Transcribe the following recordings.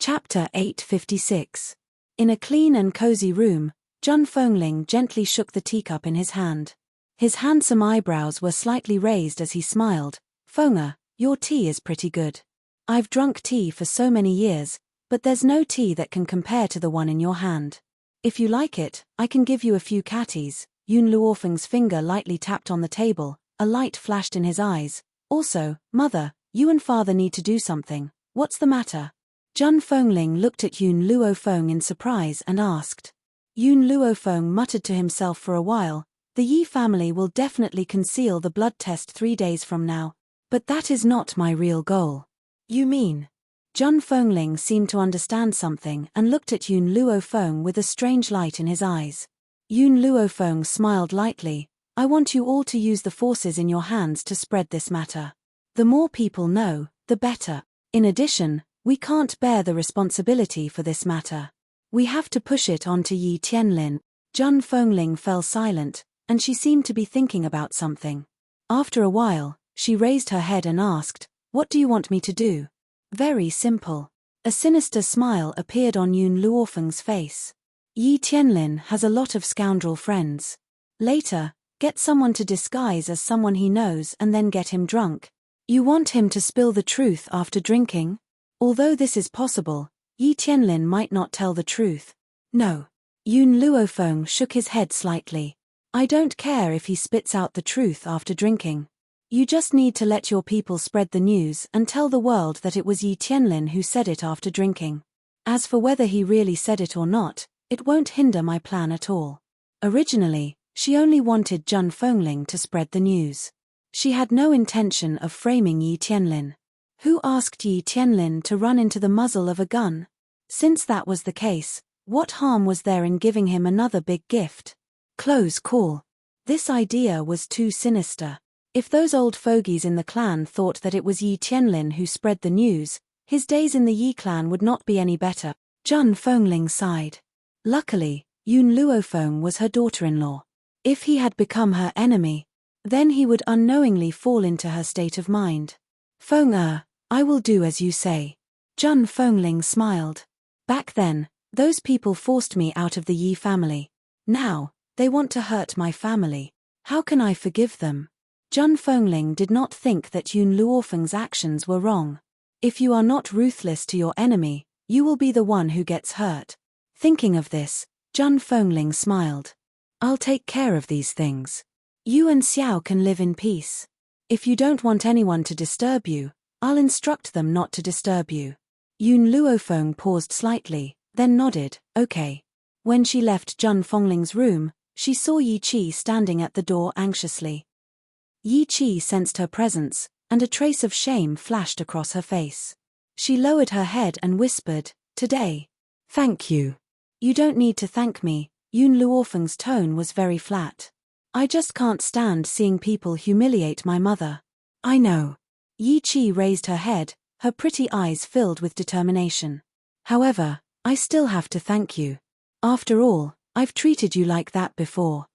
Chapter 856. In a clean and cozy room, Zhang Fengling gently shook the teacup in his hand. His handsome eyebrows were slightly raised as he smiled. "Feng'er, your tea is pretty good. I've drunk tea for so many years, but there's no tea that can compare to the one in your hand. If you like it, I can give you a few catties." Yun Luofeng's finger lightly tapped on the table, a light flashed in his eyes. "Also, mother, you and father need to do something. What's the matter?" Zhang Fengling looked at Yun Luofeng in surprise and asked. Yun Luofeng muttered to himself for a while. "The Yi family will definitely conceal the blood test 3 days from now. But that is not my real goal." "You mean?" Zhang Fengling seemed to understand something and looked at Yun Luofeng with a strange light in his eyes. Yun Luofeng smiled lightly. "I want you all to use the forces in your hands to spread this matter. The more people know, the better. In addition, we can't bear the responsibility for this matter. We have to push it on to Yi Tianlin." Zhang Fengling fell silent, and she seemed to be thinking about something. After a while, she raised her head and asked, "What do you want me to do?" "Very simple." A sinister smile appeared on Yun Luofeng's face. "Yi Tianlin has a lot of scoundrel friends. Later, get someone to disguise as someone he knows and then get him drunk. You want him to spill the truth after drinking? Although this is possible, Yi Tianlin might not tell the truth." "No." Yun Luofeng shook his head slightly. "I don't care if he spits out the truth after drinking. You just need to let your people spread the news and tell the world that it was Yi Tianlin who said it after drinking. As for whether he really said it or not, it won't hinder my plan at all." Originally, she only wanted Zhang Fengling to spread the news. She had no intention of framing Yi Tianlin. Who asked Yi Tianlin to run into the muzzle of a gun? Since that was the case, what harm was there in giving him another big gift? Close call. This idea was too sinister. If those old fogies in the clan thought that it was Yi Tianlin who spread the news, his days in the Yi clan would not be any better. Zhang Fengling sighed. Luckily, Yun Luofeng was her daughter-in-law. If he had become her enemy, then he would unknowingly fall into her state of mind. "Feng'er, I will do as you say." Zhang Fengling smiled. "Back then, those people forced me out of the Yi family. Now, they want to hurt my family. How can I forgive them?" Zhang Fengling did not think that Yun Luofeng's actions were wrong. If you are not ruthless to your enemy, you will be the one who gets hurt. Thinking of this, Zhang Fengling smiled. "I'll take care of these things. You and Xiao can live in peace. If you don't want anyone to disturb you, I'll instruct them not to disturb you." Yun Luofeng paused slightly, then nodded, "Okay." When she left Zhang Fengling's room, she saw Yi Qi standing at the door anxiously. Yi Qi sensed her presence, and a trace of shame flashed across her face. She lowered her head and whispered, "Today." "Thank you." "You don't need to thank me." Yun Luofeng's tone was very flat. "I just can't stand seeing people humiliate my mother." "I know." Yi Qi raised her head, her pretty eyes filled with determination. "However, I still have to thank you. After all, I've treated you like that before."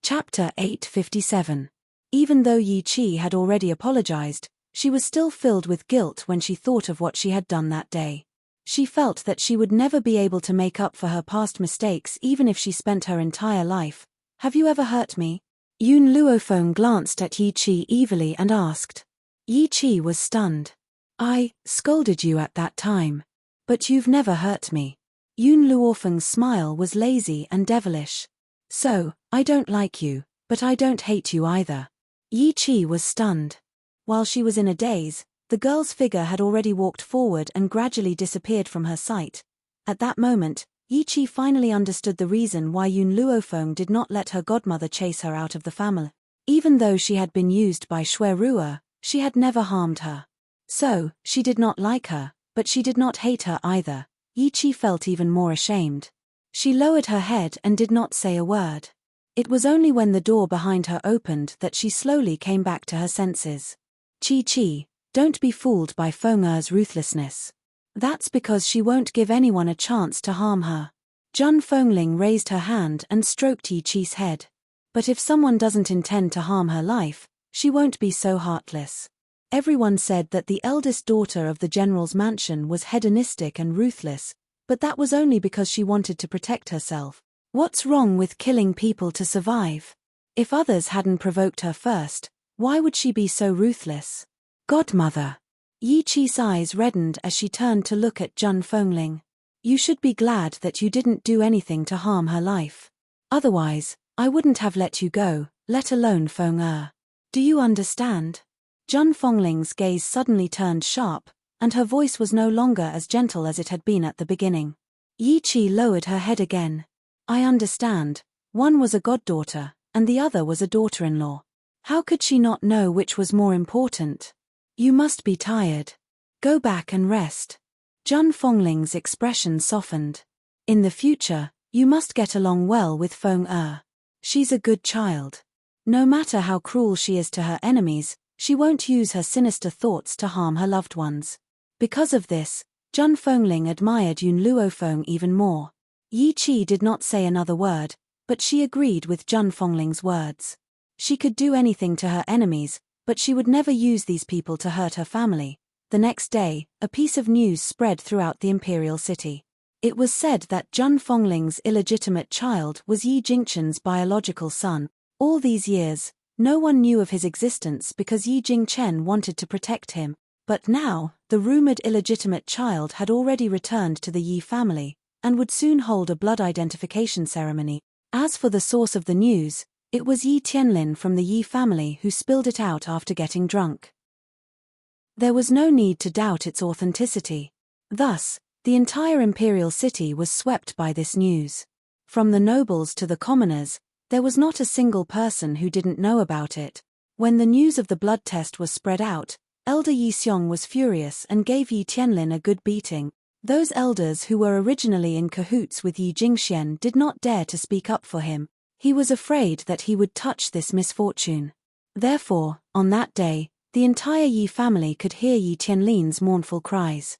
Chapter 857. Even though Yi Qi had already apologized, she was still filled with guilt when she thought of what she had done that day. She felt that she would never be able to make up for her past mistakes even if she spent her entire life. "Have you ever hurt me?" Yun Luofeng glanced at Yi Qi evilly and asked. Yi Qi was stunned. "I scolded you at that time. But you've never hurt me." Yun Luofeng's smile was lazy and devilish. "So, I don't like you, but I don't hate you either." Yi Qi was stunned. While she was in a daze, the girl's figure had already walked forward and gradually disappeared from her sight. At that moment, Yi Qi finally understood the reason why Yun Luofeng did not let her godmother chase her out of the family. Even though she had been used by Shui Ruo, she had never harmed her. So, she did not like her, but she did not hate her either. Yi Qi felt even more ashamed. She lowered her head and did not say a word. It was only when the door behind her opened that she slowly came back to her senses. "Qi Qi, don't be fooled by Feng'er's ruthlessness. That's because she won't give anyone a chance to harm her." Zhang Fengling raised her hand and stroked Yi Qi's head. "But if someone doesn't intend to harm her life, she won't be so heartless." Everyone said that the eldest daughter of the general's mansion was hedonistic and ruthless, but that was only because she wanted to protect herself. What's wrong with killing people to survive? If others hadn't provoked her first, why would she be so ruthless? Godmother. Yi Qi's eyes reddened as she turned to look at Zhang Fengling. You should be glad that you didn't do anything to harm her life. Otherwise, I wouldn't have let you go, let alone Feng. Do you understand? Zhang Fengling's gaze suddenly turned sharp, and her voice was no longer as gentle as it had been at the beginning. Yi Qi lowered her head again. I understand. One was a goddaughter, and the other was a daughter-in-law. How could she not know which was more important? You must be tired. Go back and rest. Zhang Fengling's expression softened. In the future, you must get along well with Feng. She's a good child. No matter how cruel she is to her enemies, she won't use her sinister thoughts to harm her loved ones. Because of this, Zhang Fengling admired Yun Luofeng even more. Yi Qi did not say another word, but she agreed with Zhang Fengling's words. She could do anything to her enemies, but she would never use these people to hurt her family. The next day, a piece of news spread throughout the imperial city. It was said that Zhang Fengling's illegitimate child was Yi Jingchen's biological son. All these years, no one knew of his existence because Yi Jingchen wanted to protect him, but now, the rumored illegitimate child had already returned to the Yi family, and would soon hold a blood identification ceremony. As for the source of the news, it was Yi Tianlin from the Yi family who spilled it out after getting drunk. There was no need to doubt its authenticity. Thus, the entire imperial city was swept by this news. From the nobles to the commoners, there was not a single person who didn't know about it. When the news of the blood test was spread out, Elder Yi Xiong was furious and gave Yi Tianlin a good beating. Those elders who were originally in cahoots with Yi Jingxian did not dare to speak up for him. He was afraid that he would touch this misfortune. Therefore, on that day, the entire Yi family could hear Yi Tianlin's mournful cries.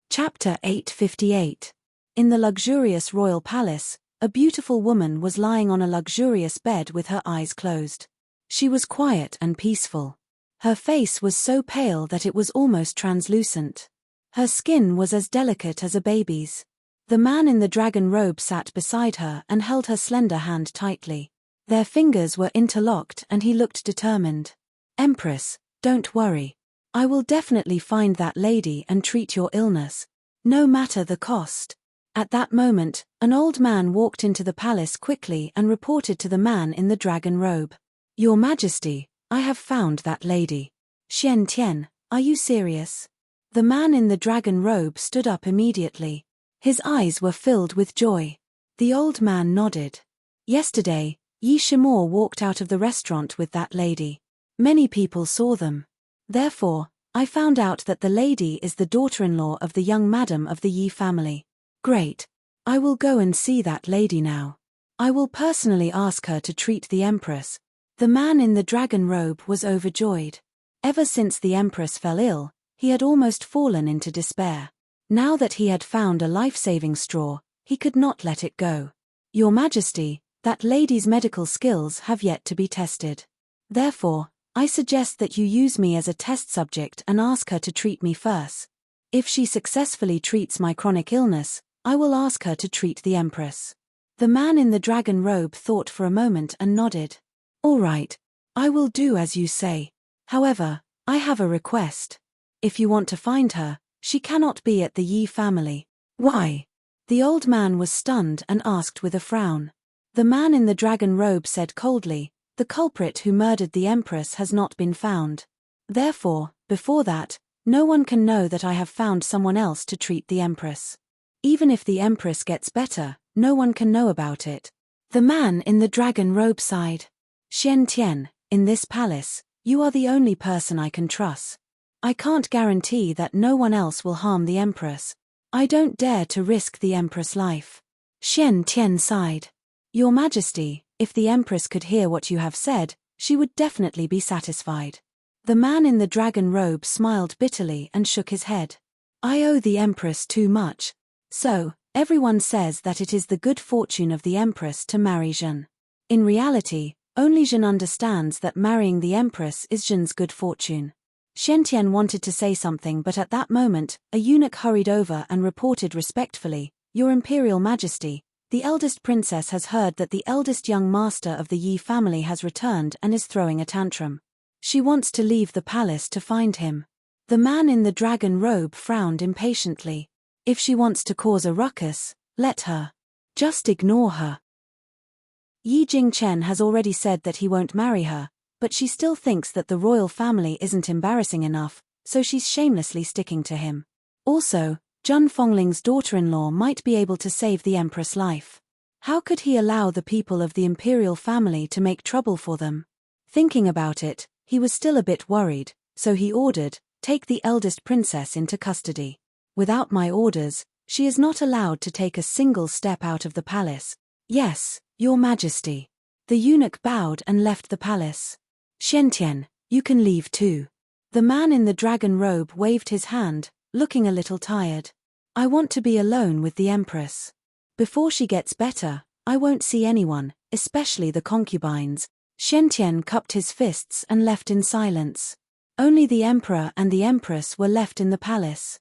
Chapter 858. In the luxurious royal palace, a beautiful woman was lying on a luxurious bed with her eyes closed. She was quiet and peaceful. Her face was so pale that it was almost translucent. Her skin was as delicate as a baby's. The man in the dragon robe sat beside her and held her slender hand tightly. Their fingers were interlocked and he looked determined. Empress, don't worry. I will definitely find that lady and treat your illness. No matter the cost. At that moment, an old man walked into the palace quickly and reported to the man in the dragon robe. Your Majesty, I have found that lady. Xian Tian, are you serious? The man in the dragon robe stood up immediately. His eyes were filled with joy. The old man nodded. Yesterday, Yi Shimo walked out of the restaurant with that lady. Many people saw them. Therefore, I found out that the lady is the daughter-in-law of the young madam of the Yi family. Great. I will go and see that lady now. I will personally ask her to treat the Empress. The man in the dragon robe was overjoyed. Ever since the Empress fell ill, he had almost fallen into despair. Now that he had found a life-saving straw, he could not let it go. Your Majesty, that lady's medical skills have yet to be tested. Therefore, I suggest that you use me as a test subject and ask her to treat me first. If she successfully treats my chronic illness, I will ask her to treat the Empress. The man in the dragon robe thought for a moment and nodded. All right, I will do as you say. However, I have a request. If you want to find her, she cannot be at the Yi family. Why? The old man was stunned and asked with a frown. The man in the dragon robe said coldly, the culprit who murdered the Empress has not been found. Therefore, before that, no one can know that I have found someone else to treat the Empress. Even if the Empress gets better, no one can know about it. The man in the dragon robe sighed. Xian Tian, in this palace, you are the only person I can trust. I can't guarantee that no one else will harm the Empress. I don't dare to risk the Empress' life. Xian Tian sighed. Your Majesty, if the Empress could hear what you have said, she would definitely be satisfied. The man in the dragon robe smiled bitterly and shook his head. I owe the Empress too much. So, everyone says that it is the good fortune of the Empress to marry Zhen. In reality, Only Zhen understands that marrying the Empress is Zhen's good fortune. Xiantian wanted to say something, but at that moment, a eunuch hurried over and reported respectfully, "Your Imperial Majesty, the eldest princess has heard that the eldest young master of the Yi family has returned and is throwing a tantrum. She wants to leave the palace to find him." The man in the dragon robe frowned impatiently. "If she wants to cause a ruckus, let her. Just ignore her." Yi Jingchen has already said that he won't marry her, but she still thinks that the royal family isn't embarrassing enough, so she's shamelessly sticking to him. Also, Zhun Fongling's daughter-in-law might be able to save the Empress' life. How could he allow the people of the imperial family to make trouble for them? Thinking about it, he was still a bit worried, so he ordered, "Take the eldest princess into custody. Without my orders, she is not allowed to take a single step out of the palace." "Yes, Your Majesty." The eunuch bowed and left the palace. "Xiantian, you can leave too." The man in the dragon robe waved his hand, looking a little tired. "I want to be alone with the Empress. Before she gets better, I won't see anyone, especially the concubines." Xiantian cupped his fists and left in silence. Only the Emperor and the Empress were left in the palace.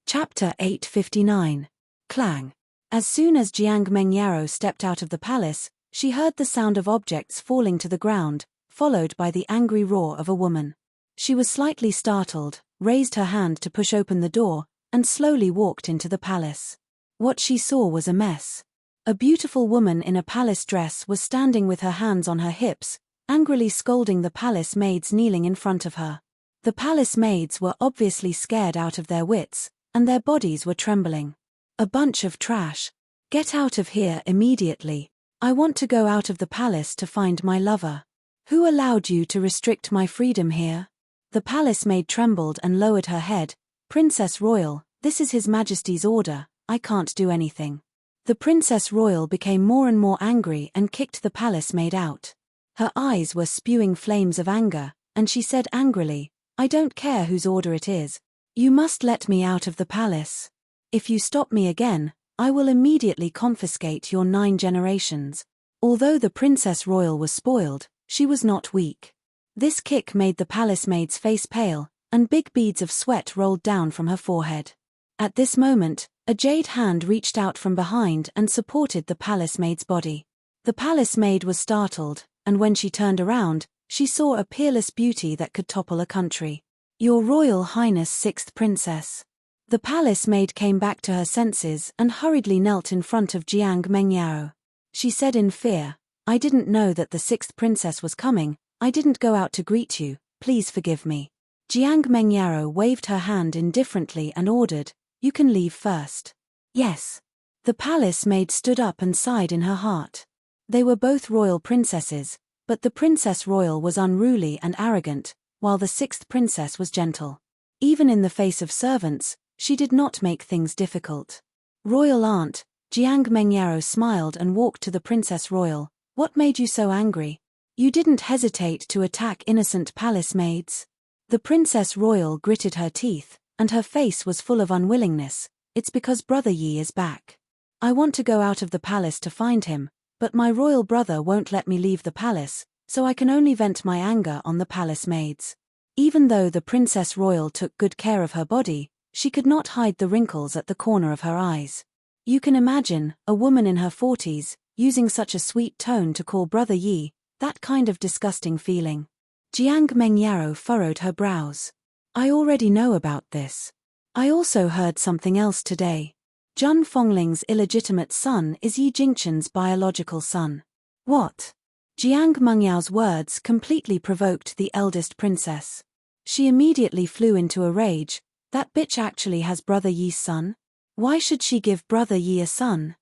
Chapter 859. Clang. As soon as Jiang Mengyaro stepped out of the palace, she heard the sound of objects falling to the ground, followed by the angry roar of a woman. She was slightly startled, raised her hand to push open the door, and slowly walked into the palace. What she saw was a mess. A beautiful woman in a palace dress was standing with her hands on her hips, angrily scolding the palace maids kneeling in front of her. The palace maids were obviously scared out of their wits, and their bodies were trembling. "A bunch of trash. Get out of here immediately. I want to go out of the palace to find my lover. Who allowed you to restrict my freedom here?" The palace maid trembled and lowered her head. "Princess Royal, this is His Majesty's order, I can't do anything." The Princess Royal became more and more angry and kicked the palace maid out. Her eyes were spewing flames of anger, and she said angrily, "I don't care whose order it is. You must let me out of the palace. If you stop me again, I will immediately confiscate your 9 generations." Although the Princess Royal was spoiled, she was not weak. This kick made the palace maid's face pale, and big beads of sweat rolled down from her forehead. At this moment, a jade hand reached out from behind and supported the palace maid's body. The palace maid was startled, and when she turned around, she saw a peerless beauty that could topple a country. "Your Royal Highness 6th Princess." The palace maid came back to her senses and hurriedly knelt in front of Jiang Mengyao. She said in fear, "I didn't know that the 6th princess was coming, I didn't go out to greet you, please forgive me." Jiang Mengyao waved her hand indifferently and ordered, "You can leave first." "Yes." The palace maid stood up and sighed in her heart. They were both royal princesses, but the Princess Royal was unruly and arrogant, while the 6th princess was gentle. Even in the face of servants, she did not make things difficult. "Royal aunt," Jiang Mengyao smiled and walked to the Princess Royal. "What made you so angry? You didn't hesitate to attack innocent palace maids." The Princess Royal gritted her teeth, and her face was full of unwillingness. "It's because Brother Yi is back. I want to go out of the palace to find him, but my royal brother won't let me leave the palace, so I can only vent my anger on the palace maids." Even though the Princess Royal took good care of her body, she could not hide the wrinkles at the corner of her eyes. You can imagine, a woman in her 40s, using such a sweet tone to call Brother Yi, that kind of disgusting feeling. Jiang Mengyao furrowed her brows. "I already know about this. I also heard something else today. Zhun Fongling's illegitimate son is Yi Jingchen's biological son." "What?" Jiang Mengyao's words completely provoked the eldest princess. She immediately flew into a rage. That bitch actually has Brother Yi's son? Why should she give Brother Yi a son?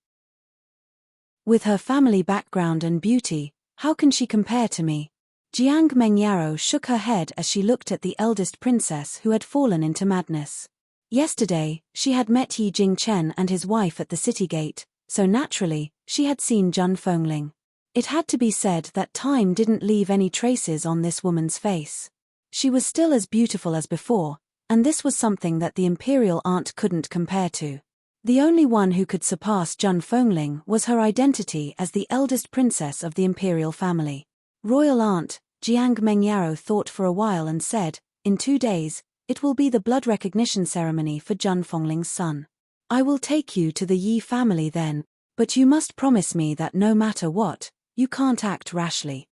With her family background and beauty, how can she compare to me? Jiang Mengyao shook her head as she looked at the eldest princess who had fallen into madness. Yesterday, she had met Yi Jingchen and his wife at the city gate, so naturally, she had seen Zhun Fengling. It had to be said that time didn't leave any traces on this woman's face. She was still as beautiful as before, and this was something that the imperial aunt couldn't compare to. The only one who could surpass Jun Fengling was her identity as the eldest princess of the imperial family. Royal aunt, Jiang Mengyaro thought for a while and said, "In 2 days, it will be the blood recognition ceremony for Jun Fengling's son. I will take you to the Yi family then, but you must promise me that no matter what, you can't act rashly."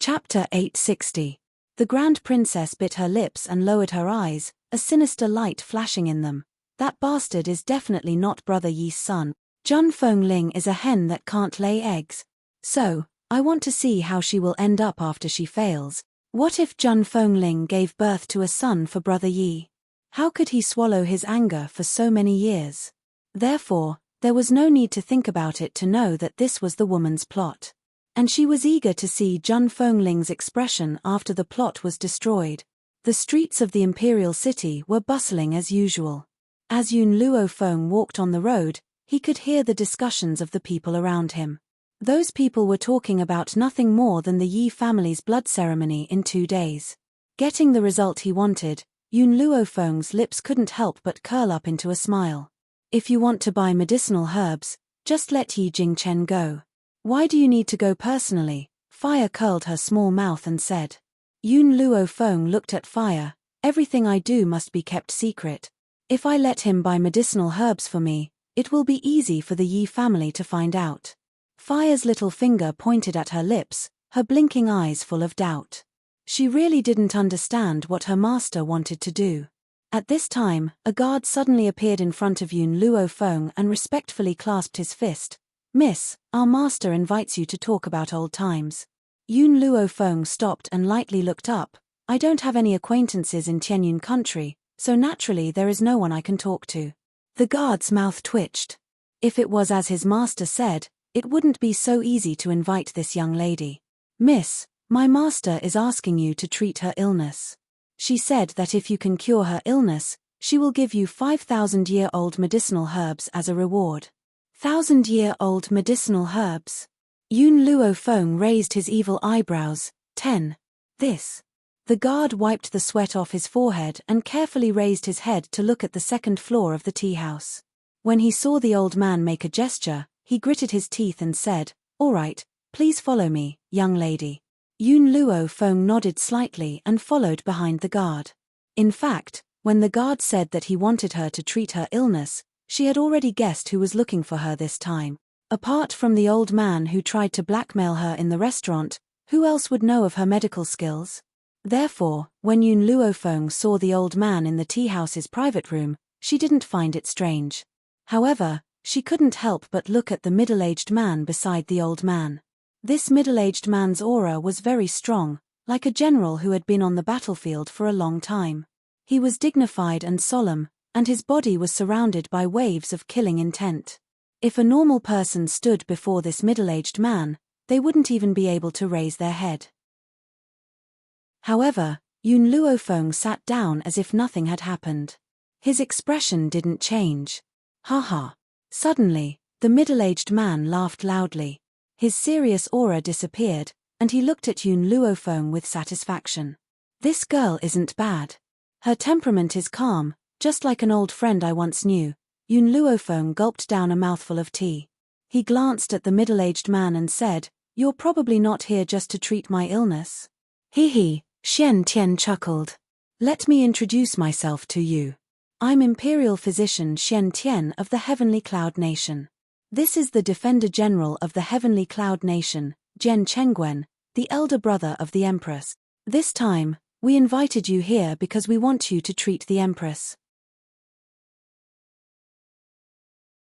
Chapter 860. The Grand Princess bit her lips and lowered her eyes, a sinister light flashing in them. "That bastard is definitely not Brother Yi's son. Jun Fengling is a hen that can't lay eggs. So, I want to see how she will end up after she fails. What if Jun Fengling gave birth to a son for Brother Yi? How could he swallow his anger for so many years?" Therefore, there was no need to think about it to know that this was the woman's plot. And she was eager to see Jun Fengling's expression after the plot was destroyed. The streets of the imperial city were bustling as usual. As Yun Luofeng walked on the road, he could hear the discussions of the people around him. Those people were talking about nothing more than the Yi family's blood ceremony in 2 days. Getting the result he wanted, Yun Luofeng's lips couldn't help but curl up into a smile. "If you want to buy medicinal herbs, just let Yi Jingchen go. Why do you need to go personally?" Fire curled her small mouth and said. Yun Luofeng looked at Fire. "Everything I do must be kept secret. If I let him buy medicinal herbs for me, it will be easy for the Yi family to find out." Fire's little finger pointed at her lips, her blinking eyes full of doubt. She really didn't understand what her master wanted to do. At this time, a guard suddenly appeared in front of Yun Luofeng and respectfully clasped his fist. "Miss, our master invites you to talk about old times." Yun Luofeng stopped and lightly looked up. "I don't have any acquaintances in Tianyun country, so naturally there is no one I can talk to." The guard's mouth twitched. If it was as his master said, it wouldn't be so easy to invite this young lady. "Miss, my master is asking you to treat her illness. She said that if you can cure her illness, she will give you 5,000-year-old medicinal herbs as a reward." 1,000-year-old medicinal herbs? Yun Luofeng raised his evil eyebrows. 10. This. The guard wiped the sweat off his forehead and carefully raised his head to look at the second floor of the tea house. When he saw the old man make a gesture, he gritted his teeth and said, "All right, please follow me, young lady." Yun Luofeng nodded slightly and followed behind the guard. In fact, when the guard said that he wanted her to treat her illness, she had already guessed who was looking for her this time. Apart from the old man who tried to blackmail her in the restaurant, who else would know of her medical skills? Therefore, when Yun Luofeng saw the old man in the tea house's private room, she didn't find it strange. However, she couldn't help but look at the middle-aged man beside the old man. This middle-aged man's aura was very strong, like a general who had been on the battlefield for a long time. He was dignified and solemn, and his body was surrounded by waves of killing intent. If a normal person stood before this middle-aged man, they wouldn't even be able to raise their head. However, Yun Luofeng sat down as if nothing had happened. His expression didn't change. "Ha ha." Suddenly, the middle-aged man laughed loudly. His serious aura disappeared, and he looked at Yun Luofeng with satisfaction. "This girl isn't bad. Her temperament is calm, just like an old friend I once knew." Yun Luofeng gulped down a mouthful of tea. He glanced at the middle-aged man and said, "You're probably not here just to treat my illness." "Hee hee," Xian Tian chuckled. "Let me introduce myself to you. I'm Imperial Physician Xian Tian of the Heavenly Cloud Nation. This is the Defender General of the Heavenly Cloud Nation, Jian Chengwen, the elder brother of the Empress. This time, we invited you here because we want you to treat the Empress."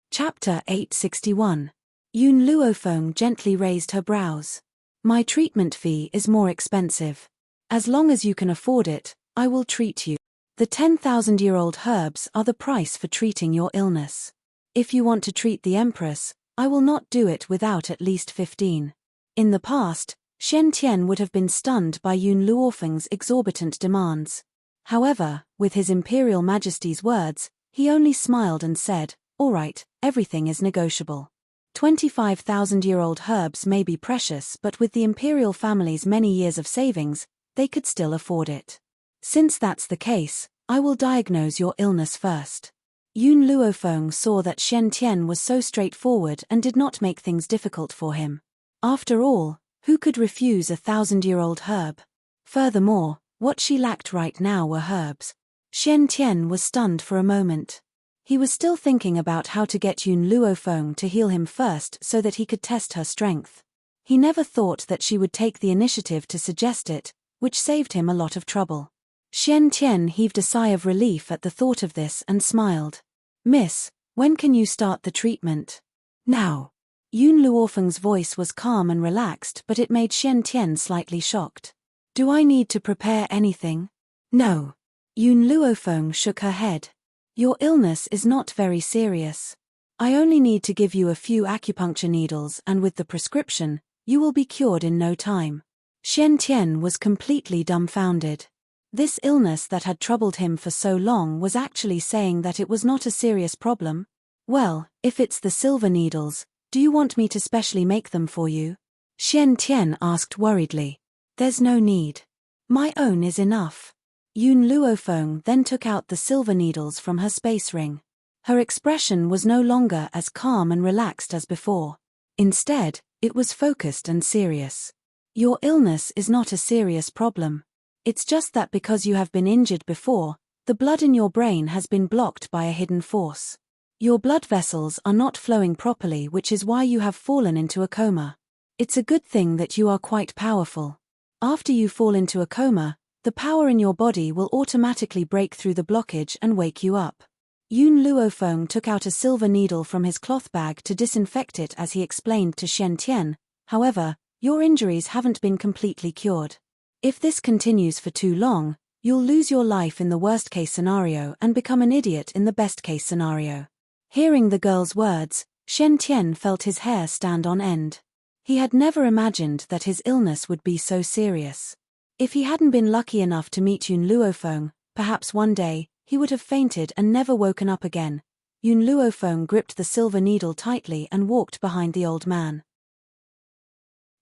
Chapter 861. Yun Luofeng gently raised her brows. "My treatment fee is more expensive. As long as you can afford it, I will treat you. The 10,000-year-old herbs are the price for treating your illness. If you want to treat the Empress, I will not do it without at least 15. In the past, Xian Tian would have been stunned by Yun Luofeng's exorbitant demands. However, with his Imperial Majesty's words, he only smiled and said, "All right, everything is negotiable. 25,000-year-old herbs may be precious, but with the Imperial family's many years of savings, they could still afford it. Since that's the case, I will diagnose your illness first. Yun Luofeng saw that Shen Tian was so straightforward and did not make things difficult for him. After all, who could refuse a 1,000-year-old herb? Furthermore, what she lacked right now were herbs. Shen Tian was stunned for a moment. He was still thinking about how to get Yun Luofeng to heal him first so that he could test her strength. He never thought that she would take the initiative to suggest it, which saved him a lot of trouble. Shen Tian heaved a sigh of relief at the thought of this and smiled. Miss, when can you start the treatment? Now. Yun Luofeng's voice was calm and relaxed, but it made Shen Tian slightly shocked. Do I need to prepare anything? No. Yun Luofeng shook her head. Your illness is not very serious. I only need to give you a few acupuncture needles, and with the prescription, you will be cured in no time. Shen Tian was completely dumbfounded. This illness that had troubled him for so long was actually saying that it was not a serious problem. Well, if it's the silver needles, do you want me to specially make them for you? Shen Tian asked worriedly. There's no need. My own is enough. Yun Luofeng then took out the silver needles from her space ring. Her expression was no longer as calm and relaxed as before. Instead, it was focused and serious. Your illness is not a serious problem. It's just that because you have been injured before, the blood in your brain has been blocked by a hidden force. Your blood vessels are not flowing properly, which is why you have fallen into a coma. It's a good thing that you are quite powerful. After you fall into a coma, the power in your body will automatically break through the blockage and wake you up. Yun Luofeng took out a silver needle from his cloth bag to disinfect it as he explained to Shen Tian. However, your injuries haven't been completely cured. If this continues for too long, you'll lose your life in the worst-case scenario and become an idiot in the best-case scenario. Hearing the girl's words, Shen Tian felt his hair stand on end. He had never imagined that his illness would be so serious. If he hadn't been lucky enough to meet Yun Luofeng, perhaps one day, he would have fainted and never woken up again. Yun Luofeng gripped the silver needle tightly and walked behind the old man.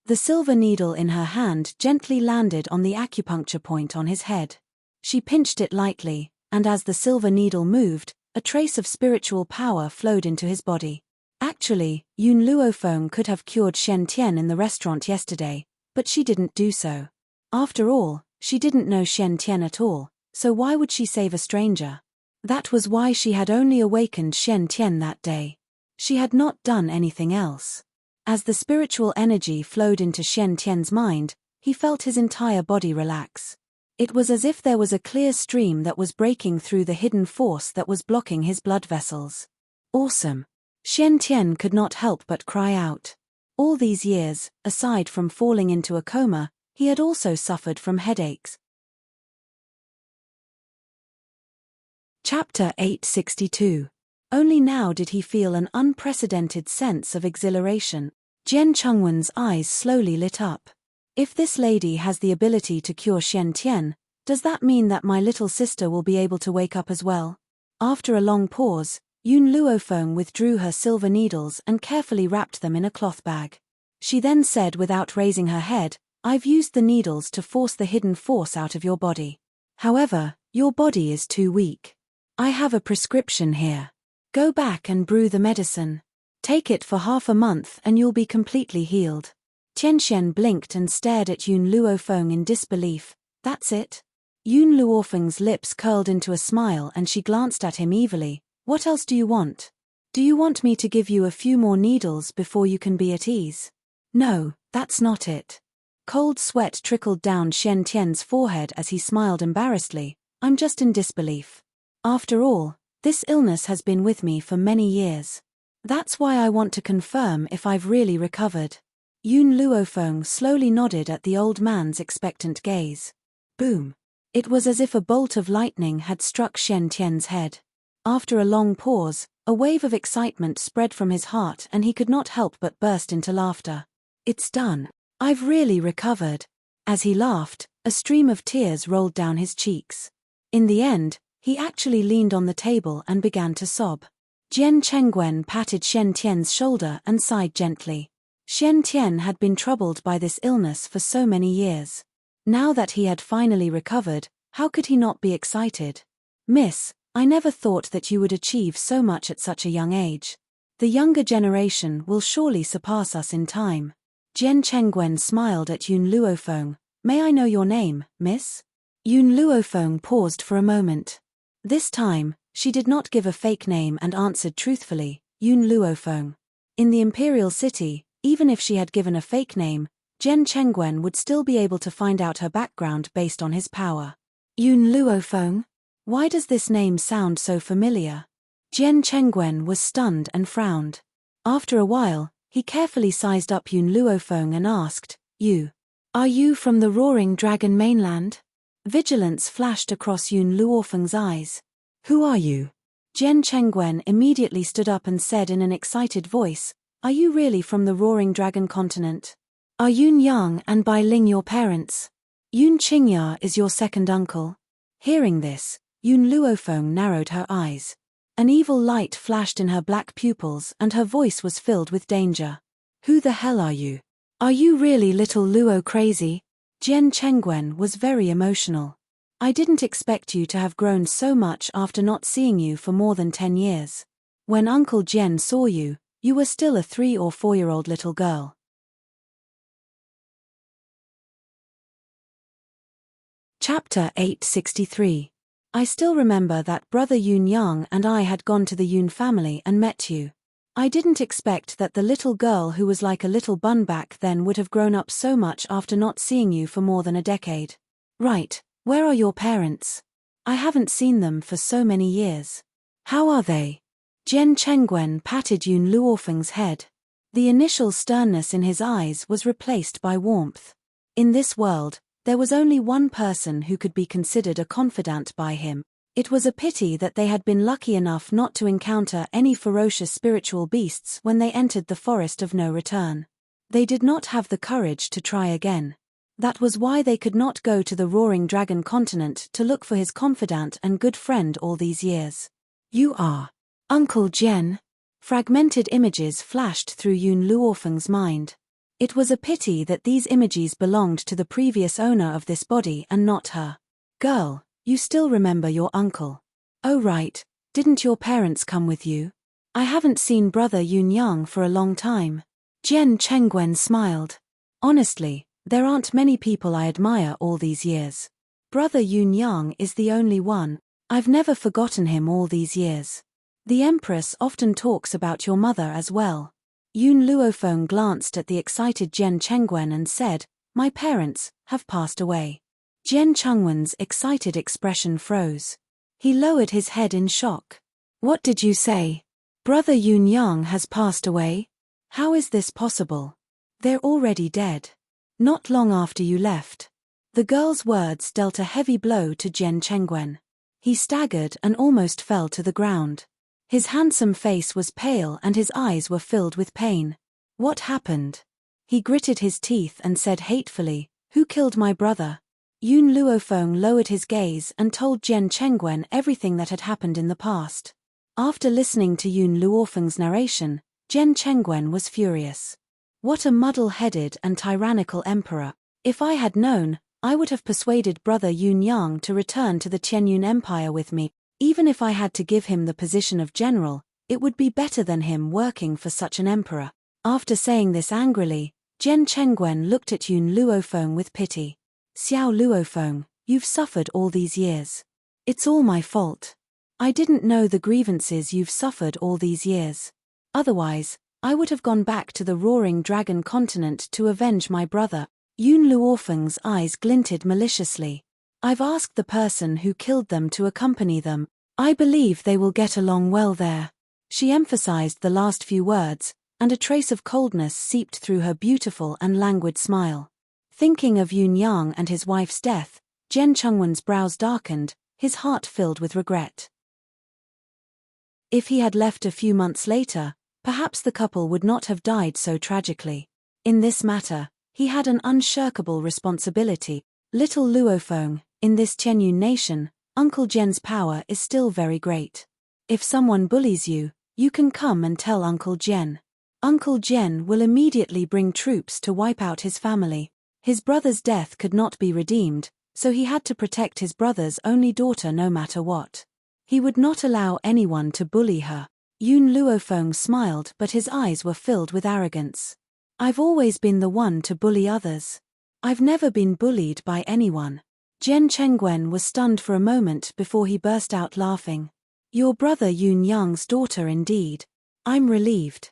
The silver needle in her hand gently landed on the acupuncture point on his head. She pinched it lightly, and as the silver needle moved, a trace of spiritual power flowed into his body. Actually, Yun Luofeng could have cured Shen Tian in the restaurant yesterday, but she didn't do so. After all, she didn't know Shen Tian at all, so why would she save a stranger? That was why she had only awakened Shen Tian that day. She had not done anything else. As the spiritual energy flowed into Shen Tian's mind, he felt his entire body relax. It was as if there was a clear stream that was breaking through the hidden force that was blocking his blood vessels. Awesome! Shen Tian could not help but cry out. All these years, aside from falling into a coma, he had also suffered from headaches. Chapter 862. Only now did he feel an unprecedented sense of exhilaration. Jian Chengwen's eyes slowly lit up. If this lady has the ability to cure Shen Tian, does that mean that my little sister will be able to wake up as well? After a long pause, Yun Luofeng withdrew her silver needles and carefully wrapped them in a cloth bag. She then said without raising her head, I've used the needles to force the hidden force out of your body. However, your body is too weak. I have a prescription here. Go back and brew the medicine. Take it for half a month and you'll be completely healed. Tianxian blinked and stared at Yun Luofeng in disbelief. That's it? Yun Luofeng's lips curled into a smile and she glanced at him evilly. What else do you want? Do you want me to give you a few more needles before you can be at ease? No, that's not it. Cold sweat trickled down Shen Tian's forehead as he smiled embarrassedly. I'm just in disbelief. After all, this illness has been with me for many years. That's why I want to confirm if I've really recovered. Yun Luofeng slowly nodded at the old man's expectant gaze. Boom! It was as if a bolt of lightning had struck Shen Tian's head. After a long pause, a wave of excitement spread from his heart and he could not help but burst into laughter. It's done. I've really recovered. As he laughed, a stream of tears rolled down his cheeks. In the end, he actually leaned on the table and began to sob. Jian Chengwen patted Shen Tian's shoulder and sighed gently. Shen Tian had been troubled by this illness for so many years. Now that he had finally recovered, how could he not be excited? Miss, I never thought that you would achieve so much at such a young age. The younger generation will surely surpass us in time. Jian Chengwen smiled at Yun Luofeng. May I know your name, miss? Yun Luofeng paused for a moment. This time, she did not give a fake name and answered truthfully, Yun Luofeng. In the imperial city, even if she had given a fake name, Jian Chengwen would still be able to find out her background based on his power. Yun Luofeng? Why does this name sound so familiar? Jian Chengwen was stunned and frowned. After a while, he carefully sized up Yun Luofeng and asked, Are you from the Roaring Dragon mainland? Vigilance flashed across Yun Luofeng's eyes. Who are you? Jian Chengwen immediately stood up and said in an excited voice, Are you really from the Roaring Dragon continent? Are Yun Yang and Bai Ling your parents? Yun Qingya is your second uncle? Hearing this, Yun Luofeng narrowed her eyes. An evil light flashed in her black pupils and her voice was filled with danger. Who the hell are you? Are you really little Luo crazy? Jian Chengwen was very emotional. I didn't expect you to have grown so much after not seeing you for more than 10 years. When Uncle Jian saw you, you were still a 3 or 4-year-old little girl. Chapter 863. I still remember that brother Yun Yang and I had gone to the Yun family and met you. I didn't expect that the little girl who was like a little bun back then would have grown up so much after not seeing you for more than a decade. Right, where are your parents? I haven't seen them for so many years. How are they? Jian Chengwen patted Yun Luofeng's head. The initial sternness in his eyes was replaced by warmth. In this world, there was only one person who could be considered a confidant by him. It was a pity that they had been lucky enough not to encounter any ferocious spiritual beasts when they entered the forest of no return. They did not have the courage to try again. That was why they could not go to the Roaring Dragon continent to look for his confidant and good friend all these years. You are Uncle Jian. Fragmented images flashed through Yun Luofeng's mind. It was a pity that these images belonged to the previous owner of this body and not her. Girl, you still remember your uncle. Oh right, didn't your parents come with you? I haven't seen brother Yun Yang for a long time. Jian Chengwen smiled. Honestly, there aren't many people I admire all these years. Brother Yun Yang is the only one. I've never forgotten him all these years. The Empress often talks about your mother as well. Yun Luofeng glanced at the excited Jian Chengwen and said, My parents have passed away. Jian Chengwen's excited expression froze. He lowered his head in shock. What did you say? Brother Yun Yang has passed away? How is this possible? They're already dead. Not long after you left. The girl's words dealt a heavy blow to Jian Chengwen. He staggered and almost fell to the ground. His handsome face was pale and his eyes were filled with pain. What happened? He gritted his teeth and said hatefully, Who killed my brother? Yun Luofeng lowered his gaze and told Jian Chengwen everything that had happened in the past. After listening to Yun Luofeng's narration, Jian Chengwen was furious. What a muddle-headed and tyrannical emperor. If I had known, I would have persuaded brother Yun Yang to return to the Qianyun Empire with me. Even if I had to give him the position of general, it would be better than him working for such an emperor. After saying this angrily, Jian Chengwen looked at Yun Luofeng with pity. Xiao Luofeng, you've suffered all these years. It's all my fault. I didn't know the grievances you've suffered all these years. Otherwise, I would have gone back to the Roaring Dragon continent to avenge my brother. Yun Luofeng's eyes glinted maliciously. I've asked the person who killed them to accompany them. I believe they will get along well there. She emphasized the last few words, and a trace of coldness seeped through her beautiful and languid smile. Thinking of Yun Yang and his wife's death, Jian Chengwen's brows darkened, his heart filled with regret. If he had left a few months later, perhaps the couple would not have died so tragically. In this matter, he had an unshirkable responsibility. Little Luofeng, in this Qianyun nation, Uncle Jian's power is still very great. If someone bullies you, you can come and tell Uncle Jian. Uncle Jian will immediately bring troops to wipe out his family. His brother's death could not be redeemed, so he had to protect his brother's only daughter no matter what. He would not allow anyone to bully her. Yun Luofeng smiled, but his eyes were filled with arrogance. I've always been the one to bully others. I've never been bullied by anyone. Jian Chengwen was stunned for a moment before he burst out laughing. Your brother Yun Yang's daughter indeed. I'm relieved.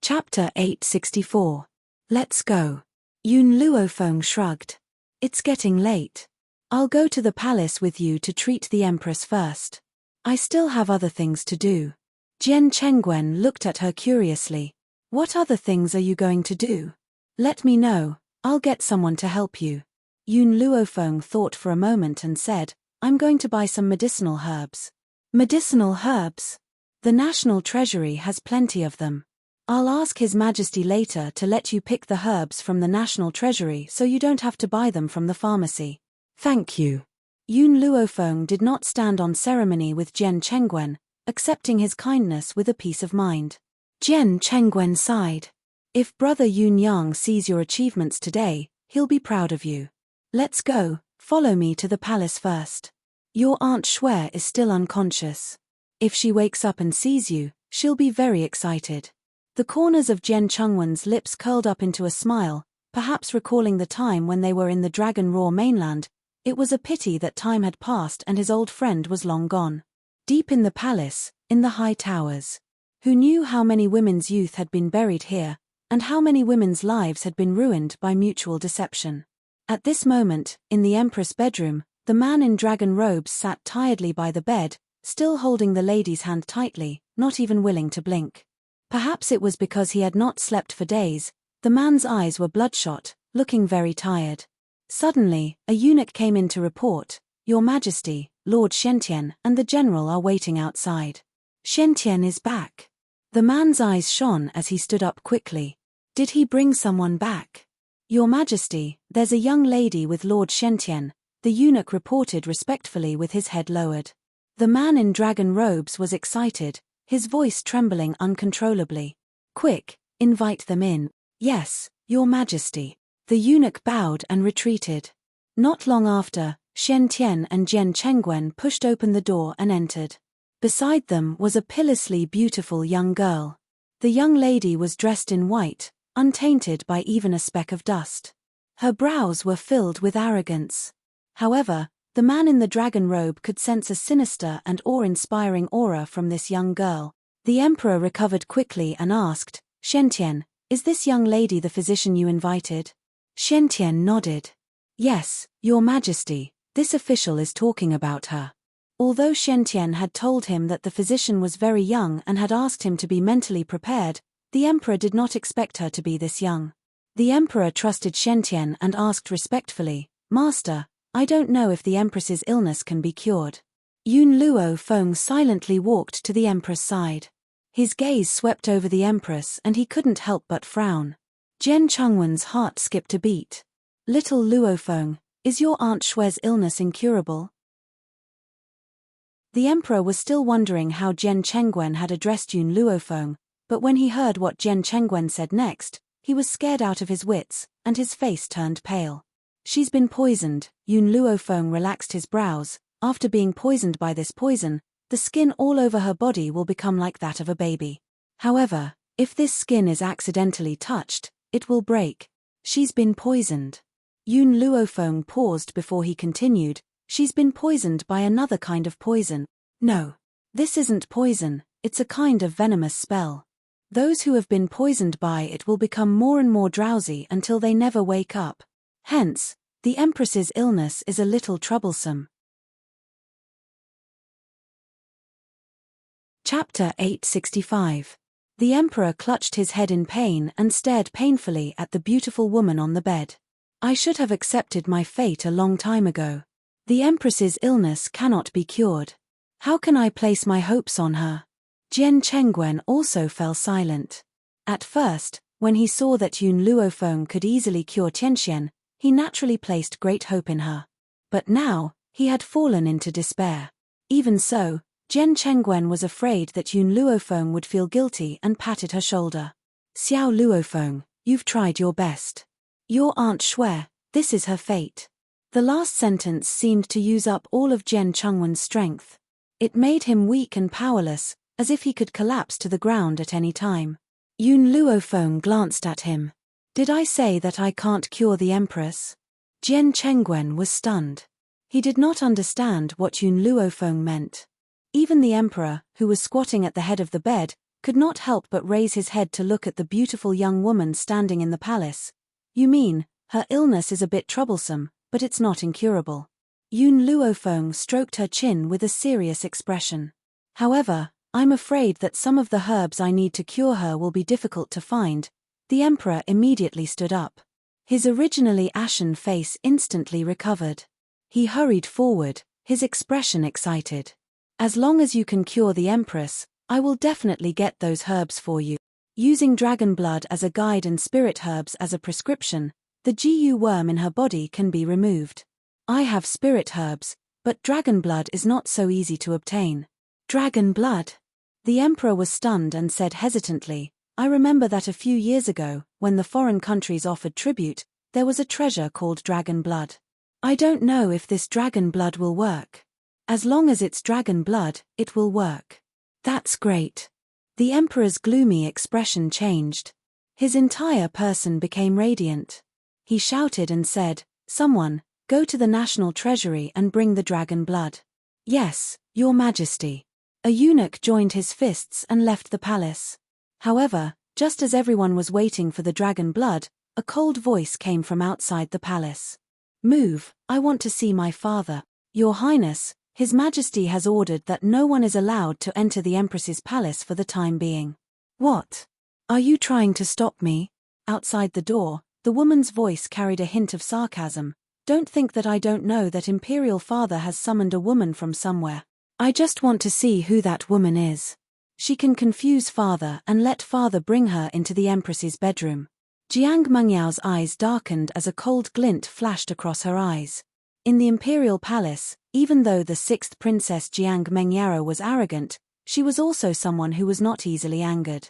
Chapter 864. Let's go. Yun Luofeng shrugged. It's getting late. I'll go to the palace with you to treat the Empress first. I still have other things to do. Jian Chengwen looked at her curiously. What other things are you going to do? Let me know, I'll get someone to help you. Yun Luofeng thought for a moment and said, I'm going to buy some medicinal herbs. Medicinal herbs? The National Treasury has plenty of them. I'll ask His Majesty later to let you pick the herbs from the National Treasury so you don't have to buy them from the pharmacy. Thank you. Yun Luofeng did not stand on ceremony with Jian Chengwen, accepting his kindness with a peace of mind. Jian Chengwen sighed. If brother Yun Yang sees your achievements today, he'll be proud of you. Let's go, follow me to the palace first. Your Aunt Shui is still unconscious. If she wakes up and sees you, she'll be very excited. The corners of Jian Chengwen's lips curled up into a smile, perhaps recalling the time when they were in the Dragon Roar mainland. It was a pity that time had passed and his old friend was long gone. Deep in the palace, in the high towers. Who knew how many women's youth had been buried here, and how many women's lives had been ruined by mutual deception? At this moment, in the Empress' bedroom, the man in dragon robes sat tiredly by the bed, still holding the lady's hand tightly, not even willing to blink. Perhaps it was because he had not slept for days. The man's eyes were bloodshot, looking very tired. Suddenly, a eunuch came in to report, Your Majesty, Lord Shentian and the general are waiting outside. Shentian is back. The man's eyes shone as he stood up quickly. Did he bring someone back? Your Majesty, there's a young lady with Lord Shentian, the eunuch reported respectfully with his head lowered. The man in dragon robes was excited, his voice trembling uncontrollably. Quick, invite them in. Yes, Your Majesty. The eunuch bowed and retreated. Not long after, Shen Tian and Jian Chengwen pushed open the door and entered. Beside them was a pitilessly beautiful young girl. The young lady was dressed in white, untainted by even a speck of dust. Her brows were filled with arrogance. However, the man in the dragon robe could sense a sinister and awe-inspiring aura from this young girl. The emperor recovered quickly and asked, Shen Tian, is this young lady the physician you invited? Shen Tian nodded. Yes, Your Majesty, this official is talking about her. Although Shen Tian had told him that the physician was very young and had asked him to be mentally prepared, the emperor did not expect her to be this young. The emperor trusted Shen Tian and asked respectfully, Master, I don't know if the empress's illness can be cured. Yun Luofeng silently walked to the empress' side. His gaze swept over the empress and he couldn't help but frown. Jian Chengwen's heart skipped a beat. Little Luofeng, is your Aunt Shui's illness incurable? The emperor was still wondering how Jian Chengwen had addressed Yun Luofeng, but when he heard what Jian Chengwen said next, he was scared out of his wits, and his face turned pale. She's been poisoned. Yun Luofeng relaxed his brows. After being poisoned by this poison, the skin all over her body will become like that of a baby. However, if this skin is accidentally touched, it will break. She's been poisoned. Yun Luofeng paused before he continued, she's been poisoned by another kind of poison. No. This isn't poison, it's a kind of venomous spell. Those who have been poisoned by it will become more and more drowsy until they never wake up. Hence, the Empress's illness is a little troublesome. Chapter 865. The Emperor clutched his head in pain and stared painfully at the beautiful woman on the bed. I should have accepted my fate a long time ago. The Empress's illness cannot be cured. How can I place my hopes on her? Jian Chengwen also fell silent. At first, when he saw that Yun Luofeng could easily cure Tianxian, he naturally placed great hope in her. But now, he had fallen into despair. Even so, Jian Chengwen was afraid that Yun Luofeng would feel guilty and patted her shoulder. Xiao Luofeng, you've tried your best. Your Aunt Shui, this is her fate. The last sentence seemed to use up all of Jian Chengwen's strength. It made him weak and powerless, as if he could collapse to the ground at any time. Yun Luofeng glanced at him. Did I say that I can't cure the Empress? Jian Chengwen was stunned. He did not understand what Yun Luofeng meant. Even the emperor, who was squatting at the head of the bed, could not help but raise his head to look at the beautiful young woman standing in the palace. You mean, her illness is a bit troublesome, but it's not incurable. Yun Luofeng stroked her chin with a serious expression. However, I'm afraid that some of the herbs I need to cure her will be difficult to find. The emperor immediately stood up. His originally ashen face instantly recovered. He hurried forward, his expression excited. As long as you can cure the Empress, I will definitely get those herbs for you. Using dragon blood as a guide and spirit herbs as a prescription, the GU worm in her body can be removed. I have spirit herbs, but dragon blood is not so easy to obtain. Dragon blood? The emperor was stunned and said hesitantly, I remember that a few years ago, when the foreign countries offered tribute, there was a treasure called dragon blood. I don't know if this dragon blood will work. As long as it's dragon blood, it will work. That's great. The emperor's gloomy expression changed. His entire person became radiant. He shouted and said, Someone, go to the national treasury and bring the dragon blood. Yes, Your Majesty. A eunuch joined his fists and left the palace. However, just as everyone was waiting for the dragon blood, a cold voice came from outside the palace. Move, I want to see my father. Your Highness, His Majesty has ordered that no one is allowed to enter the Empress's palace for the time being. What? Are you trying to stop me? Outside the door, the woman's voice carried a hint of sarcasm. Don't think that I don't know that Imperial Father has summoned a woman from somewhere. I just want to see who that woman is. She can confuse Father and let Father bring her into the Empress's bedroom. Jiang Mengyau's eyes darkened as a cold glint flashed across her eyes. In the Imperial Palace, even though the sixth Princess Jiang Mengyao was arrogant, she was also someone who was not easily angered.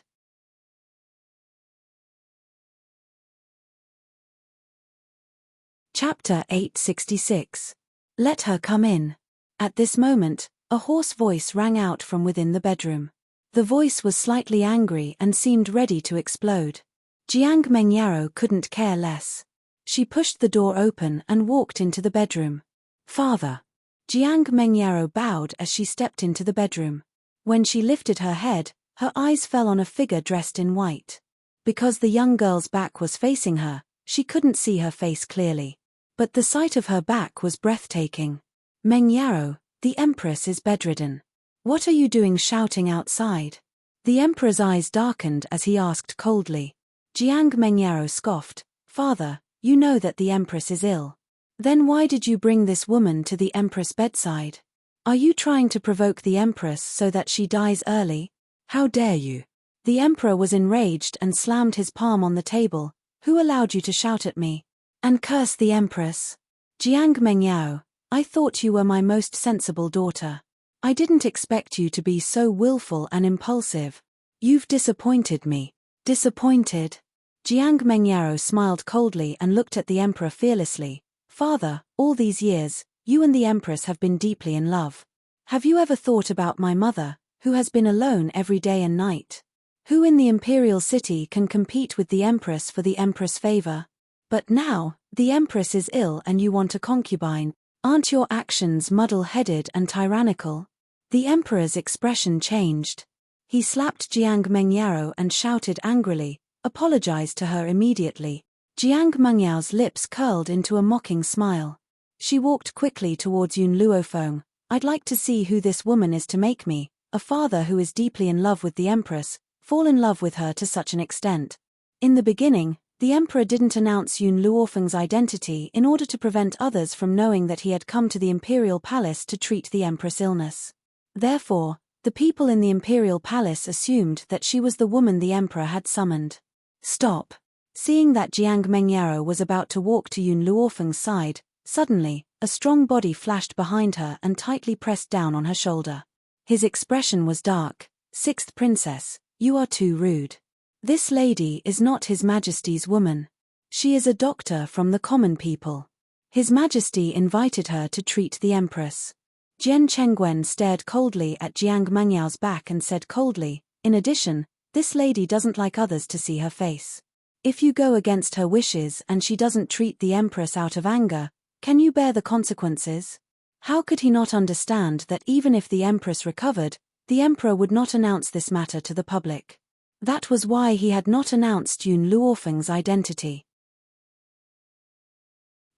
Chapter 866. Let her come in. At this moment, a hoarse voice rang out from within the bedroom. The voice was slightly angry and seemed ready to explode. Jiang Mengyao couldn't care less. She pushed the door open and walked into the bedroom. Father. Jiang Mengyao bowed as she stepped into the bedroom. When she lifted her head, her eyes fell on a figure dressed in white. Because the young girl's back was facing her, she couldn't see her face clearly. But the sight of her back was breathtaking. Mengyao, the Empress is bedridden. What are you doing shouting outside? The Emperor's eyes darkened as he asked coldly. Jiang Mengyao scoffed, Father, you know that the Empress is ill. Then why did you bring this woman to the Empress' bedside? Are you trying to provoke the Empress so that she dies early? How dare you? The Emperor was enraged and slammed his palm on the table. Who allowed you to shout at me? And curse the Empress? Jiang Mengyao, I thought you were my most sensible daughter. I didn't expect you to be so willful and impulsive. You've disappointed me. Disappointed? Jiang Mengyao smiled coldly and looked at the Emperor fearlessly. Father, all these years, you and the Empress have been deeply in love. Have you ever thought about my mother, who has been alone every day and night? Who in the imperial city can compete with the Empress for the Empress' favor? But now, the Empress is ill and you want a concubine. Aren't your actions muddle-headed and tyrannical? The Emperor's expression changed. He slapped Jiang Mengyao and shouted angrily, apologized to her immediately. Jiang Mengyao's lips curled into a mocking smile. She walked quickly towards Yun Luofeng. I'd like to see who this woman is to make me, a father who is deeply in love with the Empress, fall in love with her to such an extent. In the beginning, the Emperor didn't announce Yun Luofeng's identity in order to prevent others from knowing that he had come to the Imperial Palace to treat the Empress' illness. Therefore, the people in the Imperial Palace assumed that she was the woman the Emperor had summoned. Stop. Seeing that Jiang Mengyao was about to walk to Yun Luofeng's side, suddenly, a strong body flashed behind her and tightly pressed down on her shoulder. His expression was dark. Sixth Princess, you are too rude. This lady is not His Majesty's woman. She is a doctor from the common people. His Majesty invited her to treat the Empress. Jian Chengwen stared coldly at Jiang Mangyao back and said coldly, in addition, this lady doesn't like others to see her face. If you go against her wishes and she doesn't treat the Empress out of anger, can you bear the consequences? How could he not understand that even if the Empress recovered, the Emperor would not announce this matter to the public? That was why he had not announced Yun Luofeng's identity.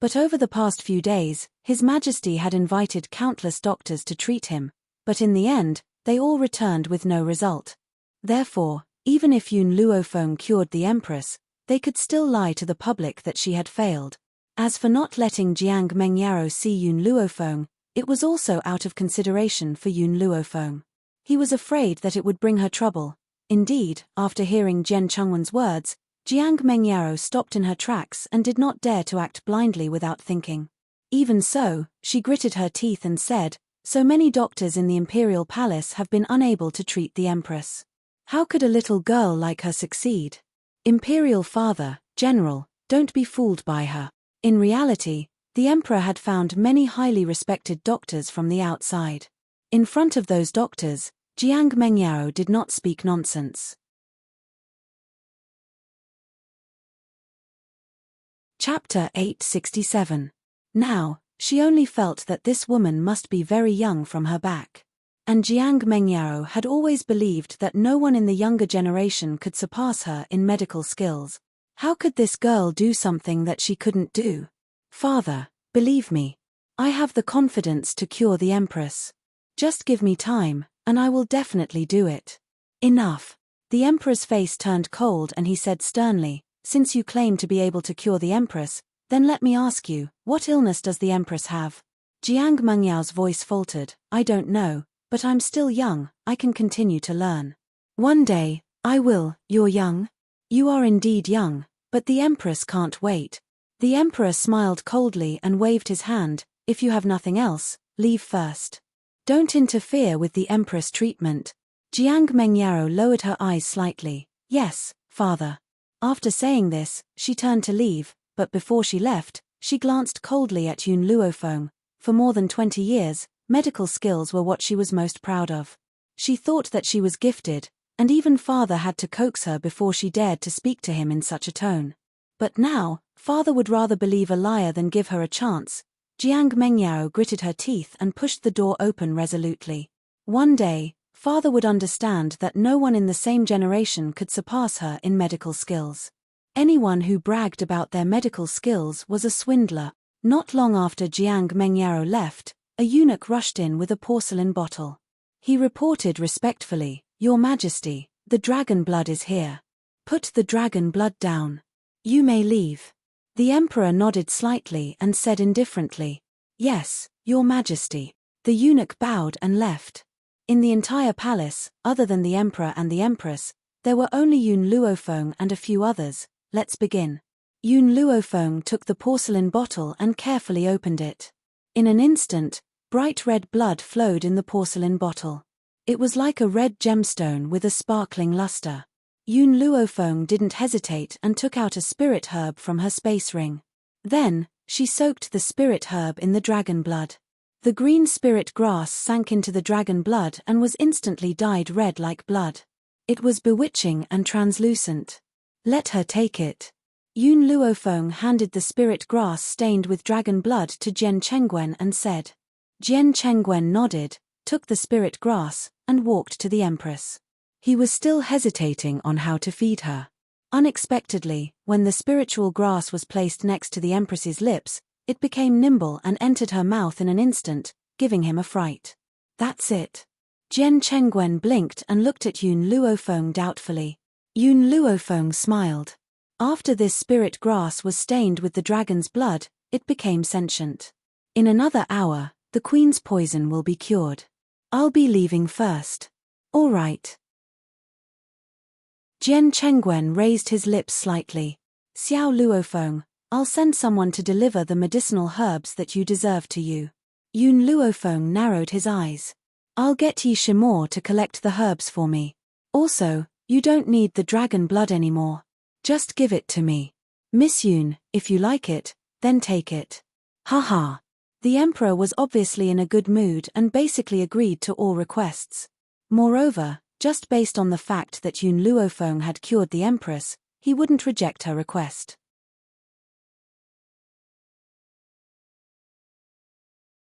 But over the past few days, His Majesty had invited countless doctors to treat him, but in the end, they all returned with no result. Therefore, even if Yun Luofeng cured the Empress, they could still lie to the public that she had failed. As for not letting Jiang Mengyao see Yun Luofeng, it was also out of consideration for Yun Luofeng. He was afraid that it would bring her trouble. Indeed, after hearing Jian Chengwen's words, Jiang Mengyao stopped in her tracks and did not dare to act blindly without thinking. Even so, she gritted her teeth and said, so many doctors in the imperial palace have been unable to treat the Empress. How could a little girl like her succeed? Imperial father, general, don't be fooled by her. In reality, the Emperor had found many highly respected doctors from the outside. In front of those doctors, Jiang Mengyao did not speak nonsense. Chapter 867. Now, she only felt that this woman must be very young from her back. And Jiang Mengyao had always believed that no one in the younger generation could surpass her in medical skills. How could this girl do something that she couldn't do? Father, believe me. I have the confidence to cure the Empress. Just give me time, and I will definitely do it. Enough. The Emperor's face turned cold and he said sternly, since you claim to be able to cure the Empress, then let me ask you, what illness does the Empress have? Jiang Mengyao's voice faltered, I don't know, but I'm still young, I can continue to learn. One day, I will. You're young? You are indeed young, but the Empress can't wait. The Emperor smiled coldly and waved his hand, if you have nothing else, leave first. Don't interfere with the Empress' treatment. Jiang Mengyao lowered her eyes slightly. Yes, father. After saying this, she turned to leave, but before she left, she glanced coldly at Yun Luofeng. For more than 20 years, medical skills were what she was most proud of. She thought that she was gifted, and even father had to coax her before she dared to speak to him in such a tone. But now, father would rather believe a liar than give her a chance. Jiang Mengyao gritted her teeth and pushed the door open resolutely. One day, father would understand that no one in the same generation could surpass her in medical skills. Anyone who bragged about their medical skills was a swindler. Not long after Jiang Mengyao left, a eunuch rushed in with a porcelain bottle. He reported respectfully, Your Majesty, the dragon blood is here. Put the dragon blood down. You may leave. The Emperor nodded slightly and said indifferently, Yes, Your Majesty. The eunuch bowed and left. In the entire palace, other than the Emperor and the Empress, there were only Yun Luofeng and a few others. Let's begin. Yun Luofeng took the porcelain bottle and carefully opened it. In an instant, bright red blood flowed in the porcelain bottle. It was like a red gemstone with a sparkling luster. Yun Luofeng didn't hesitate and took out a spirit herb from her space ring. Then, she soaked the spirit herb in the dragon blood. The green spirit grass sank into the dragon blood and was instantly dyed red like blood. It was bewitching and translucent. Let her take it. Yun Luofeng handed the spirit grass stained with dragon blood to Jian Chengwen and said. Jian Chengwen nodded, took the spirit grass, and walked to the Empress. He was still hesitating on how to feed her. Unexpectedly, when the spiritual grass was placed next to the Empress's lips, it became nimble and entered her mouth in an instant, giving him a fright. That's it. Jian Chengwen blinked and looked at Yun Luofeng doubtfully. Yun Luofeng smiled. After this spirit grass was stained with the dragon's blood, it became sentient. In another hour, the queen's poison will be cured. I'll be leaving first. All right. Jian Chengwen raised his lips slightly. Xiao Luofeng, I'll send someone to deliver the medicinal herbs that you deserve to you. Yun Luofeng narrowed his eyes. I'll get Yi Shimor to collect the herbs for me. Also, you don't need the dragon blood anymore. Just give it to me. Miss Yun, if you like it, then take it. Haha. The emperor was obviously in a good mood and basically agreed to all requests. Moreover, just based on the fact that Yun Luofeng had cured the empress, he wouldn't reject her request.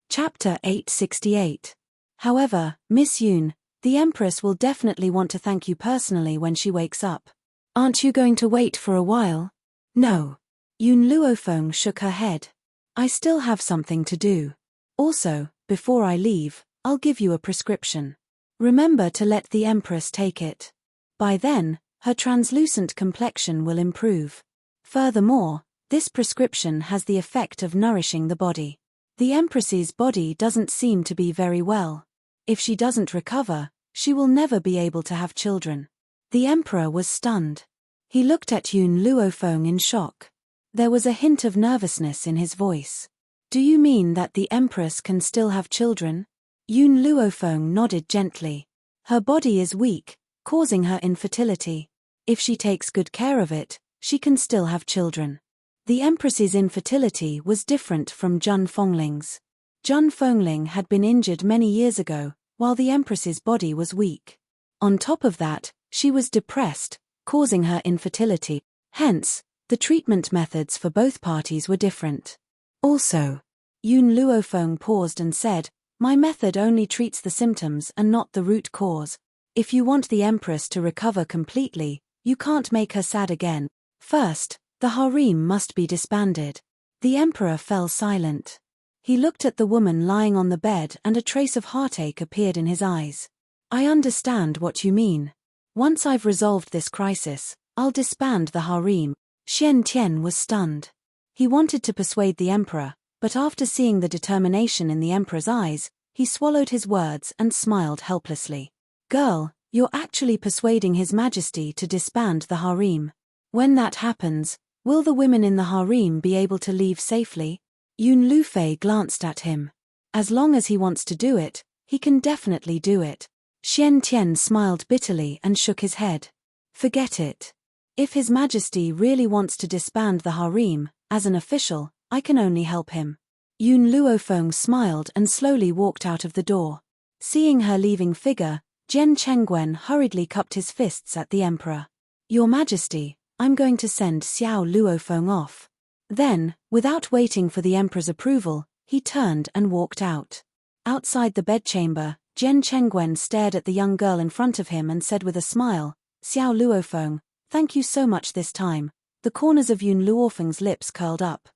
Chapter 868. However, Miss Yun, the empress will definitely want to thank you personally when she wakes up. Aren't you going to wait for a while? No. Yun Luofeng shook her head. I still have something to do. Also, before I leave, I'll give you a prescription. Remember to let the empress take it. By then, her translucent complexion will improve. Furthermore, this prescription has the effect of nourishing the body. The empress's body doesn't seem to be very well. If she doesn't recover, she will never be able to have children. The emperor was stunned. He looked at Yun Luofeng in shock. There was a hint of nervousness in his voice. Do you mean that the empress can still have children? Yun Luofeng nodded gently. Her body is weak, causing her infertility. If she takes good care of it, she can still have children. The empress's infertility was different from Zhun Fengling's. Zhun Fengling had been injured many years ago, while the empress's body was weak. On top of that, she was depressed, causing her infertility. Hence, the treatment methods for both parties were different. Also, Yun Luofeng paused and said, my method only treats the symptoms and not the root cause. If you want the empress to recover completely, you can't make her sad again. First, the harem must be disbanded. The emperor fell silent. He looked at the woman lying on the bed and a trace of heartache appeared in his eyes. I understand what you mean. Once I've resolved this crisis, I'll disband the harem. Xian Tian was stunned. He wanted to persuade the emperor, but after seeing the determination in the emperor's eyes, he swallowed his words and smiled helplessly. Girl, you're actually persuading His Majesty to disband the harem. When that happens, will the women in the harem be able to leave safely? Yun Lufei glanced at him. As long as he wants to do it, he can definitely do it. Xian Tian smiled bitterly and shook his head. Forget it. If His Majesty really wants to disband the harem, as an official, I can only help him. Yun Luofeng smiled and slowly walked out of the door. Seeing her leaving figure, Jian Chengwen hurriedly cupped his fists at the emperor. Your Majesty, I'm going to send Xiao Luofeng off. Then, without waiting for the emperor's approval, he turned and walked out. Outside the bedchamber, Jian Chengwen stared at the young girl in front of him and said with a smile, Xiao Luofeng, thank you so much this time. The corners of Yun Luofeng's lips curled up.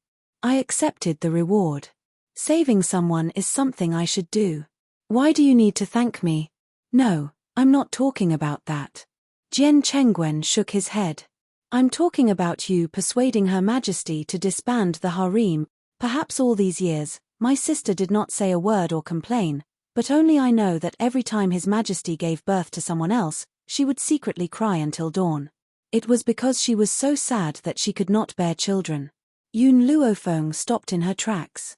I accepted the reward. Saving someone is something I should do. Why do you need to thank me? No, I'm not talking about that. Jian Chengwen shook his head. I'm talking about you persuading Her Majesty to disband the harem. Perhaps all these years, my sister did not say a word or complain, but only I know that every time His Majesty gave birth to someone else, she would secretly cry until dawn. It was because she was so sad that she could not bear children. Yun Luofeng stopped in her tracks.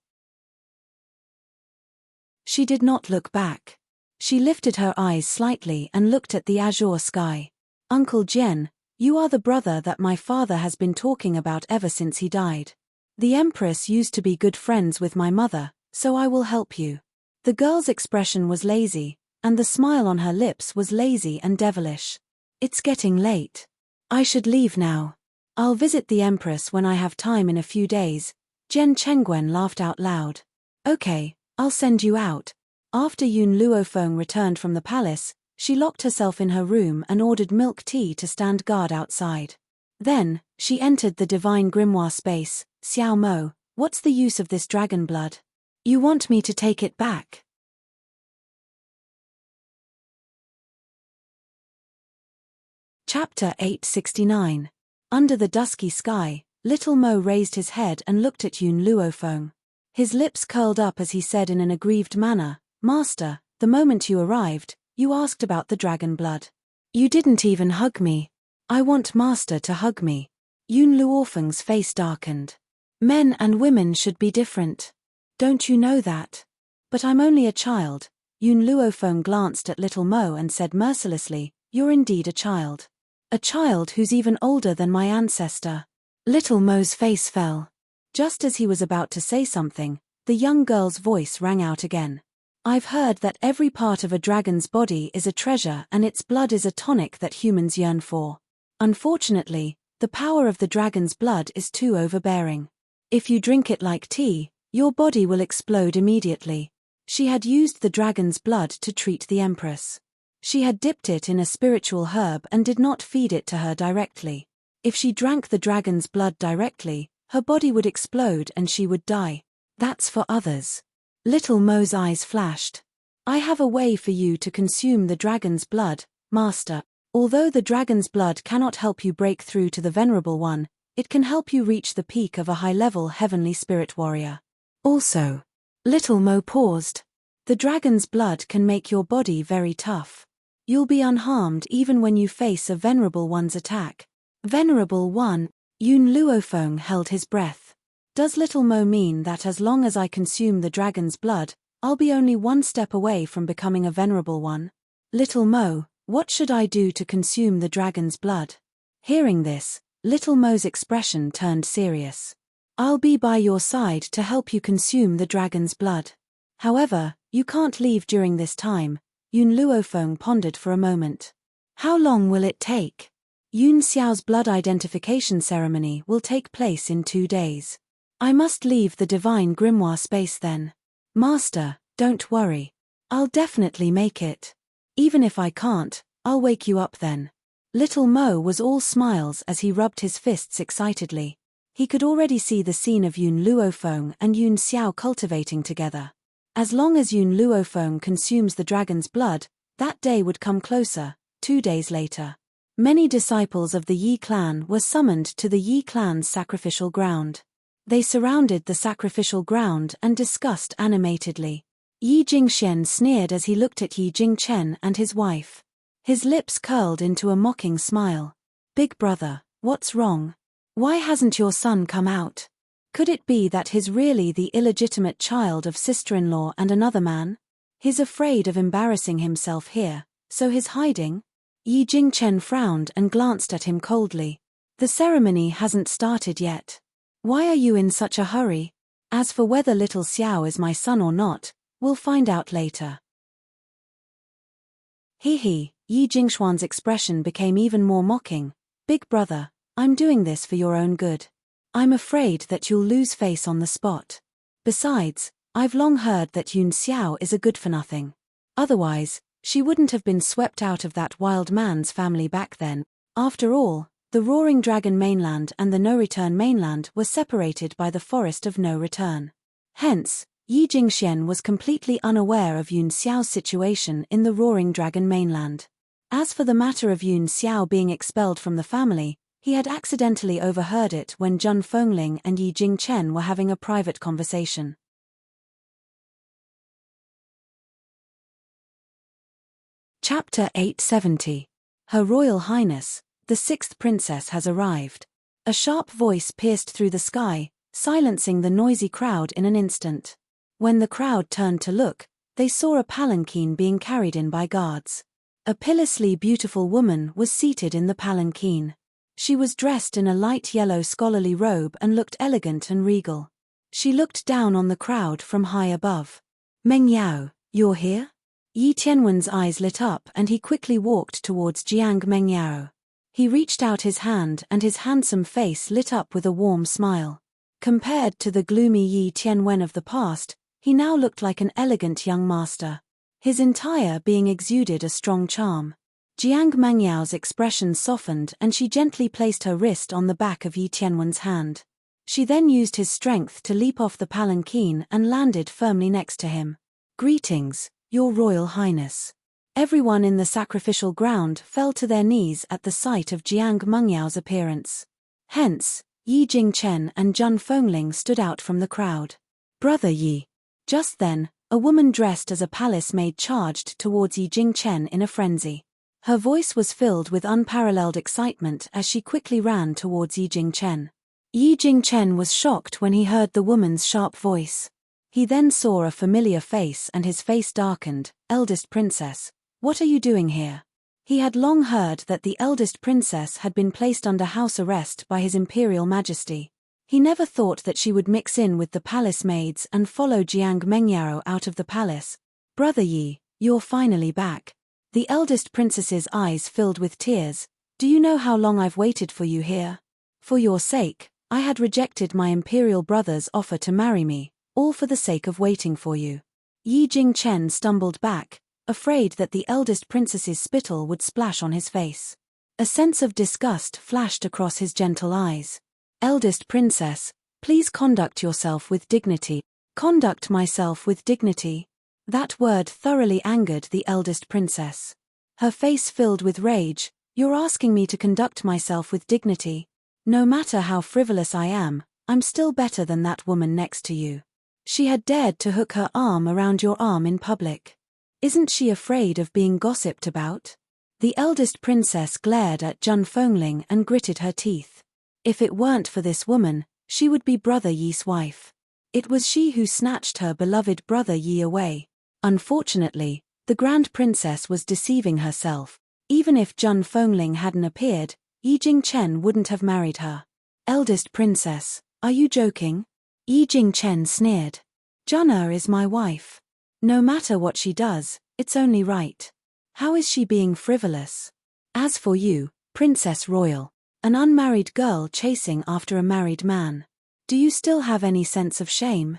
She did not look back. She lifted her eyes slightly and looked at the azure sky. Uncle Jian, you are the brother that my father has been talking about ever since he died. The Empress used to be good friends with my mother, so I will help you. The girl's expression was lazy, and the smile on her lips was lazy and devilish. It's getting late. I should leave now. I'll visit the Empress when I have time in a few days. Jian Chengwen laughed out loud. Okay, I'll send you out. After Yun Luofeng returned from the palace, she locked herself in her room and ordered milk tea to stand guard outside. Then, she entered the divine grimoire space. Xiao Mo, what's the use of this dragon blood? You want me to take it back? Chapter 869. Under the dusky sky, little Mo raised his head and looked at Yun Luofeng. His lips curled up as he said in an aggrieved manner, Master, the moment you arrived, you asked about the dragon blood. You didn't even hug me. I want Master to hug me. Yun Luofeng's face darkened. Men and women should be different. Don't you know that? But I'm only a child. Yun Luofeng glanced at little Mo and said mercilessly, You're indeed a child. A child who's even older than my ancestor. Little Mo's face fell. Just as he was about to say something, the young girl's voice rang out again. I've heard that every part of a dragon's body is a treasure and its blood is a tonic that humans yearn for. Unfortunately, the power of the dragon's blood is too overbearing. If you drink it like tea, your body will explode immediately. She had used the dragon's blood to treat the Empress. She had dipped it in a spiritual herb and did not feed it to her directly. If she drank the dragon's blood directly, her body would explode and she would die. That's for others. Little Mo's eyes flashed. I have a way for you to consume the dragon's blood, Master. Although the dragon's blood cannot help you break through to the Venerable One, it can help you reach the peak of a high-level heavenly spirit warrior. Also, Little Mo paused. The dragon's blood can make your body very tough. You'll be unharmed even when you face a Venerable One's attack. Venerable One, Yun Luofeng held his breath. Does Little Mo mean that as long as I consume the dragon's blood, I'll be only one step away from becoming a Venerable One? Little Mo, what should I do to consume the dragon's blood? Hearing this, Little Mo's expression turned serious. I'll be by your side to help you consume the dragon's blood. However, you can't leave during this time. Yun Luofeng pondered for a moment. How long will it take? Yun Xiao's blood identification ceremony will take place in 2 days. I must leave the divine grimoire space then. Master, don't worry. I'll definitely make it. Even if I can't, I'll wake you up then. Little Mo was all smiles as he rubbed his fists excitedly. He could already see the scene of Yun Luofeng and Yun Xiao cultivating together. As long as Yun Luofeng consumes the dragon's blood, that day would come closer. 2 days later, many disciples of the Yi clan were summoned to the Yi clan's sacrificial ground. They surrounded the sacrificial ground and discussed animatedly. Yi Jingxian sneered as he looked at Yi Jingchen and his wife. His lips curled into a mocking smile. Big brother, what's wrong? Why hasn't your son come out? Could it be that he's really the illegitimate child of sister-in-law and another man? He's afraid of embarrassing himself here, so he's hiding? Yi Jingchen frowned and glanced at him coldly. The ceremony hasn't started yet. Why are you in such a hurry? As for whether little Xiao is my son or not, we'll find out later. He, Yi Jingxuan's expression became even more mocking. Big brother, I'm doing this for your own good. I'm afraid that you'll lose face on the spot. Besides, I've long heard that Yun Xiao is a good-for-nothing. Otherwise, she wouldn't have been swept out of that wild man's family back then. After all, the Roaring Dragon mainland and the No Return mainland were separated by the Forest of No Return. Hence, Yi Jingxian was completely unaware of Yun Xiao's situation in the Roaring Dragon mainland. As for the matter of Yun Xiao being expelled from the family, he had accidentally overheard it when Zhang Fengling and Yi Jingchen were having a private conversation. Chapter 870. Her Royal Highness, the 6th Princess has arrived. A sharp voice pierced through the sky, silencing the noisy crowd in an instant. When the crowd turned to look, they saw a palanquin being carried in by guards. A pitilessly beautiful woman was seated in the palanquin. She was dressed in a light yellow scholarly robe and looked elegant and regal. She looked down on the crowd from high above. Meng Yao, you're here? Yi Tianwen's eyes lit up and he quickly walked towards Jiang Meng Yao. He reached out his hand and his handsome face lit up with a warm smile. Compared to the gloomy Yi Tianwen of the past, he now looked like an elegant young master. His entire being exuded a strong charm. Jiang Mengyao's expression softened and she gently placed her wrist on the back of Yi Tianwen's hand. She then used his strength to leap off the palanquin and landed firmly next to him. Greetings, Your Royal Highness. Everyone in the sacrificial ground fell to their knees at the sight of Jiang Mengyao's appearance. Hence, Yi Jingchen and Zhang Fengling stood out from the crowd. Brother Yi. Just then, a woman dressed as a palace maid charged towards Yi Jingchen in a frenzy. Her voice was filled with unparalleled excitement as she quickly ran towards Yi Jingchen. Yi Jingchen was shocked when he heard the woman's sharp voice. He then saw a familiar face and his face darkened. Eldest Princess, what are you doing here? He had long heard that the eldest princess had been placed under house arrest by His Imperial Majesty. He never thought that she would mix in with the palace maids and follow Jiang Mengyaro out of the palace. Brother Yi, you're finally back. The eldest princess's eyes filled with tears. Do you know how long I've waited for you here? For your sake, I had rejected my imperial brother's offer to marry me, all for the sake of waiting for you. Yi Jingchen stumbled back, afraid that the eldest princess's spittle would splash on his face. A sense of disgust flashed across his gentle eyes. Eldest princess, please conduct yourself with dignity. Conduct myself with dignity. That word thoroughly angered the eldest princess. Her face filled with rage. You're asking me to conduct myself with dignity. No matter how frivolous I am, I'm still better than that woman next to you. She had dared to hook her arm around your arm in public. Isn't she afraid of being gossiped about? The eldest princess glared at Zhang Fengling and gritted her teeth. If it weren't for this woman, she would be Brother Yi's wife. It was she who snatched her beloved Brother Yi away. Unfortunately, the Grand Princess was deceiving herself. Even if Zhang Fengling hadn't appeared, Yi Jingchen wouldn't have married her. Eldest princess, are you joking? Yi Jingchen sneered. Zhang is my wife. No matter what she does, it's only right. How is she being frivolous? As for you, Princess Royal, an unmarried girl chasing after a married man. Do you still have any sense of shame?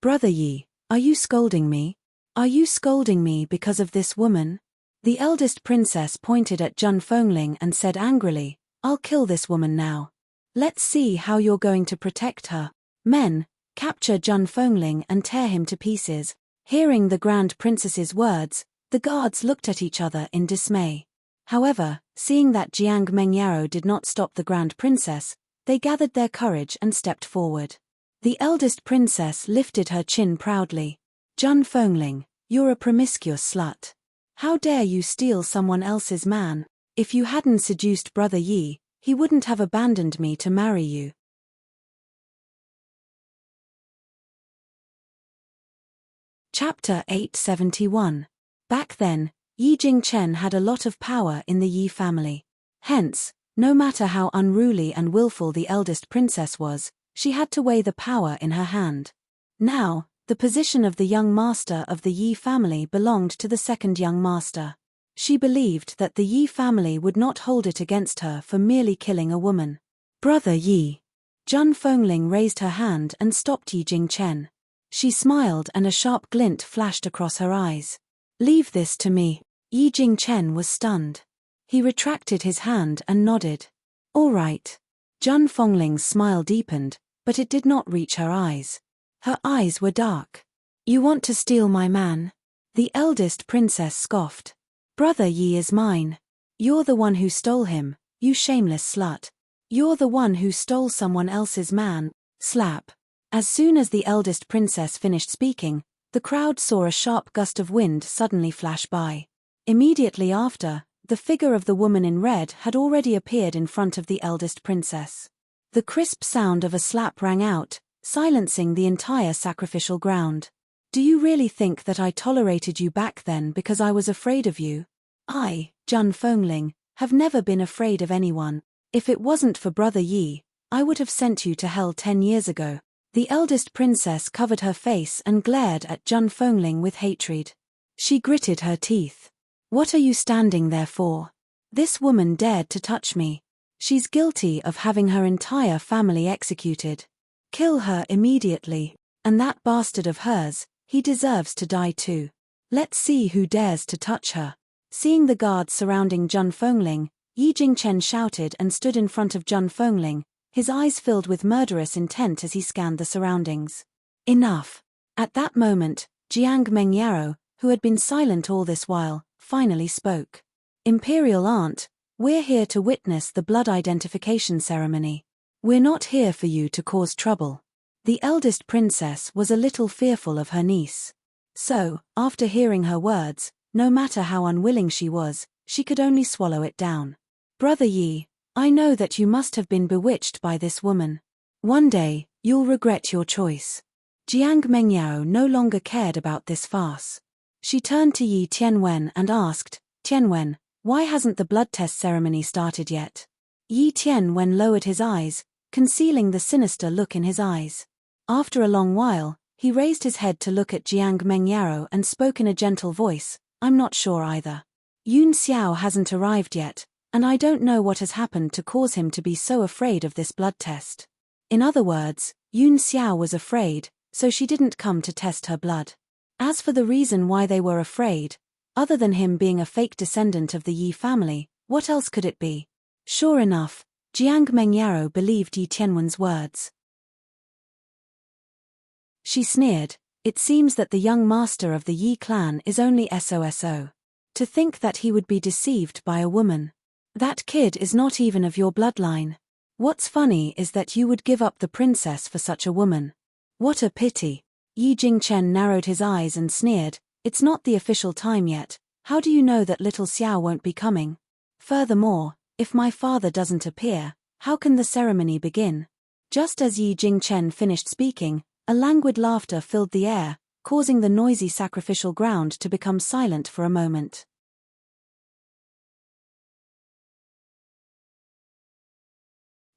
Brother Yi, are you scolding me? Are you scolding me because of this woman? The eldest princess pointed at Zhang Fengling and said angrily, I'll kill this woman now. Let's see how you're going to protect her. Men, capture Zhang Fengling and tear him to pieces. Hearing the Grand Princess's words, the guards looked at each other in dismay. However, seeing that Jiang Mengyaro did not stop the Grand Princess, they gathered their courage and stepped forward. The eldest princess lifted her chin proudly. Zhang Fengling, you're a promiscuous slut. How dare you steal someone else's man? If you hadn't seduced Brother Yi, he wouldn't have abandoned me to marry you. Chapter 871. Back then, Yi Jingchen had a lot of power in the Yi family. Hence, no matter how unruly and willful the eldest princess was, she had to weigh the power in her hand. Now, the position of the young master of the Yi family belonged to the second young master. She believed that the Yi family would not hold it against her for merely killing a woman. Brother Yi. Zhang Fengling raised her hand and stopped Yi Jingchen. She smiled and a sharp glint flashed across her eyes. Leave this to me. Yi Jingchen was stunned. He retracted his hand and nodded. All right. Zhang Fengling's smile deepened, but it did not reach her eyes. Her eyes were dark. You want to steal my man? The eldest princess scoffed. Brother Yi is mine. You're the one who stole him, you shameless slut. You're the one who stole someone else's man. Slap. As soon as the eldest princess finished speaking, the crowd saw a sharp gust of wind suddenly flash by. Immediately after, the figure of the woman in red had already appeared in front of the eldest princess. The crisp sound of a slap rang out, silencing the entire sacrificial ground. Do you really think that I tolerated you back then because I was afraid of you? I, Zhang Fengling, have never been afraid of anyone. If it wasn't for Brother Yi, I would have sent you to hell 10 years ago. The eldest princess covered her face and glared at Zhang Fengling with hatred. She gritted her teeth. What are you standing there for? This woman dared to touch me. She's guilty of having her entire family executed. Kill her immediately. And that bastard of hers, he deserves to die too. Let's see who dares to touch her. Seeing the guards surrounding Zhang Fengling, Yi Jingchen shouted and stood in front of Zhang Fengling, his eyes filled with murderous intent as he scanned the surroundings. Enough. At that moment, Jiang Mengyaro, who had been silent all this while, finally spoke. Imperial Aunt, we're here to witness the blood identification ceremony. We're not here for you to cause trouble. The eldest princess was a little fearful of her niece. So, after hearing her words, no matter how unwilling she was, she could only swallow it down. Brother Yi, I know that you must have been bewitched by this woman. One day, you'll regret your choice. Jiang Mengyao no longer cared about this farce. She turned to Yi Tianwen and asked, Tianwen, why hasn't the blood test ceremony started yet? Yi Tianwen lowered his eyes, concealing the sinister look in his eyes. After a long while, he raised his head to look at Jiang Mengyaro and spoke in a gentle voice, I'm not sure either. Yun Xiao hasn't arrived yet, and I don't know what has happened to cause him to be so afraid of this blood test. In other words, Yun Xiao was afraid, so she didn't come to test her blood. As for the reason why they were afraid, other than him being a fake descendant of the Yi family, what else could it be? Sure enough, Jiang Mengyaro believed Yi Tianwen's words. She sneered, it seems that the young master of the Yi clan is only SOSO. To think that he would be deceived by a woman. That kid is not even of your bloodline. What's funny is that you would give up the princess for such a woman. What a pity. Yi Jingchen narrowed his eyes and sneered, it's not the official time yet, how do you know that little Xiao won't be coming? Furthermore, if my father doesn't appear, how can the ceremony begin? Just as Yi Jingchen finished speaking, a languid laughter filled the air, causing the noisy sacrificial ground to become silent for a moment.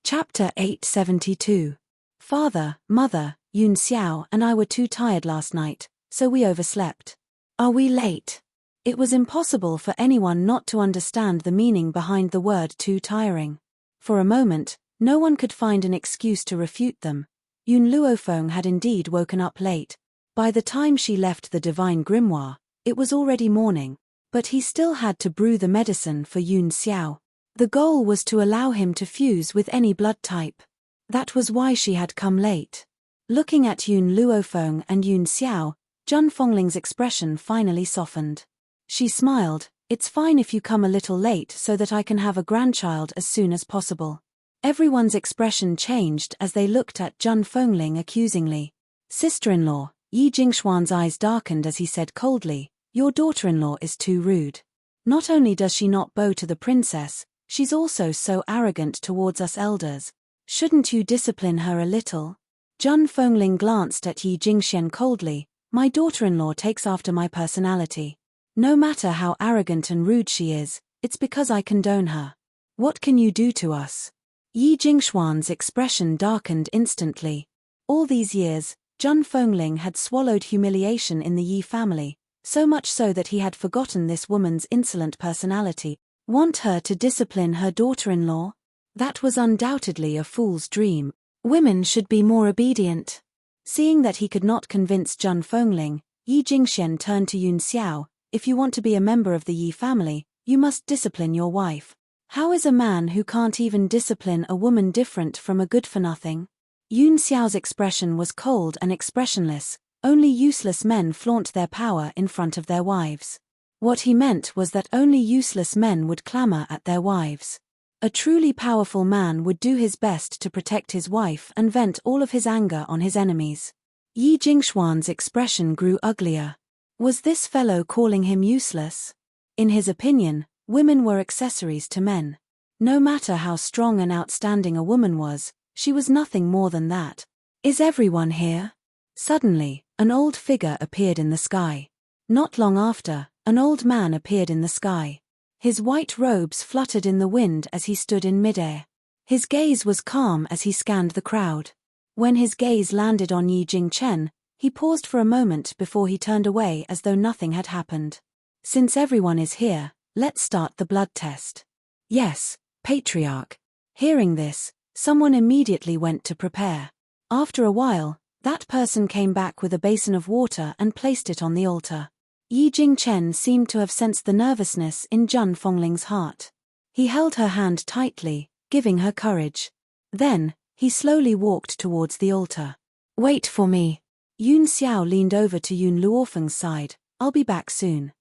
Chapter 872. Father, Mother, Yun Xiao and I were too tired last night, so we overslept. Are we late? It was impossible for anyone not to understand the meaning behind the word too tiring. For a moment, no one could find an excuse to refute them. Yun Luofeng had indeed woken up late. By the time she left the divine grimoire, it was already morning, but he still had to brew the medicine for Yun Xiao. The goal was to allow him to fuse with any blood type. That was why she had come late. Looking at Yun Luofeng and Yun Xiao, Zhun Fengling's expression finally softened. She smiled, it's fine if you come a little late so that I can have a grandchild as soon as possible. Everyone's expression changed as they looked at Zhun Fengling accusingly. Sister-in-law, Yi Jingxuan's eyes darkened as he said coldly, your daughter-in-law is too rude. Not only does she not bow to the princess, she's also so arrogant towards us elders. Shouldn't you discipline her a little? Zhun Fengling glanced at Yi Jingxian coldly, my daughter-in-law takes after my personality. No matter how arrogant and rude she is, it's because I condone her. What can you do to us? Yi Jingxuan's expression darkened instantly. All these years, Zhun Fengling had swallowed humiliation in the Yi family, so much so that he had forgotten this woman's insolent personality. Want her to discipline her daughter-in-law? That was undoubtedly a fool's dream. Women should be more obedient. Seeing that he could not convince Zhun Fengling, Yi Jingxian turned to Yun Xiao, if you want to be a member of the Yi family, you must discipline your wife. How is a man who can't even discipline a woman different from a good-for-nothing? Yun Xiao's expression was cold and expressionless, only useless men flaunt their power in front of their wives. What he meant was that only useless men would clamor at their wives. A truly powerful man would do his best to protect his wife and vent all of his anger on his enemies. Yi Jingxuan's expression grew uglier. Was this fellow calling him useless? In his opinion, women were accessories to men. No matter how strong and outstanding a woman was, she was nothing more than that. Is everyone here? Suddenly, an old figure appeared in the sky. Not long after, an old man appeared in the sky. His white robes fluttered in the wind as he stood in midair. His gaze was calm as he scanned the crowd. When his gaze landed on Yi Jingchen, he paused for a moment before he turned away as though nothing had happened. Since everyone is here, let's start the blood test. Yes, Patriarch. Hearing this, someone immediately went to prepare. After a while, that person came back with a basin of water and placed it on the altar. Yi Jingchen seemed to have sensed the nervousness in Zhun Fengling's heart. He held her hand tightly, giving her courage. Then, he slowly walked towards the altar. Wait for me. Yun Xiao leaned over to Yun Luofeng's side, I'll be back soon.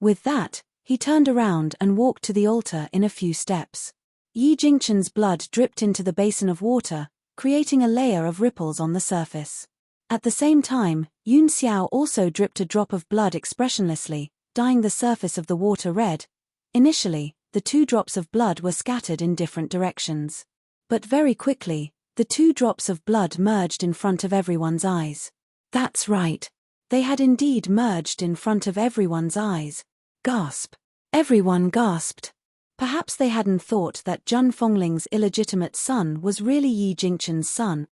With that, he turned around and walked to the altar in a few steps. Yi Jingchen's blood dripped into the basin of water, creating a layer of ripples on the surface. At the same time, Yun Xiao also dripped a drop of blood expressionlessly, dyeing the surface of the water red. Initially, the two drops of blood were scattered in different directions. But very quickly, the two drops of blood merged in front of everyone's eyes. That's right. They had indeed merged in front of everyone's eyes. Gasp. Everyone gasped. Perhaps they hadn't thought that Zheng Fengling's illegitimate son was really Yi Jingchen's son.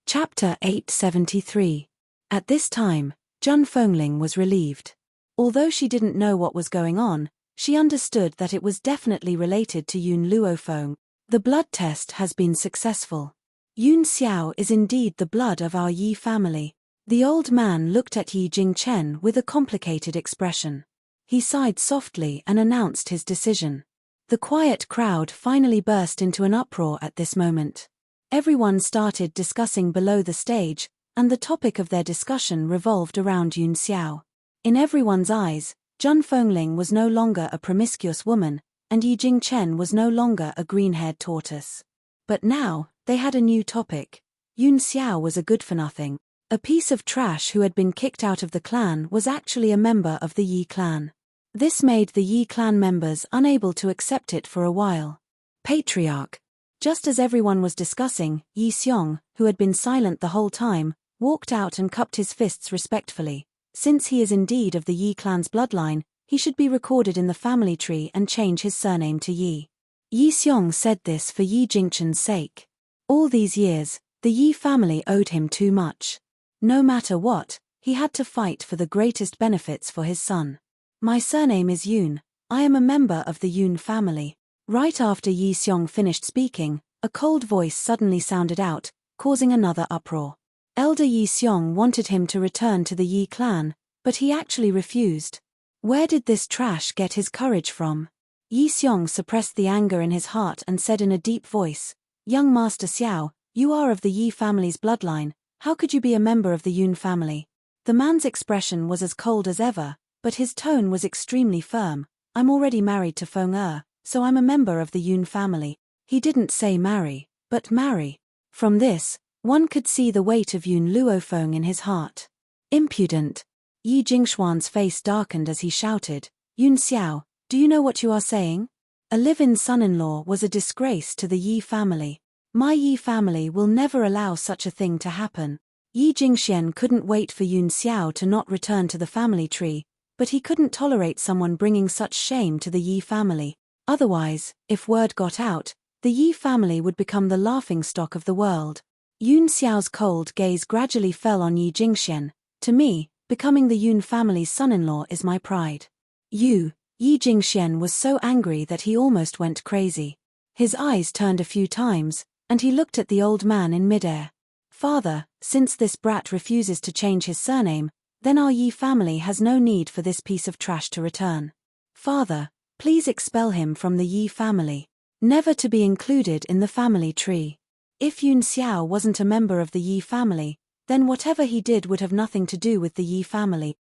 Chapter 873. At this time, Zheng Fengling was relieved. Although she didn't know what was going on, she understood that it was definitely related to Yun Luofeng. The blood test has been successful. Yun Xiao is indeed the blood of our Yi family. The old man looked at Yi Jingchen with a complicated expression. He sighed softly and announced his decision. The quiet crowd finally burst into an uproar at this moment. Everyone started discussing below the stage, and the topic of their discussion revolved around Yun Xiao. In everyone's eyes, Zheng Fengling was no longer a promiscuous woman, and Yi Jingchen was no longer a green-haired tortoise. But now, they had a new topic. Yun Xiao was a good-for-nothing. A piece of trash who had been kicked out of the clan was actually a member of the Yi clan. This made the Yi clan members unable to accept it for a while. Patriarch. Just as everyone was discussing, Yi Xiong, who had been silent the whole time, walked out and cupped his fists respectfully. Since he is indeed of the Yi clan's bloodline, he should be recorded in the family tree and change his surname to Yi. Yi Xiong said this for Yi Jingchen's sake. All these years, the Yi family owed him too much. No matter what, he had to fight for the greatest benefits for his son. My surname is Yun. I am a member of the Yun family. Right after Yi Xiong finished speaking, a cold voice suddenly sounded out, causing another uproar. Elder Yi Xiong wanted him to return to the Yi clan, but he actually refused. Where did this trash get his courage from? Yi Xiong suppressed the anger in his heart and said in a deep voice, "Young Master Xiao, you are of the Yi family's bloodline, how could you be a member of the Yun family?" The man's expression was as cold as ever, but his tone was extremely firm. "I'm already married to Feng Er, so I'm a member of the Yun family." He didn't say marry, but marry. From this, one could see the weight of Yun Luofeng in his heart. Impudent. Yi Jingxuan's face darkened as he shouted, "Yun Xiao, do you know what you are saying? A live-in son-in-law was a disgrace to the Yi family. My Yi family will never allow such a thing to happen." Yi Jingxian couldn't wait for Yun Xiao to not return to the family tree, but he couldn't tolerate someone bringing such shame to the Yi family. Otherwise, if word got out, the Yi family would become the laughingstock of the world. Yun Xiao's cold gaze gradually fell on Yi Jingxian. "To me, becoming the Yun family's son-in-law is my pride." Yi Jingxian was so angry that he almost went crazy. His eyes turned a few times, and he looked at the old man in midair. "Father, since this brat refuses to change his surname, then our Yi family has no need for this piece of trash to return. Father, please expel him from the Yi family, never to be included in the family tree." If Yun Xiao wasn't a member of the Yi family, then whatever he did would have nothing to do with the Yi family.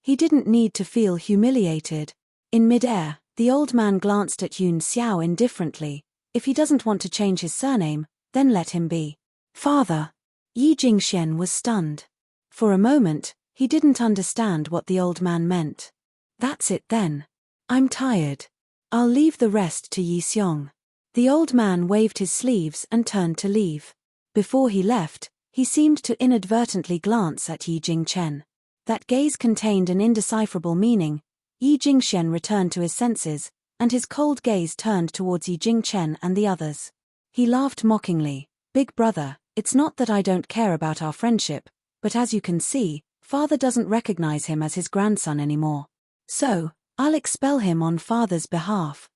He didn't need to feel humiliated. In midair, the old man glanced at Yun Xiao indifferently. If he doesn't want to change his surname, then let him be. "Father." Yi Jingxian was stunned. For a moment, he didn't understand what the old man meant. "That's it then. I'm tired. I'll leave the rest to Yi Xiong." The old man waved his sleeves and turned to leave. Before he left, he seemed to inadvertently glance at Yi Jingchen. That gaze contained an indecipherable meaning. Yi Jingxian returned to his senses, and his cold gaze turned towards Yi Jingchen and the others. He laughed mockingly. "Big brother, it's not that I don't care about our friendship, but as you can see, father doesn't recognize him as his grandson anymore. So, I'll expel him on father's behalf."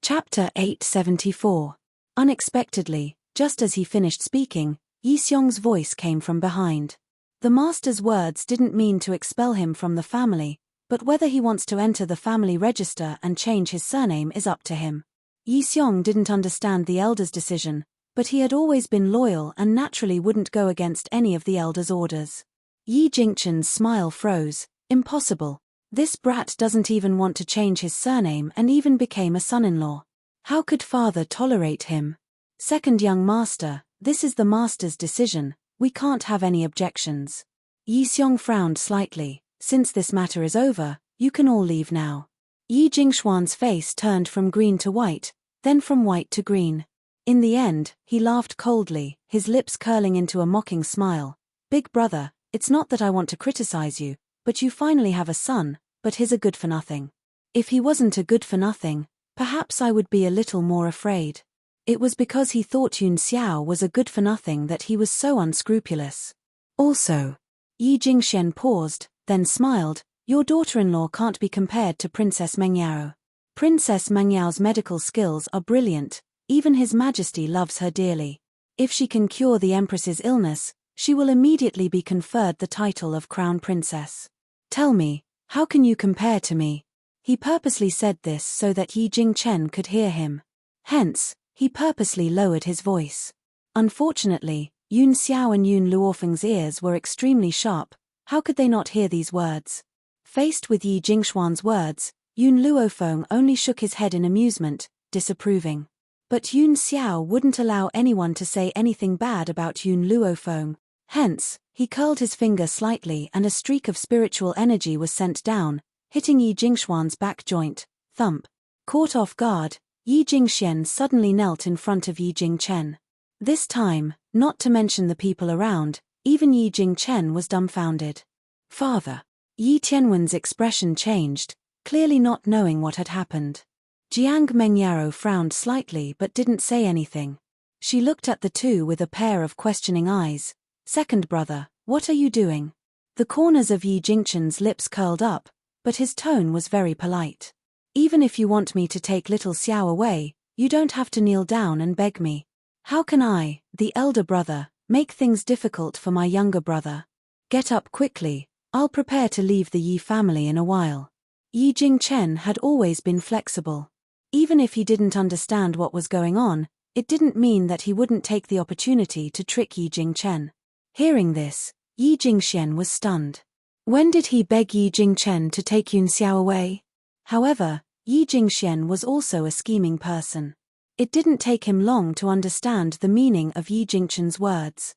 Chapter 874. Unexpectedly, just as he finished speaking, Yi Xiong's voice came from behind. The master's words didn't mean to expel him from the family, but whether he wants to enter the family register and change his surname is up to him. Yi Xiong didn't understand the elder's decision, but he had always been loyal and naturally wouldn't go against any of the elder's orders. Yi Jingchen's smile froze. Impossible. This brat doesn't even want to change his surname and even became a son-in-law. How could father tolerate him? "Second young master, this is the master's decision, we can't have any objections." Yi Xiong frowned slightly. "Since this matter is over, you can all leave now." Yi Jingxuan's face turned from green to white, then from white to green. In the end, he laughed coldly, his lips curling into a mocking smile. Big brother, it's not that I want to criticize you, but you finally have a son, but he's a good-for-nothing. If he wasn't a good-for-nothing, perhaps I would be a little more afraid. It was because he thought Yun Xiao was a good-for-nothing that he was so unscrupulous. Also, Yi Jingxian paused, then smiled. Your daughter-in-law can't be compared to Princess Mengyao. Princess Mengyao's medical skills are brilliant, even His Majesty loves her dearly. If she can cure the Empress's illness, she will immediately be conferred the title of Crown Princess. Tell me, how can you compare to me? He purposely said this so that Yi Jingchen could hear him. Hence, he purposely lowered his voice. Unfortunately, Yun Xiao and Yun Luofeng's ears were extremely sharp. How could they not hear these words? Faced with Yi Jingshuan's words, Yun Luofeng only shook his head in amusement, disapproving. But Yun Xiao wouldn't allow anyone to say anything bad about Yun Luofeng. Hence, he curled his finger slightly and a streak of spiritual energy was sent down, hitting Yi Jingshuan's back joint. Thump. Caught off guard, Yi Jingxian suddenly knelt in front of Yi Jingchen. This time, not to mention the people around, even Yi Jingchen was dumbfounded. Father. Yi Tianwen's expression changed, clearly not knowing what had happened. Jiang Mengyao frowned slightly but didn't say anything. She looked at the two with a pair of questioning eyes. Second brother, what are you doing? The corners of Yi Jingchen's lips curled up, but his tone was very polite. Even if you want me to take little Xiao away, you don't have to kneel down and beg me. How can I, the elder brother, make things difficult for my younger brother? Get up quickly, I'll prepare to leave the Yi family in a while. Yi Jingchen had always been flexible. Even if he didn't understand what was going on, it didn't mean that he wouldn't take the opportunity to trick Yi Jingchen. Hearing this, Yi Jingxian was stunned. When did he beg Yi Jingchen to take Yun Xiao away? However, Yi Jingxian was also a scheming person. It didn't take him long to understand the meaning of Yi Jingchen's words.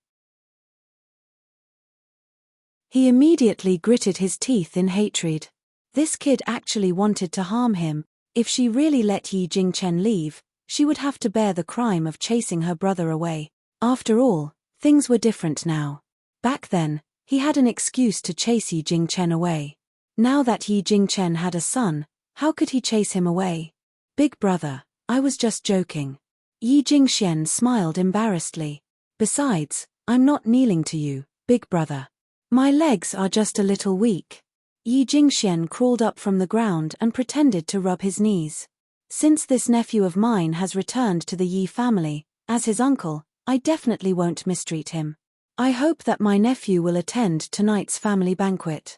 He immediately gritted his teeth in hatred. This kid actually wanted to harm him. If she really let Yi Jingchen leave, she would have to bear the crime of chasing her brother away. After all, things were different now. Back then, he had an excuse to chase Yi Jingchen away. Now that Yi Jingchen had a son, how could he chase him away? Big brother, I was just joking. Yi Jingxian smiled embarrassedly. Besides, I'm not kneeling to you, big brother. My legs are just a little weak. Yi Jingxian crawled up from the ground and pretended to rub his knees. Since this nephew of mine has returned to the Yi family, as his uncle, I definitely won't mistreat him. I hope that my nephew will attend tonight's family banquet.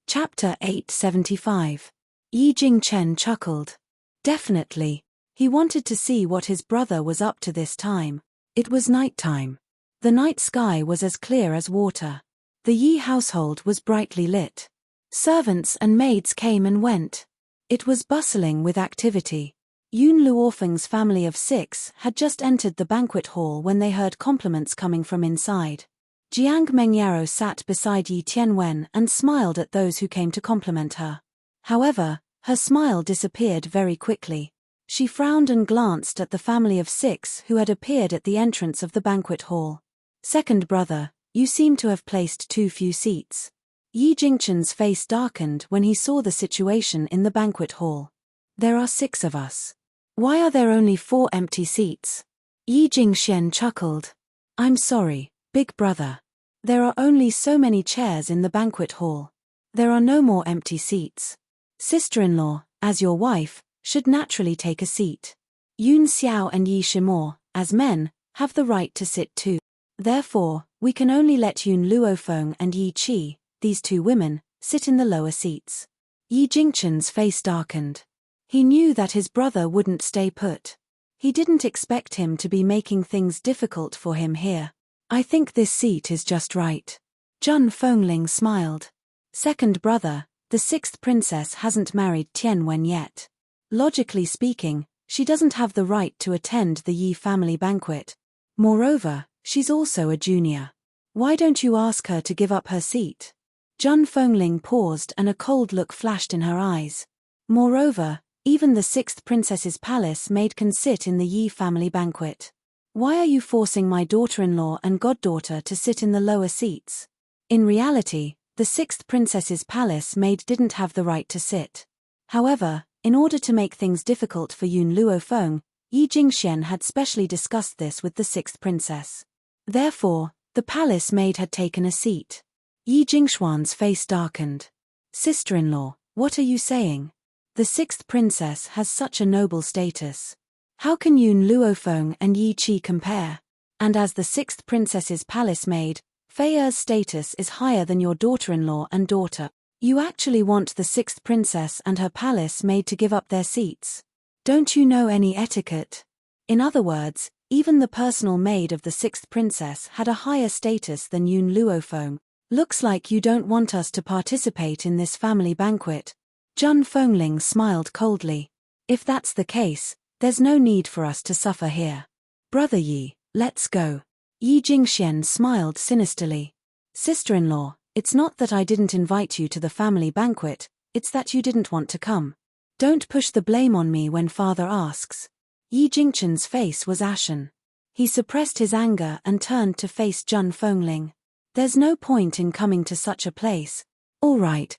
Chapter 875. Yi Jingchen chuckled. Definitely. He wanted to see what his brother was up to this time. It was night time. The night sky was as clear as water. The Yi household was brightly lit. Servants and maids came and went. It was bustling with activity. Yun Luofeng's family of 6 had just entered the banquet hall when they heard compliments coming from inside. Jiang Mengyao sat beside Yi Tianwen and smiled at those who came to compliment her. However, her smile disappeared very quickly. She frowned and glanced at the family of 6 who had appeared at the entrance of the banquet hall. Second brother, you seem to have placed too few seats. Yi Jingchen's face darkened when he saw the situation in the banquet hall. There are 6 of us. Why are there only 4 empty seats? Yi Jingxian chuckled. I'm sorry, big brother. There are only so many chairs in the banquet hall. There are no more empty seats. Sister-in-law, as your wife, should naturally take a seat. Yun Xiao and Yi Shimo, as men, have the right to sit too. Therefore, we can only let Yun Luofeng and Yi Qi, these 2 women, sit in the lower seats. Yi Jingchen's face darkened. He knew that his brother wouldn't stay put. He didn't expect him to be making things difficult for him here. I think this seat is just right. Zhun Fengling smiled. Second brother, the 6th princess hasn't married Tianwen yet. Logically speaking, she doesn't have the right to attend the Yi family banquet. Moreover, she's also a junior. Why don't you ask her to give up her seat? Zhun Fengling paused and a cold look flashed in her eyes. Moreover, even the sixth princess's palace maid can sit in the Yi family banquet. Why are you forcing my daughter-in-law and goddaughter to sit in the lower seats? In reality, the sixth princess's palace maid didn't have the right to sit. However, in order to make things difficult for Yun Luofeng, Yi Jingxian had specially discussed this with the sixth princess. Therefore, the palace maid had taken a seat. Yi Jingshuan's face darkened. Sister-in-law, what are you saying? The sixth princess has such a noble status. How can Yun Luofeng and Yi Qi compare? And as the sixth princess's palace maid, Fei Er's status is higher than your daughter-in-law and daughter. You actually want the sixth princess and her palace maid to give up their seats? Don't you know any etiquette? In other words, even the personal maid of the sixth princess had a higher status than Yun Luofeng. Looks like you don't want us to participate in this family banquet. Zhun Fengling smiled coldly. If that's the case, there's no need for us to suffer here. Brother Yi, let's go. Yi Jingxian smiled sinisterly. Sister-in-law, it's not that I didn't invite you to the family banquet, it's that you didn't want to come. Don't push the blame on me when father asks. Yi Jingqian's face was ashen. He suppressed his anger and turned to face Zhun Fengling. There's no point in coming to such a place. All right.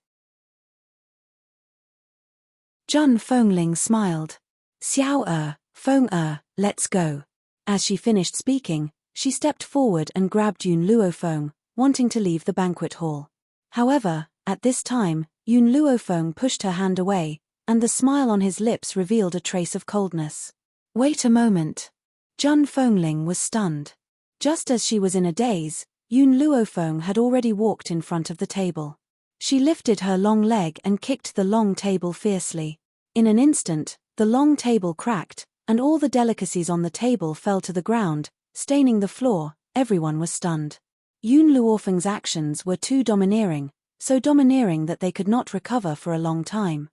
Zhun Fengling smiled. Xiao Feng let's go. As she finished speaking, she stepped forward and grabbed Yun Luofeng, wanting to leave the banquet hall. However, at this time, Yun Luofeng pushed her hand away, and the smile on his lips revealed a trace of coldness. Wait a moment. Zhun Fengling was stunned. Just as she was in a daze, Yun Luofeng had already walked in front of the table. She lifted her long leg and kicked the long table fiercely. In an instant, the long table cracked, and all the delicacies on the table fell to the ground, staining the floor. Everyone was stunned. Yun Luofeng's actions were too domineering, so domineering that they could not recover for a long time.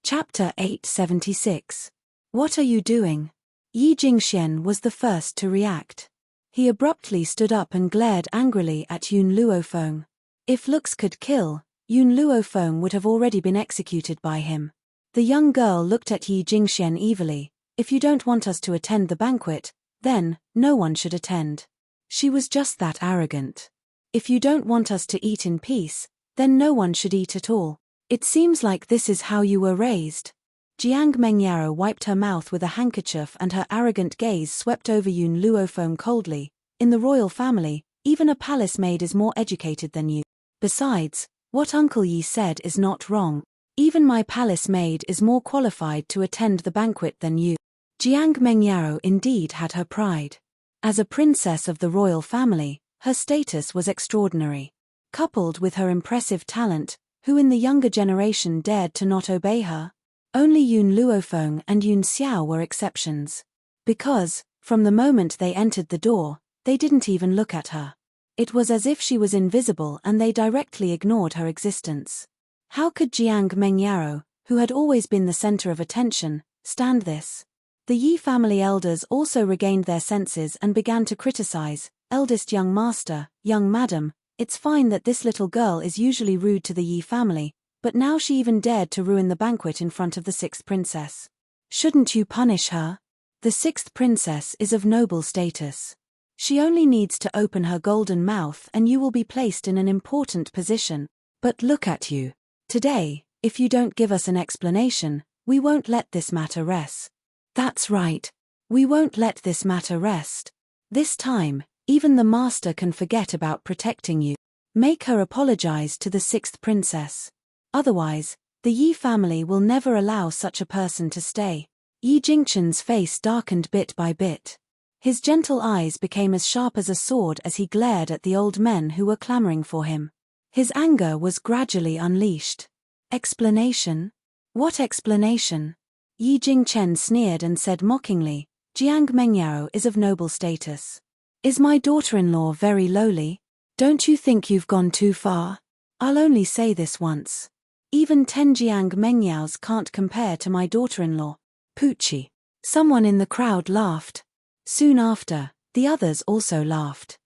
Chapter 876. What are you doing? Yi Jingxian was the first to react. He abruptly stood up and glared angrily at Yun Luofeng. If looks could kill, Yun Luofeng would have already been executed by him. The young girl looked at Yi Jingxian evilly. If you don't want us to attend the banquet, then no one should attend. She was just that arrogant. If you don't want us to eat in peace, then no one should eat at all. It seems like this is how you were raised. Jiang Mengyaro wiped her mouth with a handkerchief and her arrogant gaze swept over Yun Luofeng coldly. In the royal family, even a palace maid is more educated than you. Besides, what Uncle Yi said is not wrong. Even my palace maid is more qualified to attend the banquet than you. Jiang Mengyaro indeed had her pride. As a princess of the royal family, her status was extraordinary. Coupled with her impressive talent, who in the younger generation dared to not obey her? Only Yun Luofeng and Yun Xiao were exceptions. Because, from the moment they entered the door, they didn't even look at her. It was as if she was invisible and they directly ignored her existence. How could Jiang Mengyaro, who had always been the center of attention, stand this? The Yi family elders also regained their senses and began to criticize. Eldest young master, young madam, it's fine that this little girl is usually rude to the Yi family, but now she even dared to ruin the banquet in front of the sixth princess. Shouldn't you punish her? The sixth princess is of noble status. She only needs to open her golden mouth and you will be placed in an important position. But look at you. Today, if you don't give us an explanation, we won't let this matter rest. That's right. We won't let this matter rest. This time, even the master can forget about protecting you. Make her apologize to the sixth princess. Otherwise, the Yi family will never allow such a person to stay. Yi Jingqian's face darkened bit by bit. His gentle eyes became as sharp as a sword as he glared at the old men who were clamoring for him. His anger was gradually unleashed. Explanation? What explanation? Yi Jingqian sneered and said mockingly, Jiang Mengyao is of noble status. Is my daughter-in-law very lowly? Don't you think you've gone too far? I'll only say this once. Even 10 Jiang Mengyaos can't compare to my daughter-in-law. Poochie. Someone in the crowd laughed. Soon after, the others also laughed.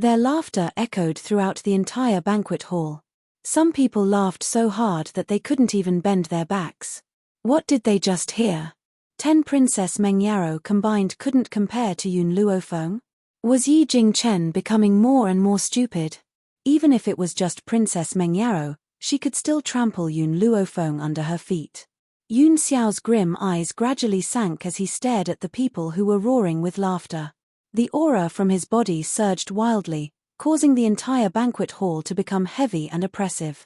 Their laughter echoed throughout the entire banquet hall. Some people laughed so hard that they couldn't even bend their backs. What did they just hear? 10 Princess Mengyaro combined couldn't compare to Yun Luofeng? Was Yi Jingchen becoming more and more stupid? Even if it was just Princess Mengyaro, she could still trample Yun Luofeng under her feet. Yun Xiao's grim eyes gradually sank as he stared at the people who were roaring with laughter. The aura from his body surged wildly, causing the entire banquet hall to become heavy and oppressive.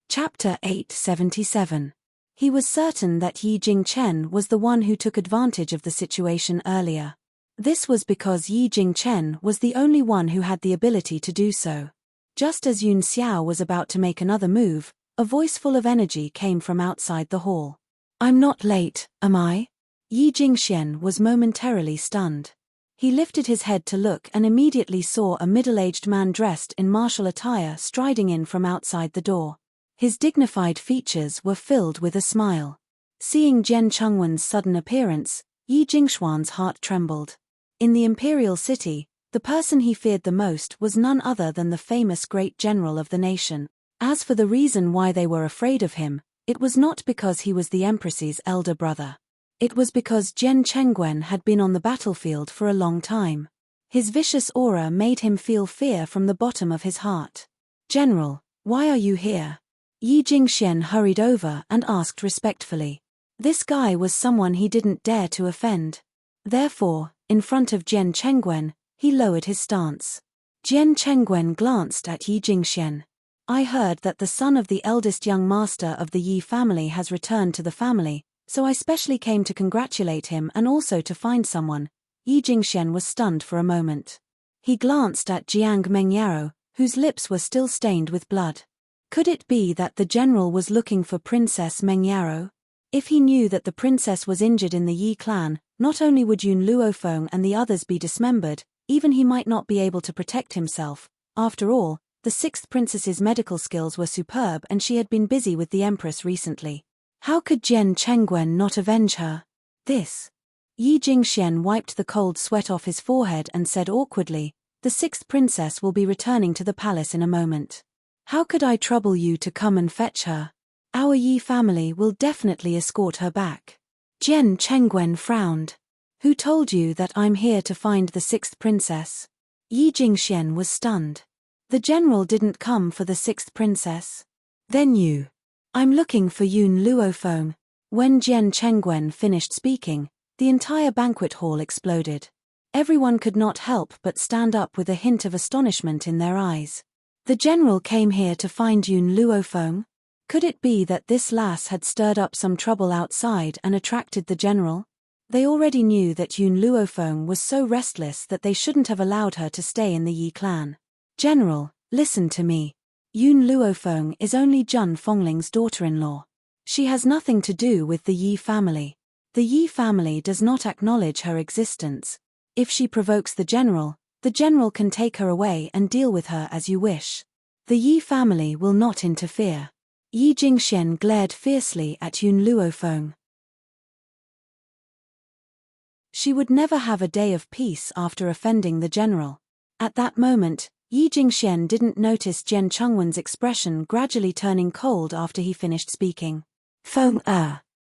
Chapter 877. He was certain that Yi Jingchen was the one who took advantage of the situation earlier. This was because Yi Jingchen was the only one who had the ability to do so. Just as Yun Xiao was about to make another move, a voice full of energy came from outside the hall. "I'm not late, am I?" Yi Jingchen was momentarily stunned. He lifted his head to look and immediately saw a middle-aged man dressed in martial attire striding in from outside the door. His dignified features were filled with a smile. Seeing Jian Chengwen's sudden appearance, Yi Jingxuan's heart trembled. In the imperial city, the person he feared the most was none other than the famous great general of the nation. As for the reason why they were afraid of him, it was not because he was the empress's elder brother. It was because Jian Chengwen had been on the battlefield for a long time. His vicious aura made him feel fear from the bottom of his heart. "General, why are you here?" Yi Jingxian hurried over and asked respectfully. This guy was someone he didn't dare to offend. Therefore, in front of Jian Chengwen, he lowered his stance. Jian Chengwen glanced at Yi Jingxian. "I heard that the son of the eldest young master of the Yi family has returned to the family, so I specially came to congratulate him and also to find someone." Yi Jingxian was stunned for a moment. He glanced at Jiang Mengyaro, whose lips were still stained with blood. Could it be that the general was looking for Princess Mengyaro? If he knew that the princess was injured in the Yi clan, not only would Yun Luofeng and the others be dismembered, even he might not be able to protect himself. After all, the 6th princess's medical skills were superb and she had been busy with the empress recently. How could Jian Chengwen not avenge her? This. Yi Jingxian wiped the cold sweat off his forehead and said awkwardly, "The 6th princess will be returning to the palace in a moment. How could I trouble you to come and fetch her? Our Yi family will definitely escort her back." Jian Chengwen frowned. "Who told you that I'm here to find the 6th princess?" Yi Jingxian was stunned. "The general didn't come for the 6th princess. Then you." "I'm looking for Yun Luofeng." When Jian Chengwen finished speaking, the entire banquet hall exploded. Everyone could not help but stand up with a hint of astonishment in their eyes. The general came here to find Yun Luofeng? Could it be that this lass had stirred up some trouble outside and attracted the general? They already knew that Yun Luofeng was so restless that they shouldn't have allowed her to stay in the Yi clan. "General, listen to me. Yun Luofeng is only Zhun Fongling's daughter-in-law. She has nothing to do with the Yi family. The Yi family does not acknowledge her existence. If she provokes the general can take her away and deal with her as you wish. The Yi family will not interfere." Yi Jingxian glared fiercely at Yun Luofeng. She would never have a day of peace after offending the general. At that moment, Yi Jingxian didn't notice Jian Chengwen's expression gradually turning cold after he finished speaking. "Feng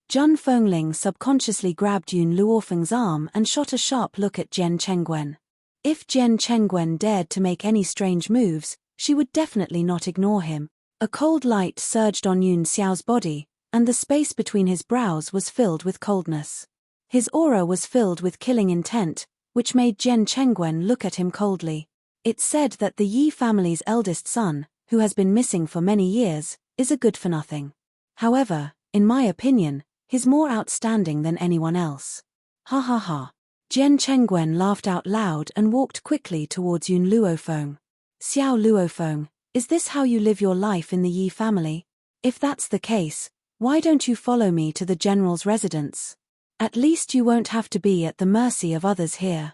Zhun Fengling subconsciously grabbed Yun Luofeng's arm and shot a sharp look at Jian Chengwen. If Jian Chengwen dared to make any strange moves, she would definitely not ignore him. A cold light surged on Yun Xiao's body, and the space between his brows was filled with coldness. His aura was filled with killing intent, which made Jian Chengwen look at him coldly. It said that the Yi family's eldest son, who has been missing for many years, is a good-for-nothing. However, in my opinion, he's more outstanding than anyone else. Ha ha ha. Jian Chengwen laughed out loud and walked quickly towards Yun Luofeng. "Xiao Luofeng, is this how you live your life in the Yi family? If that's the case, why don't you follow me to the general's residence? At least you won't have to be at the mercy of others here."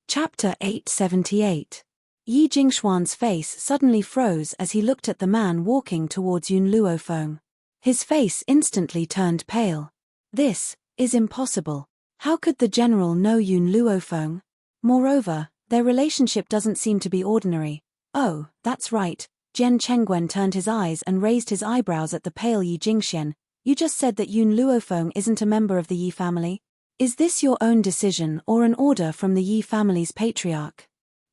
Chapter 878. Yi Jingxuan's face suddenly froze as he looked at the man walking towards Yun Luofeng. His face instantly turned pale. This is impossible. How could the general know Yun Luofeng? Moreover, their relationship doesn't seem to be ordinary. Oh, that's right. Jian Chengwen turned his eyes and raised his eyebrows at the pale Yi Jingxian. You just said that Yun Luofeng isn't a member of the Yi family? Is this your own decision or an order from the Yi family's patriarch?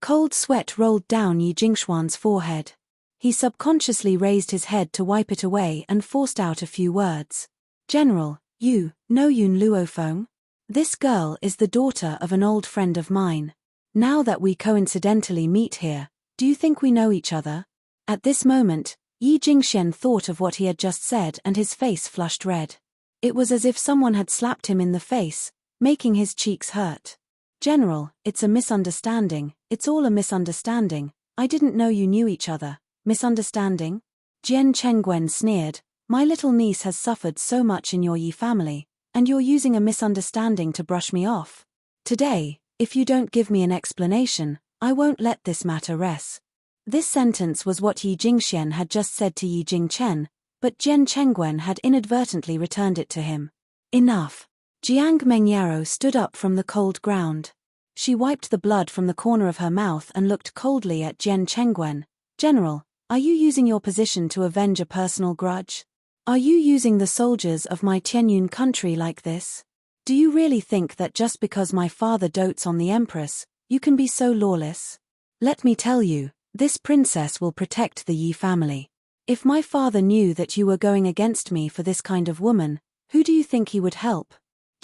Cold sweat rolled down Yi Jingxuan's forehead. He subconsciously raised his head to wipe it away and forced out a few words. General, you know Yun Luofeng? This girl is the daughter of an old friend of mine. Now that we coincidentally meet here, do you think we know each other? At this moment, Yi Jingxian thought of what he had just said and his face flushed red. It was as if someone had slapped him in the face, making his cheeks hurt. General, it's a misunderstanding, it's all a misunderstanding. I didn't know you knew each other. Misunderstanding? Jian Chengwen sneered. My little niece has suffered so much in your Yi family, and you're using a misunderstanding to brush me off. Today, if you don't give me an explanation, I won't let this matter rest. This sentence was what Yi Jingxian had just said to Yi Jingchen, but Jian Chengwen had inadvertently returned it to him. Enough. Jiang Mengyaro stood up from the cold ground. She wiped the blood from the corner of her mouth and looked coldly at Jian Chengwen. General, are you using your position to avenge a personal grudge? Are you using the soldiers of my Tianyun country like this? Do you really think that just because my father dotes on the Empress, you can be so lawless? Let me tell you, this princess will protect the Yi family. If my father knew that you were going against me for this kind of woman, who do you think he would help?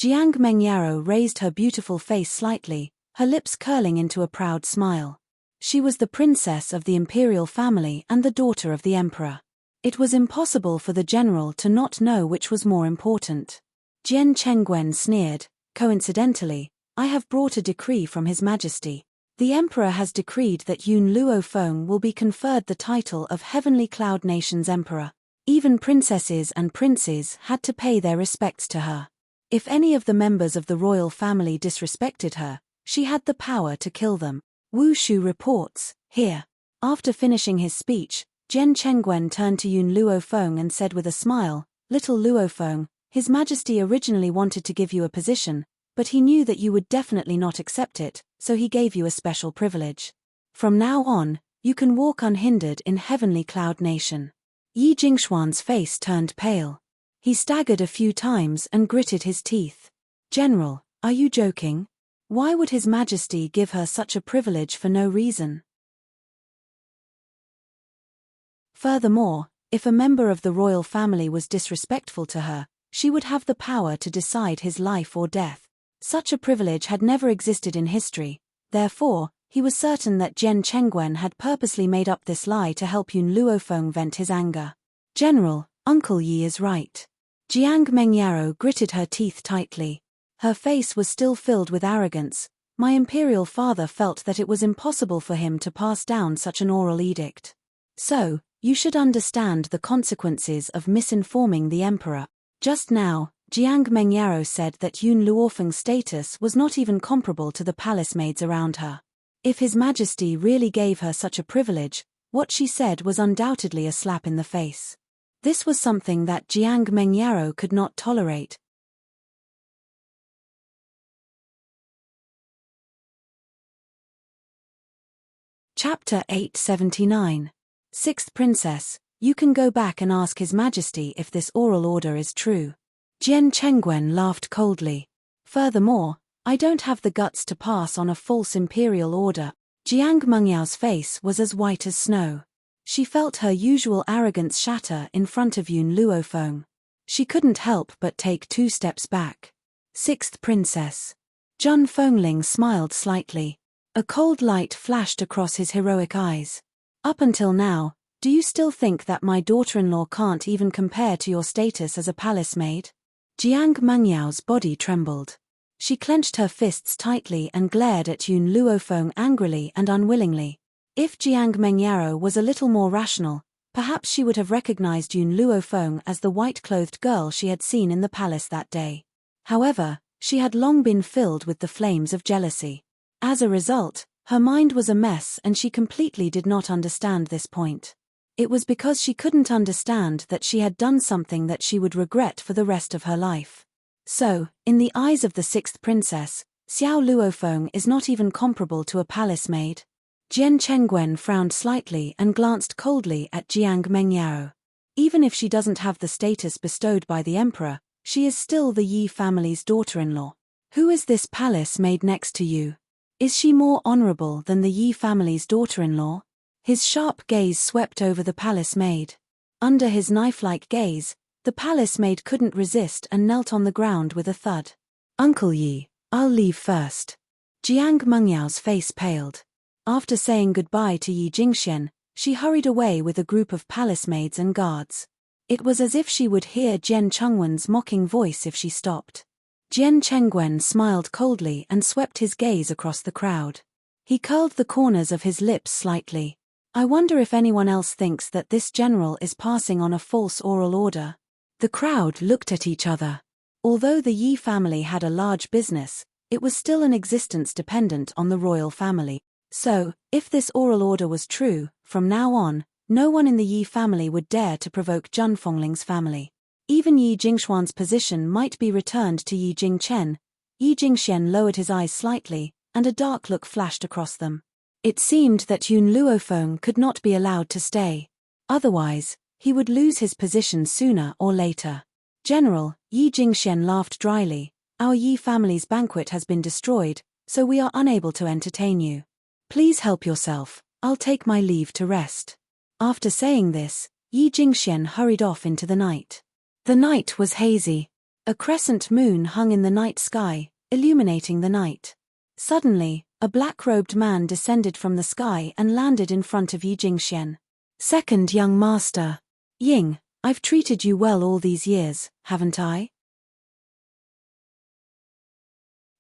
Jiang Mengyaro raised her beautiful face slightly, her lips curling into a proud smile. She was the princess of the imperial family and the daughter of the emperor. It was impossible for the general to not know which was more important. Jian Chengwen sneered. Coincidentally, I have brought a decree from His Majesty. The emperor has decreed that Yun Luofeng will be conferred the title of Heavenly Cloud Nation's emperor. Even princesses and princes had to pay their respects to her. If any of the members of the royal family disrespected her, she had the power to kill them. Wu Shu reports, here. After finishing his speech, Jian Chengwen turned to Yun Luofeng and said with a smile, Little Luofeng, His Majesty originally wanted to give you a position, but he knew that you would definitely not accept it, so he gave you a special privilege. From now on, you can walk unhindered in Heavenly Cloud Nation. Yi Jingxuan's face turned pale. He staggered a few times and gritted his teeth. General, are you joking? Why would His Majesty give her such a privilege for no reason? Furthermore, if a member of the royal family was disrespectful to her, she would have the power to decide his life or death. Such a privilege had never existed in history. Therefore, he was certain that Jian Chengwen had purposely made up this lie to help Yun Luofeng vent his anger. General, Uncle Yi is right. Jiang Mengyaro gritted her teeth tightly. Her face was still filled with arrogance. My imperial father felt that it was impossible for him to pass down such an oral edict. So, you should understand the consequences of misinforming the emperor. Just now, Jiang Mengyaro said that Yun Luofeng's status was not even comparable to the palace maids around her. If His Majesty really gave her such a privilege, what she said was undoubtedly a slap in the face. This was something that Jiang Mengyaro could not tolerate. Chapter 879. Sixth Princess, you can go back and ask His Majesty if this oral order is true. Jian Chengwen laughed coldly. Furthermore, I don't have the guts to pass on a false imperial order. Jiang Mengyao's face was as white as snow. She felt her usual arrogance shatter in front of Yun Luofeng. She couldn't help but take 2 steps back. Sixth Princess. Zhun Fengling smiled slightly. A cold light flashed across his heroic eyes. Up until now, do you still think that my daughter-in-law can't even compare to your status as a palace maid? Jiang Mengyao's body trembled. She clenched her fists tightly and glared at Yun Luofeng angrily and unwillingly. If Jiang Mengyaro was a little more rational, perhaps she would have recognized Yun Luofeng as the white-clothed girl she had seen in the palace that day. However, she had long been filled with the flames of jealousy. As a result, Her mind was a mess and she completely did not understand this point. It was because she couldn't understand that she had done something that she would regret for the rest of her life. So, in the eyes of the sixth princess, Xiao Luofeng is not even comparable to a palace maid. Jian Chengwen frowned slightly and glanced coldly at Jiang Mengyao. Even if she doesn't have the status bestowed by the emperor, she is still the Yi family's daughter-in-law. Who is this palace maid next to you? Is she more honorable than the Yi family's daughter-in-law? His sharp gaze swept over the palace maid. Under his knife-like gaze, the palace maid couldn't resist and knelt on the ground with a thud. Uncle Yi, I'll leave first. Jiang Mengyao's face paled. After saying goodbye to Yi Jingxian, she hurried away with a group of palace maids and guards. It was as if she would hear Jian Chengwen's mocking voice if she stopped. Jian Chengwen smiled coldly and swept his gaze across the crowd. He curled the corners of his lips slightly. I wonder if anyone else thinks that this general is passing on a false oral order. The crowd looked at each other. Although the Yi family had a large business, it was still an existence dependent on the royal family. So, if this oral order was true, from now on, no one in the Yi family would dare to provoke Zhun Fengling's family. Even Yi Jingxuan's position might be returned to Yi Jingchen. Yi Jingxian lowered his eyes slightly, and a dark look flashed across them. It seemed that Yun Luofeng could not be allowed to stay. Otherwise, he would lose his position sooner or later. General, Yi Jingxian laughed dryly, our Yi family's banquet has been destroyed, so we are unable to entertain you. Please help yourself, I'll take my leave to rest. After saying this, Yi Jingxian hurried off into the night. The night was hazy. A crescent moon hung in the night sky, illuminating the night. Suddenly, a black-robed man descended from the sky and landed in front of Yi Jingxian. Second young master. Ying, I've treated you well all these years, haven't I?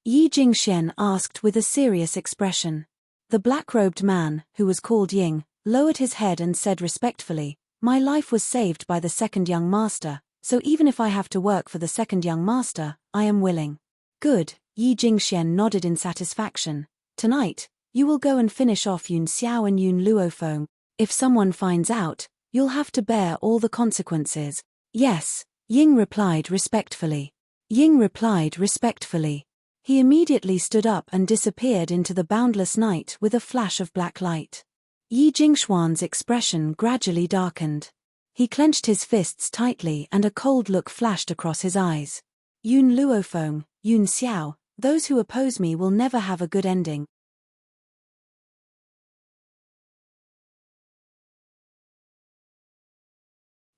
Yi Jingxian asked with a serious expression. The black-robed man, who was called Ying, lowered his head and said respectfully, my life was saved by the second young master, so even if I have to work for the second young master, I am willing. Good, Yi Jingxian nodded in satisfaction. Tonight, you will go and finish off Yun Xiao and Yun Luofeng. If someone finds out, you'll have to bear all the consequences. Yes, Ying replied respectfully. He immediately stood up and disappeared into the boundless night with a flash of black light. Yi Jingxuan's expression gradually darkened. He clenched his fists tightly and a cold look flashed across his eyes. Yun Luofeng, Yun Xiao, those who oppose me will never have a good ending.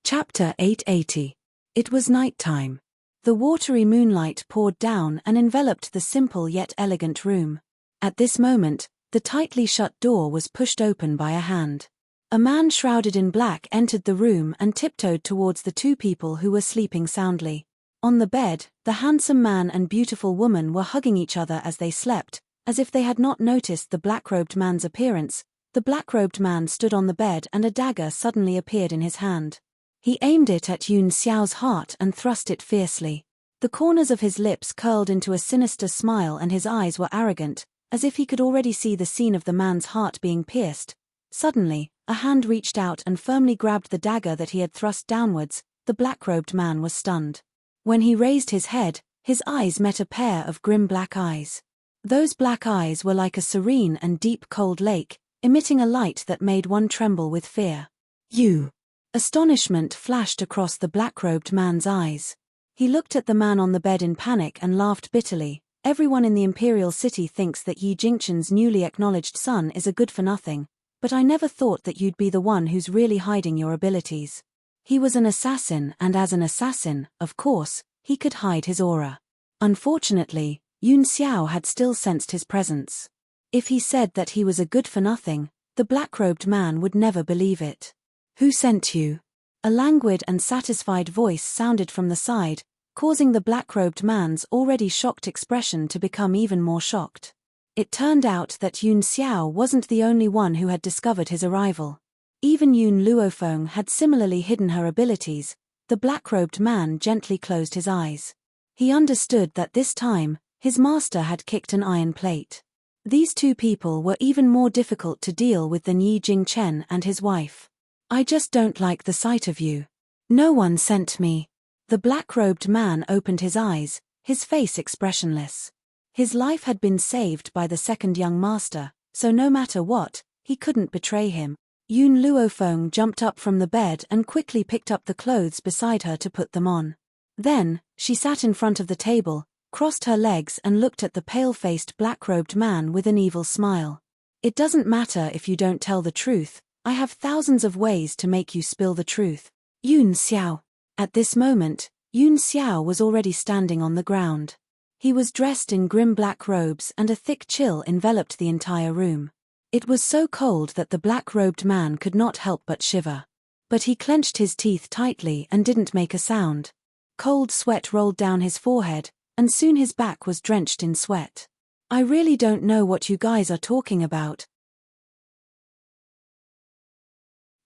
Chapter 880. It was night time. The watery moonlight poured down and enveloped the simple yet elegant room. At this moment, the tightly shut door was pushed open by a hand. A man shrouded in black entered the room and tiptoed towards the two people who were sleeping soundly. On the bed, the handsome man and beautiful woman were hugging each other as they slept, as if they had not noticed the black-robed man's appearance. The black-robed man stood on the bed and a dagger suddenly appeared in his hand. He aimed it at Yun Xiao's heart and thrust it fiercely. The corners of his lips curled into a sinister smile and his eyes were arrogant, as if he could already see the scene of the man's heart being pierced. Suddenly, a hand reached out and firmly grabbed the dagger that he had thrust downwards. The black-robed man was stunned. When he raised his head, his eyes met a pair of grim black eyes. Those black eyes were like a serene and deep cold lake, emitting a light that made one tremble with fear. You! Astonishment flashed across the black-robed man's eyes. He looked at the man on the bed in panic and laughed bitterly. Everyone in the imperial city thinks that Yi Jingchen's newly acknowledged son is a good-for-nothing, but I never thought that you'd be the one who's really hiding your abilities. He was an assassin, and as an assassin, of course, he could hide his aura. Unfortunately, Yun Xiao had still sensed his presence. If he said that he was a good-for-nothing, the black-robed man would never believe it. Who sent you? A languid and satisfied voice sounded from the side, causing the black-robed man's already shocked expression to become even more shocked. It turned out that Yun Xiao wasn't the only one who had discovered his arrival. Even Yun Luofeng had similarly hidden her abilities. The black-robed man gently closed his eyes. He understood that this time, his master had kicked an iron plate. These two people were even more difficult to deal with than Yi Jingchen and his wife. I just don't like the sight of you. No one sent me. The black-robed man opened his eyes, his face expressionless. His life had been saved by the second young master, so no matter what, he couldn't betray him. Yun Luofeng jumped up from the bed and quickly picked up the clothes beside her to put them on. Then, she sat in front of the table, crossed her legs and looked at the pale-faced black-robed man with an evil smile. It doesn't matter if you don't tell the truth, I have thousands of ways to make you spill the truth. Yun Xiao. At this moment, Yun Xiao was already standing on the ground. He was dressed in grim black robes and a thick chill enveloped the entire room. It was so cold that the black-robed man could not help but shiver. But he clenched his teeth tightly and didn't make a sound. Cold sweat rolled down his forehead, and soon his back was drenched in sweat. I really don't know what you guys are talking about.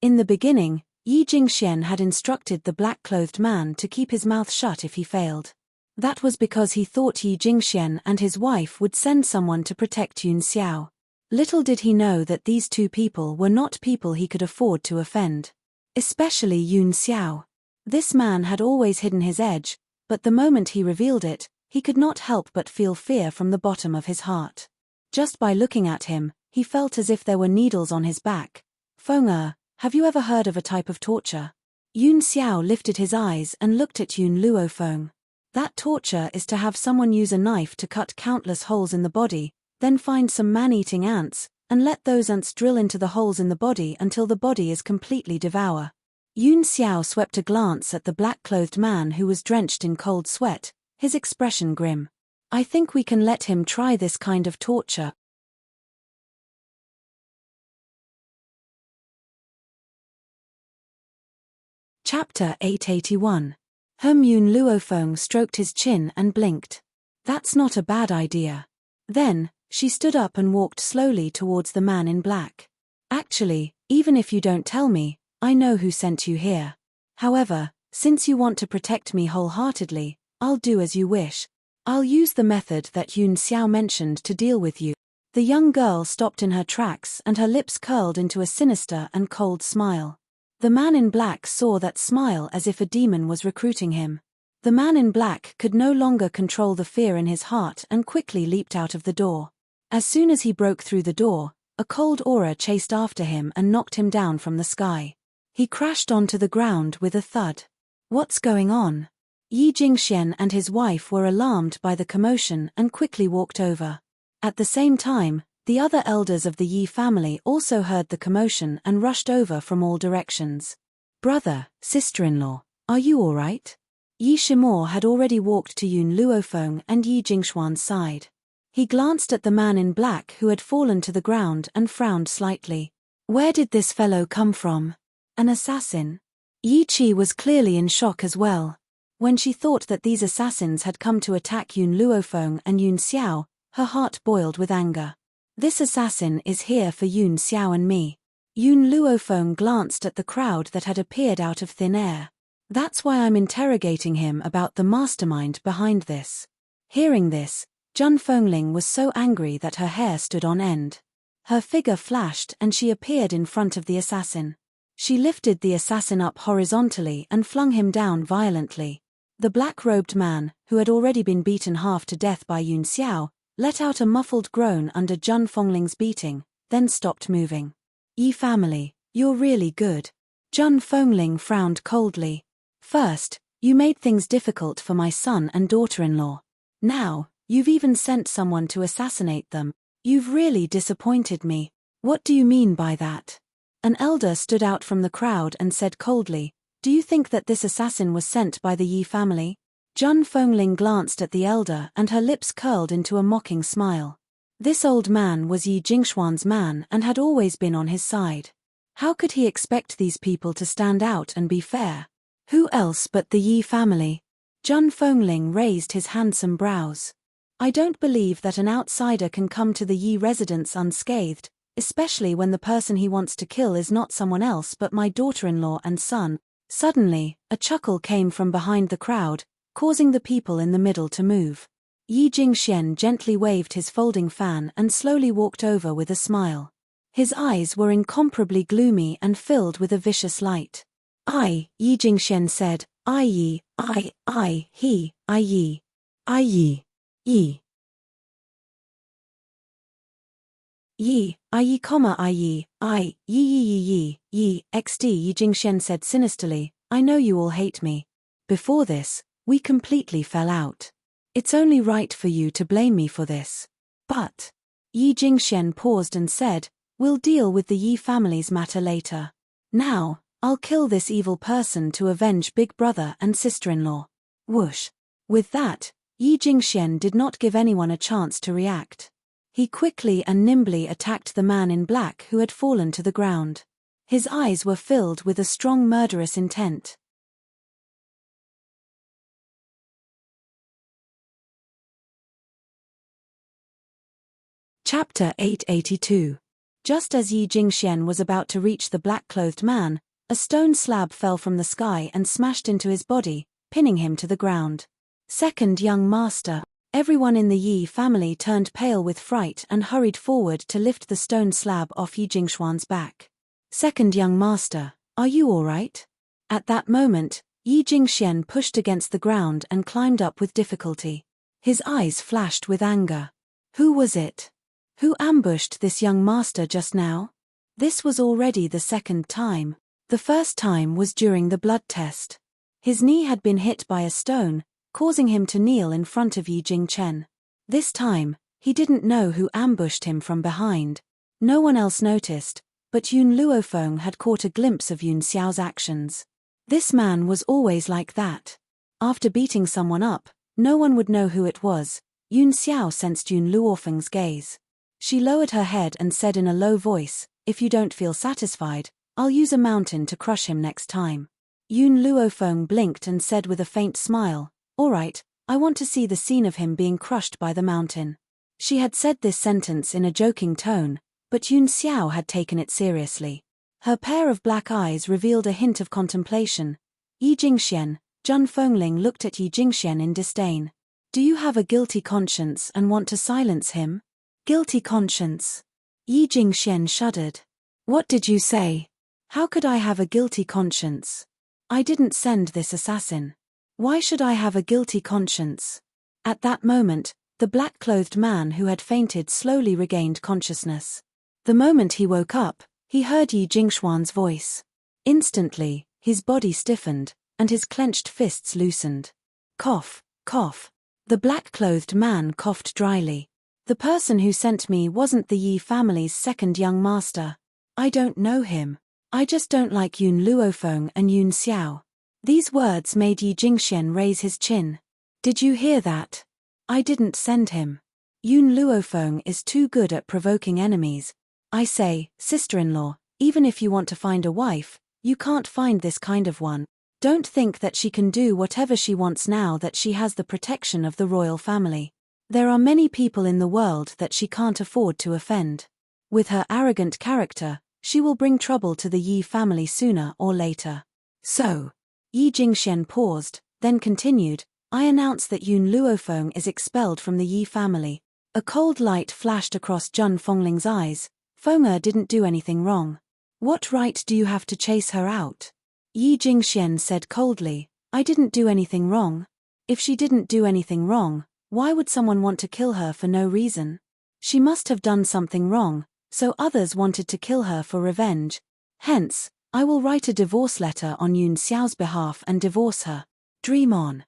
In the beginning, Yi Jingxian had instructed the black-clothed man to keep his mouth shut if he failed. That was because he thought Yi Jingxian and his wife would send someone to protect Yun Xiao. Little did he know that these two people were not people he could afford to offend. Especially Yun Xiao. This man had always hidden his edge, but the moment he revealed it, he could not help but feel fear from the bottom of his heart. Just by looking at him, he felt as if there were needles on his back. Feng, have you ever heard of a type of torture? Yun Xiao lifted his eyes and looked at Yun Luofeng. That torture is to have someone use a knife to cut countless holes in the body, then find some man-eating ants, and let those ants drill into the holes in the body until the body is completely devoured. Yun Xiao swept a glance at the black-clothed man who was drenched in cold sweat, his expression grim. I think we can let him try this kind of torture. Chapter 881. Yun Luofeng stroked his chin and blinked. That's not a bad idea. Then, she stood up and walked slowly towards the man in black. Actually, even if you don't tell me, I know who sent you here. However, since you want to protect me wholeheartedly, I'll do as you wish. I'll use the method that Yun Xiao mentioned to deal with you. The young girl stopped in her tracks and her lips curled into a sinister and cold smile. The man in black saw that smile as if a demon was recruiting him. The man in black could no longer control the fear in his heart and quickly leaped out of the door. As soon as he broke through the door, a cold aura chased after him and knocked him down from the sky. He crashed onto the ground with a thud. What's going on? Yi Jingxian and his wife were alarmed by the commotion and quickly walked over. At the same time, the other elders of the Yi family also heard the commotion and rushed over from all directions. Brother, sister-in-law, are you all right? Yi Shimo had already walked to Yun Luofeng and Yi Jingxuan's side. He glanced at the man in black who had fallen to the ground and frowned slightly. Where did this fellow come from? An assassin? Yi Qi was clearly in shock as well. When she thought that these assassins had come to attack Yun Luofeng and Yun Xiao, her heart boiled with anger. This assassin is here for Yun Xiao and me. Yun Luofeng glanced at the crowd that had appeared out of thin air. That's why I'm interrogating him about the mastermind behind this. Hearing this, Zhan Fengling was so angry that her hair stood on end. Her figure flashed and she appeared in front of the assassin. She lifted the assassin up horizontally and flung him down violently. The black-robed man, who had already been beaten half to death by Yun Xiao, let out a muffled groan under Zhan Fengling's beating, then stopped moving. Yi family, you're really good. Zhan Fengling frowned coldly. First, you made things difficult for my son and daughter-in-law. Now, you've even sent someone to assassinate them. You've really disappointed me. What do you mean by that? An elder stood out from the crowd and said coldly, do you think that this assassin was sent by the Yi family? Zhan Fengling glanced at the elder and her lips curled into a mocking smile. This old man was Yi Jingxuan's man and had always been on his side. How could he expect these people to stand out and be fair? Who else but the Yi family? Zhan Fengling raised his handsome brows. I don't believe that an outsider can come to the Yi residence unscathed, especially when the person he wants to kill is not someone else but my daughter-in-law and son. Suddenly, a chuckle came from behind the crowd, causing the people in the middle to move. Yi Jingxian gently waved his folding fan and slowly walked over with a smile. His eyes were incomparably gloomy and filled with a vicious light. Yi Jingxian said, Yi, he, Yi. Yi. Yi. Yi, XD. Yi Jingxian said sinisterly, I know you all hate me. Before this, we completely fell out. It's only right for you to blame me for this. But Yi Jingxian paused and said, we'll deal with the Yi family's matter later. Now, I'll kill this evil person to avenge big brother and sister-in-law. Whoosh. With that, Yi Jingxian did not give anyone a chance to react. He quickly and nimbly attacked the man in black who had fallen to the ground. His eyes were filled with a strong murderous intent. Chapter 882. Just as Yi Jingxian was about to reach the black-clothed man, a stone slab fell from the sky and smashed into his body, pinning him to the ground. Second young master. Everyone in the Yi family turned pale with fright and hurried forward to lift the stone slab off Yi Jingxuan's back. Second young master, are you all right? At that moment, Yi Jingxian pushed against the ground and climbed up with difficulty. His eyes flashed with anger. Who was it? Who ambushed this young master just now? This was already the second time. The first time was during the blood test. His knee had been hit by a stone, causing him to kneel in front of Yi Jingchen. This time, he didn't know who ambushed him from behind. No one else noticed, but Yun Luofeng had caught a glimpse of Yun Xiao's actions. This man was always like that. After beating someone up, no one would know who it was. Yun Xiao sensed Yun Luofeng's gaze. She lowered her head and said in a low voice, if you don't feel satisfied, I'll use a mountain to crush him next time. Yun Luofeng blinked and said with a faint smile, all right, I want to see the scene of him being crushed by the mountain. She had said this sentence in a joking tone, but Yun Xiao had taken it seriously. Her pair of black eyes revealed a hint of contemplation. Yi Jingxian, Zhan Fengling looked at Yi Jingxian in disdain. Do you have a guilty conscience and want to silence him? Guilty conscience. Yi Jingxian shuddered. What did you say? How could I have a guilty conscience? I didn't send this assassin. Why should I have a guilty conscience? At that moment, the black-clothed man who had fainted slowly regained consciousness. The moment he woke up, he heard Yi Jingxuan's voice. Instantly, his body stiffened, and his clenched fists loosened. Cough, cough. The black-clothed man coughed dryly. The person who sent me wasn't the Yi family's second young master. I don't know him. I just don't like Yun Luofeng and Yun Xiao. These words made Yi Jingxian raise his chin. Did you hear that? I didn't send him. Yun Luofeng is too good at provoking enemies. I say, sister-in-law, even if you want to find a wife, you can't find this kind of one. Don't think that she can do whatever she wants now that she has the protection of the royal family. There are many people in the world that she can't afford to offend. With her arrogant character, she will bring trouble to the Yi family sooner or later. So, Yi Jingxian paused, then continued, I announce that Yun Luofeng is expelled from the Yi family. A cold light flashed across Zhan Fengling's eyes. Feng'er didn't do anything wrong. What right do you have to chase her out? Yi Jingxian said coldly, I didn't do anything wrong. If she didn't do anything wrong, why would someone want to kill her for no reason? She must have done something wrong, so others wanted to kill her for revenge. Hence, I will write a divorce letter on Yun Xiao's behalf and divorce her. Dream on.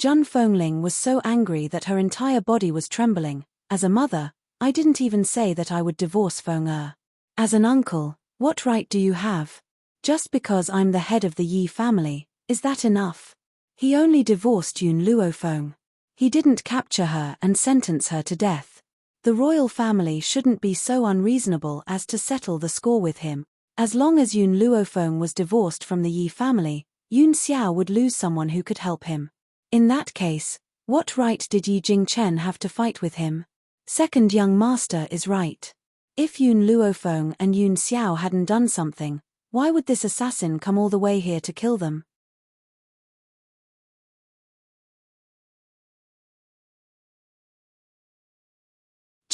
Zhan Fengling was so angry that her entire body was trembling. As a mother, I didn't even say that I would divorce Feng'er. As an uncle, what right do you have? Just because I'm the head of the Yi family, is that enough? He only divorced Yun Luofeng. He didn't capture her and sentence her to death. The royal family shouldn't be so unreasonable as to settle the score with him. As long as Yun Luofeng was divorced from the Yi family, Yun Xiao would lose someone who could help him. In that case, what right did Yi Jingchen have to fight with him? Second young master is right. If Yun Luofeng and Yun Xiao hadn't done something, why would this assassin come all the way here to kill them?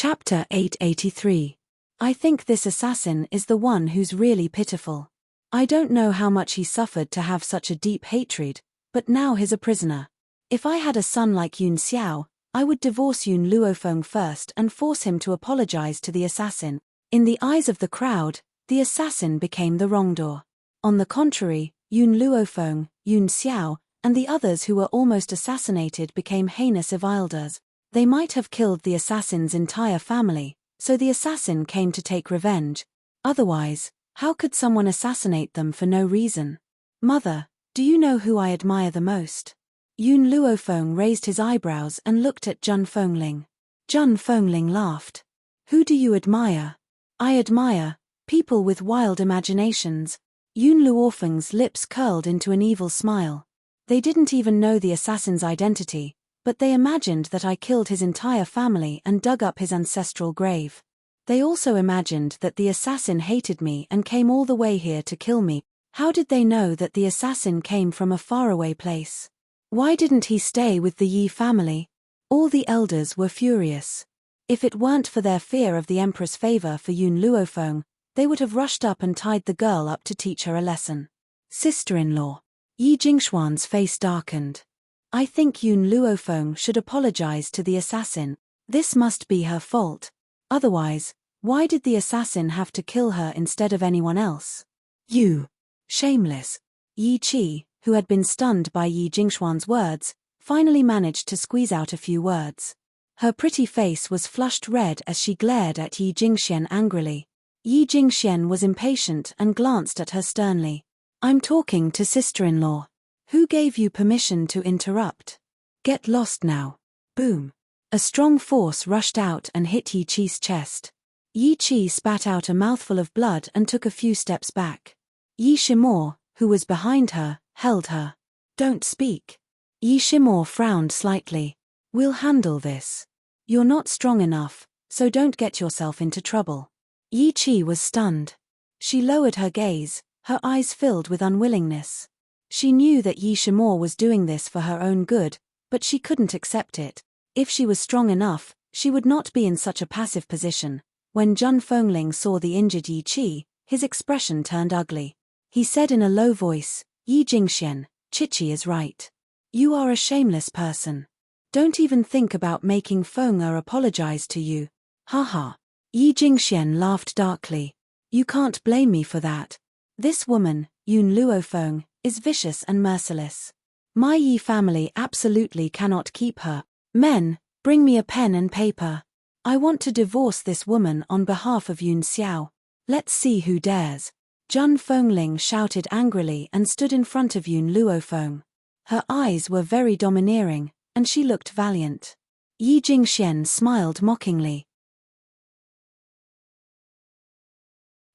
Chapter 883. I think this assassin is the one who's really pitiful. I don't know how much he suffered to have such a deep hatred, but now he's a prisoner. If I had a son like Yun Xiao, I would divorce Yun Luofeng first and force him to apologize to the assassin. In the eyes of the crowd, the assassin became the wrongdoer. On the contrary, Yun Luofeng, Yun Xiao, and the others who were almost assassinated became heinous evildoers. They might have killed the assassin's entire family, so the assassin came to take revenge. Otherwise, how could someone assassinate them for no reason? Mother, do you know who I admire the most? Yun Luofeng raised his eyebrows and looked at Zhun Fengling. Zhun Fengling laughed. Who do you admire? I admire people with wild imaginations. Yun Luofeng's lips curled into an evil smile. They didn't even know the assassin's identity, but they imagined that I killed his entire family and dug up his ancestral grave. They also imagined that the assassin hated me and came all the way here to kill me. How did they know that the assassin came from a faraway place? Why didn't he stay with the Yi family? All the elders were furious. If it weren't for their fear of the emperor's favor for Yun Luofeng, they would have rushed up and tied the girl up to teach her a lesson. Sister-in-law. Yi Jingxuan's face darkened. I think Yun Luofeng should apologize to the assassin. This must be her fault. Otherwise, why did the assassin have to kill her instead of anyone else? You. Shameless. Yi Qi, who had been stunned by Yi Jingxuan's words, finally managed to squeeze out a few words. Her pretty face was flushed red as she glared at Yi Jingxian angrily. Yi Jingxian was impatient and glanced at her sternly. I'm talking to sister-in-law. Who gave you permission to interrupt? Get lost now. Boom. A strong force rushed out and hit Yi Qi's chest. Yi Qi spat out a mouthful of blood and took a few steps back. Yi Shimo, who was behind her, held her. Don't speak. Yi Shimo frowned slightly. We'll handle this. You're not strong enough, so don't get yourself into trouble. Yi Qi was stunned. She lowered her gaze, her eyes filled with unwillingness. She knew that Yi Shimo was doing this for her own good, but she couldn't accept it. If she was strong enough, she would not be in such a passive position. When Zhun Fengling saw the injured Yi Qi, his expression turned ugly. He said in a low voice, Yi Jingxian, Chichi is right. You are a shameless person. Don't even think about making Feng'er apologize to you. Haha. Yi Jingxian laughed darkly. You can't blame me for that. This woman, Yun Luofeng, is vicious and merciless. My Yi family absolutely cannot keep her. Men, bring me a pen and paper. I want to divorce this woman on behalf of Yun Xiao. Let's see who dares. Zhun Fengling shouted angrily and stood in front of Yun Luofeng. Her eyes were very domineering, and she looked valiant. Yi Jingxian smiled mockingly.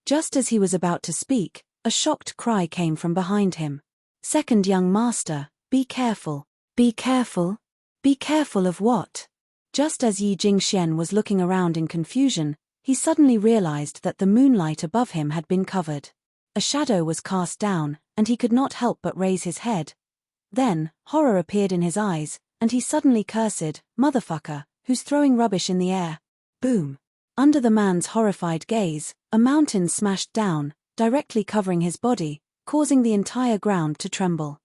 Just as he was about to speak, a shocked cry came from behind him. Second young master, be careful. Be careful? Be careful of what? Just as Yi Jingxian was looking around in confusion, he suddenly realized that the moonlight above him had been covered. A shadow was cast down, and he could not help but raise his head. Then, horror appeared in his eyes, and he suddenly cursed, "Motherfucker, who's throwing rubbish in the air?" Boom. Under the man's horrified gaze, a mountain smashed down, directly covering his body, causing the entire ground to tremble.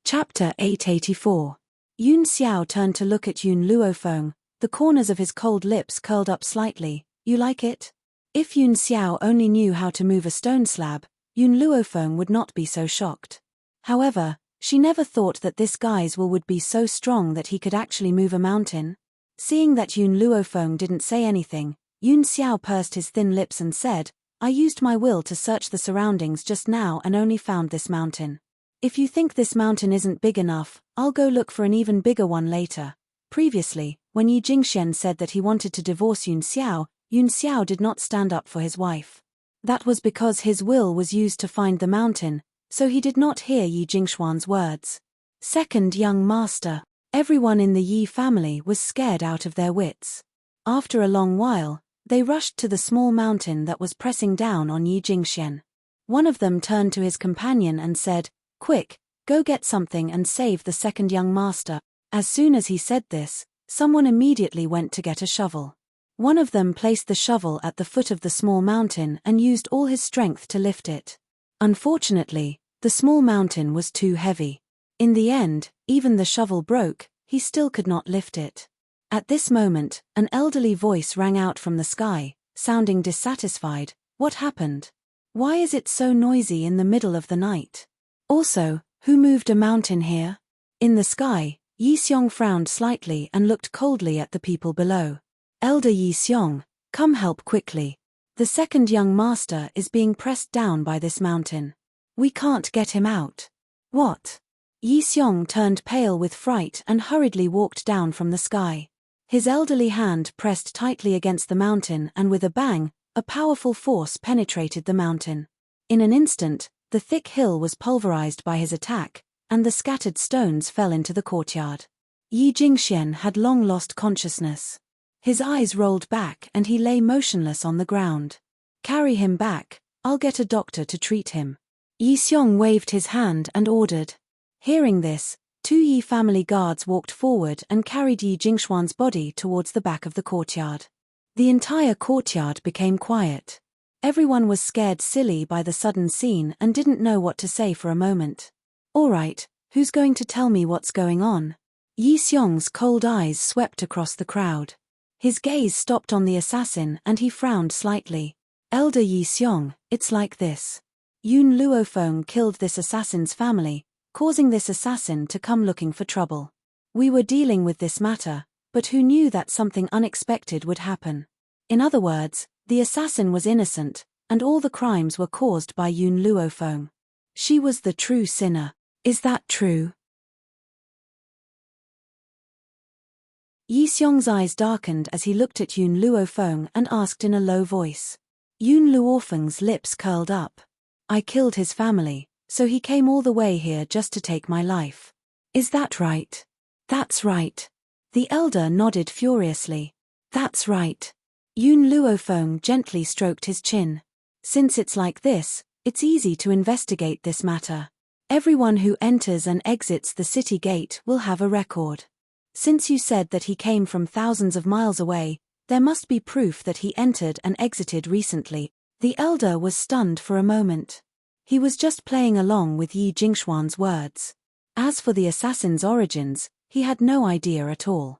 Chapter 884. Yun Xiao turned to look at Yun Luofeng, the corners of his cold lips curled up slightly. You like it? If Yun Xiao only knew how to move a stone slab, Yun Luofeng would not be so shocked. However, she never thought that this guy's will would be so strong that he could actually move a mountain. Seeing that Yun Luofeng didn't say anything, Yun Xiao pursed his thin lips and said, I used my will to search the surroundings just now and only found this mountain. If you think this mountain isn't big enough, I'll go look for an even bigger one later. Previously, when Yi Jingxian said that he wanted to divorce Yun Xiao did not stand up for his wife. That was because his will was used to find the mountain, so he did not hear Yi Jingxuan's words. Second young master. Everyone in the Yi family was scared out of their wits. After a long while, they rushed to the small mountain that was pressing down on Yi Jingxian. One of them turned to his companion and said, Quick, go get something and save the second young master. As soon as he said this, someone immediately went to get a shovel. One of them placed the shovel at the foot of the small mountain and used all his strength to lift it. Unfortunately, the small mountain was too heavy. In the end, even the shovel broke, he still could not lift it. At this moment, an elderly voice rang out from the sky, sounding dissatisfied. What happened? Why is it so noisy in the middle of the night? Also, who moved a mountain here? In the sky, Yi Xiong frowned slightly and looked coldly at the people below. Elder Yi Xiong, come help quickly. The second young master is being pressed down by this mountain. We can't get him out. What? Yi Xiong turned pale with fright and hurriedly walked down from the sky. His elderly hand pressed tightly against the mountain and with a bang, a powerful force penetrated the mountain. In an instant, the thick hill was pulverized by his attack, and the scattered stones fell into the courtyard. Yi Jingxian had long lost consciousness. His eyes rolled back and he lay motionless on the ground. Carry him back, I'll get a doctor to treat him. Yi Xiong waved his hand and ordered. Hearing this, 2 Yi family guards walked forward and carried Yi Jingxuan's body towards the back of the courtyard. The entire courtyard became quiet. Everyone was scared silly by the sudden scene and didn't know what to say for a moment. All right, who's going to tell me what's going on? Yi Xiong's cold eyes swept across the crowd. His gaze stopped on the assassin and he frowned slightly. Elder Yi Xiong, it's like this. Yun Luofeng killed this assassin's family, causing this assassin to come looking for trouble. We were dealing with this matter, but who knew that something unexpected would happen? In other words, the assassin was innocent, and all the crimes were caused by Yun Luofeng. She was the true sinner. Is that true? Yi Xiong's eyes darkened as he looked at Yun Luofeng and asked in a low voice. Yun Luofeng's lips curled up. I killed his family, so he came all the way here just to take my life. Is that right? That's right. The elder nodded furiously. That's right. Yun Luofeng gently stroked his chin. Since it's like this, it's easy to investigate this matter. Everyone who enters and exits the city gate will have a record. Since you said that he came from thousands of miles away, there must be proof that he entered and exited recently. The elder was stunned for a moment. He was just playing along with Yi Jingxuan's words. As for the assassin's origins, he had no idea at all.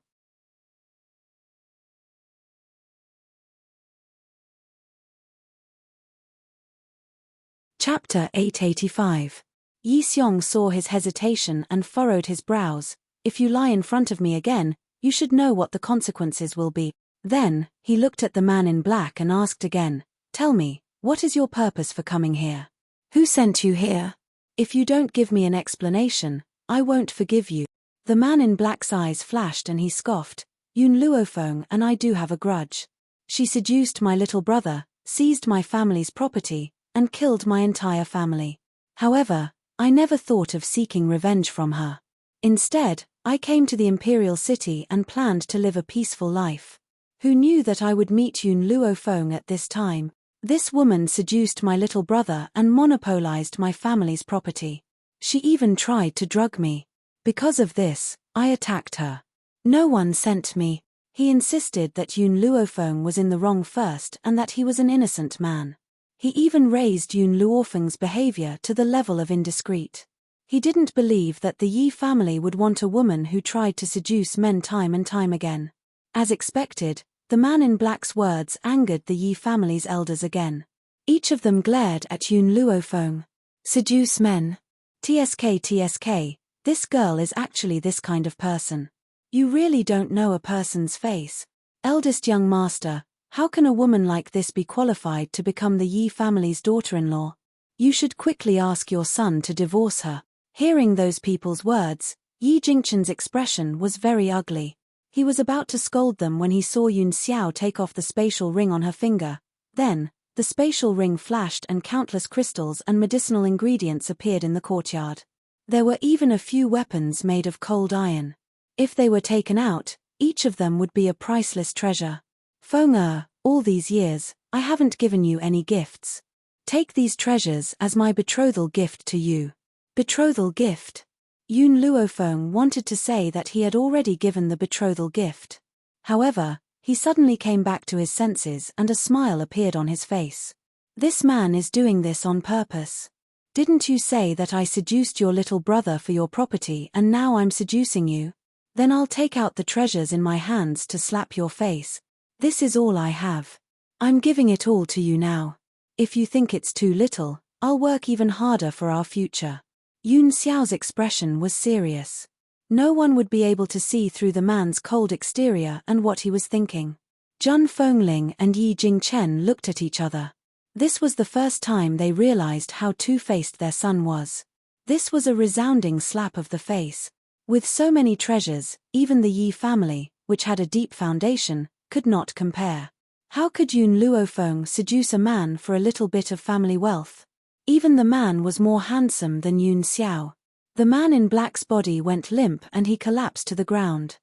Chapter 885. Yi Xiong saw his hesitation and furrowed his brows. If you lie in front of me again, you should know what the consequences will be. Then, he looked at the man in black and asked again, Tell me, what is your purpose for coming here? Who sent you here? If you don't give me an explanation, I won't forgive you. The man in black's eyes flashed and he scoffed, Yun Luofeng and I do have a grudge. She seduced my little brother, seized my family's property, and killed my entire family. However, I never thought of seeking revenge from her. Instead, I came to the imperial city and planned to live a peaceful life. Who knew that I would meet Yun Luofeng at this time? This woman seduced my little brother and monopolized my family's property. She even tried to drug me. Because of this, I attacked her. No one sent me. He insisted that Yun Luofeng was in the wrong first and that he was an innocent man. He even raised Yun Luofeng's behavior to the level of indiscreet. He didn't believe that the Yi family would want a woman who tried to seduce men time and time again. As expected, the man in black's words angered the Yi family's elders again. Each of them glared at Yun Luofeng. Seduce men. TSK, this girl is actually this kind of person. You really don't know a person's face. Eldest young master, how can a woman like this be qualified to become the Yi family's daughter-in-law? You should quickly ask your son to divorce her. Hearing those people's words, Yi Jingxian's expression was very ugly. He was about to scold them when he saw Yun Xiao take off the spatial ring on her finger. Then, the spatial ring flashed and countless crystals and medicinal ingredients appeared in the courtyard. There were even a few weapons made of cold iron. If they were taken out, each of them would be a priceless treasure. Feng all these years, I haven't given you any gifts. Take these treasures as my betrothal gift to you. Betrothal gift. Yun Luofeng wanted to say that he had already given the betrothal gift. However, he suddenly came back to his senses and a smile appeared on his face. This man is doing this on purpose. Didn't you say that I seduced your little brother for your property and now I'm seducing you? Then I'll take out the treasures in my hands to slap your face. This is all I have. I'm giving it all to you now. If you think it's too little, I'll work even harder for our future. Yun Xiao's expression was serious. No one would be able to see through the man's cold exterior and what he was thinking. Zhang Fengling and Yi Jingchen looked at each other. This was the first time they realized how two-faced their son was. This was a resounding slap of the face. With so many treasures, even the Yi family, which had a deep foundation, could not compare. How could Yun Luofeng seduce a man for a little bit of family wealth? Even the man was more handsome than Yun Xiao. The man in black's body went limp and he collapsed to the ground.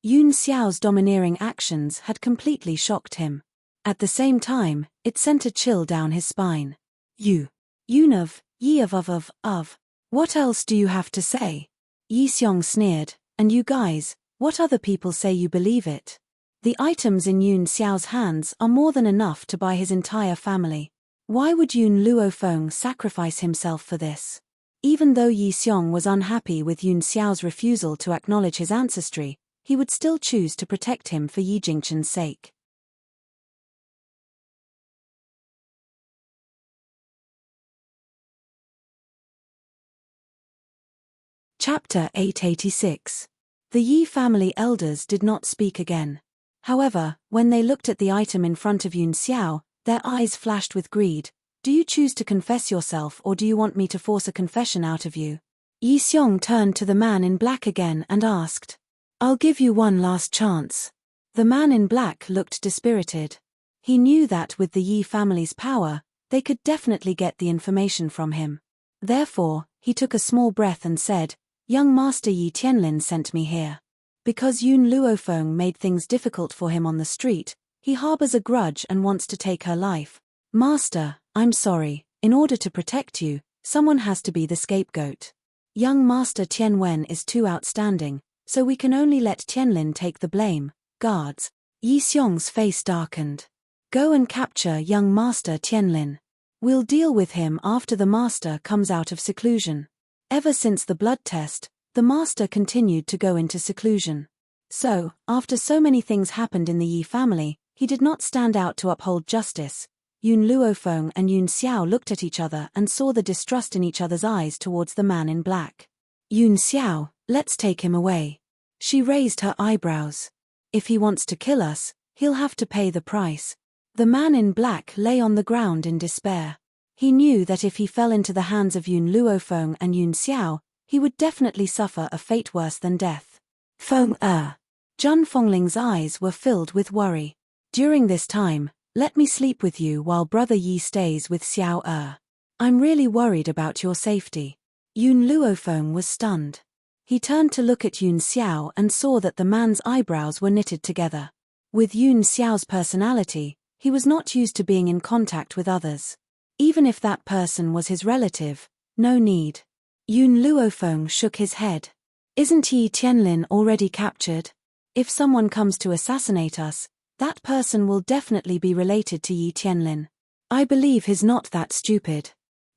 Yun Xiao's domineering actions had completely shocked him. At the same time, it sent a chill down his spine. Yun of, Yi of. What else do you have to say? Yi Xiong sneered, and you guys, what other people say you believe it? The items in Yun Xiao's hands are more than enough to buy his entire family. Why would Yun Luofeng sacrifice himself for this? Even though Yi Xiong was unhappy with Yun Xiao's refusal to acknowledge his ancestry, he would still choose to protect him for Yi Jingchen's sake. Chapter 886. The Yi family elders did not speak again. However, when they looked at the item in front of Yun Xiao, their eyes flashed with greed. Do you choose to confess yourself or do you want me to force a confession out of you? Yi Xiong turned to the man in black again and asked. I'll give you one last chance. The man in black looked dispirited. He knew that with the Yi family's power, they could definitely get the information from him. Therefore, he took a small breath and said, Young Master Yi Tianlin sent me here. Because Yun Luofeng made things difficult for him on the street, he harbors a grudge and wants to take her life. Master, I'm sorry, in order to protect you, someone has to be the scapegoat. Young Master Tianwen is too outstanding, so we can only let Tianlin take the blame. Guards. Yi Xiong's face darkened. Go and capture young Master Tianlin. We'll deal with him after the master comes out of seclusion. Ever since the blood test, the master continued to go into seclusion. So, after so many things happened in the Yi family, he did not stand out to uphold justice. Yun Luofeng and Yun Xiao looked at each other and saw the distrust in each other's eyes towards the man in black. Yun Xiao, let's take him away. She raised her eyebrows. If he wants to kill us, he'll have to pay the price. The man in black lay on the ground in despair. He knew that if he fell into the hands of Yun Luofeng and Yun Xiao, he would definitely suffer a fate worse than death. Zhang Fengling's eyes were filled with worry. During this time, let me sleep with you while brother Yi stays with Xiao. I'm really worried about your safety. Yun Luofeng was stunned. He turned to look at Yun Xiao and saw that the man's eyebrows were knitted together. With Yun Xiao's personality, he was not used to being in contact with others. Even if that person was his relative, no need. Yun Luofeng shook his head. Isn't Yi Tianlin already captured? If someone comes to assassinate us, that person will definitely be related to Yi Tianlin. I believe he's not that stupid.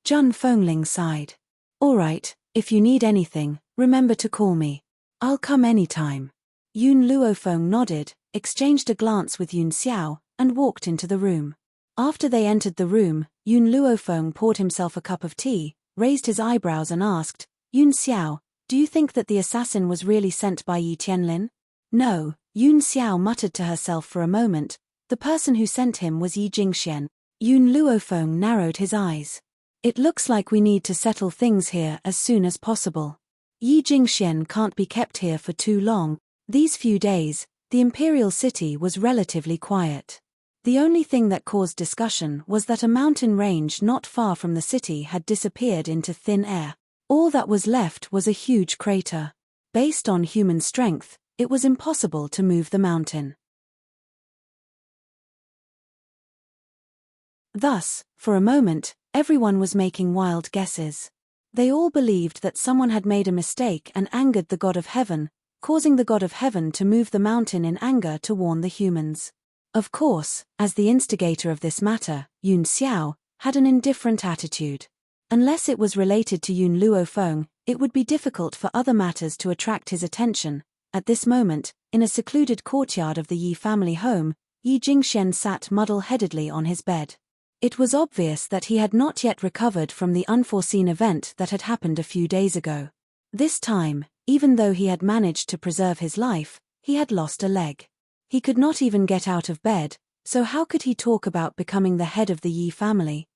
Zhang Fengling sighed. Alright, if you need anything, remember to call me. I'll come anytime. Yun Luofeng nodded, exchanged a glance with Yun Xiao, and walked into the room. After they entered the room, Yun Luofeng poured himself a cup of tea, raised his eyebrows and asked, Yun Xiao, do you think that the assassin was really sent by Yi Tianlin? No, Yun Xiao muttered to herself for a moment. The person who sent him was Yi Jingxian. Yun Luofeng narrowed his eyes. It looks like we need to settle things here as soon as possible. Yi Jingxian can't be kept here for too long. These few days, the imperial city was relatively quiet. The only thing that caused discussion was that a mountain range not far from the city had disappeared into thin air. All that was left was a huge crater. Based on human strength, it was impossible to move the mountain. Thus, for a moment, Everyone was making wild guesses. They all believed that someone had made a mistake and angered the god of heaven, causing the god of heaven to move the mountain in anger to warn the humans. Of course, as the instigator of this matter, Yun Xiao had an indifferent attitude. Unless it was related to Yun Luofeng, it would be difficult for other matters to attract his attention. At this moment, in a secluded courtyard of the Yi family home, Yi Jingxian sat muddle-headedly on his bed. It was obvious that he had not yet recovered from the unforeseen event that had happened a few days ago. This time, even though he had managed to preserve his life, he had lost a leg. He could not even get out of bed, so how could he talk about becoming the head of the Yi family?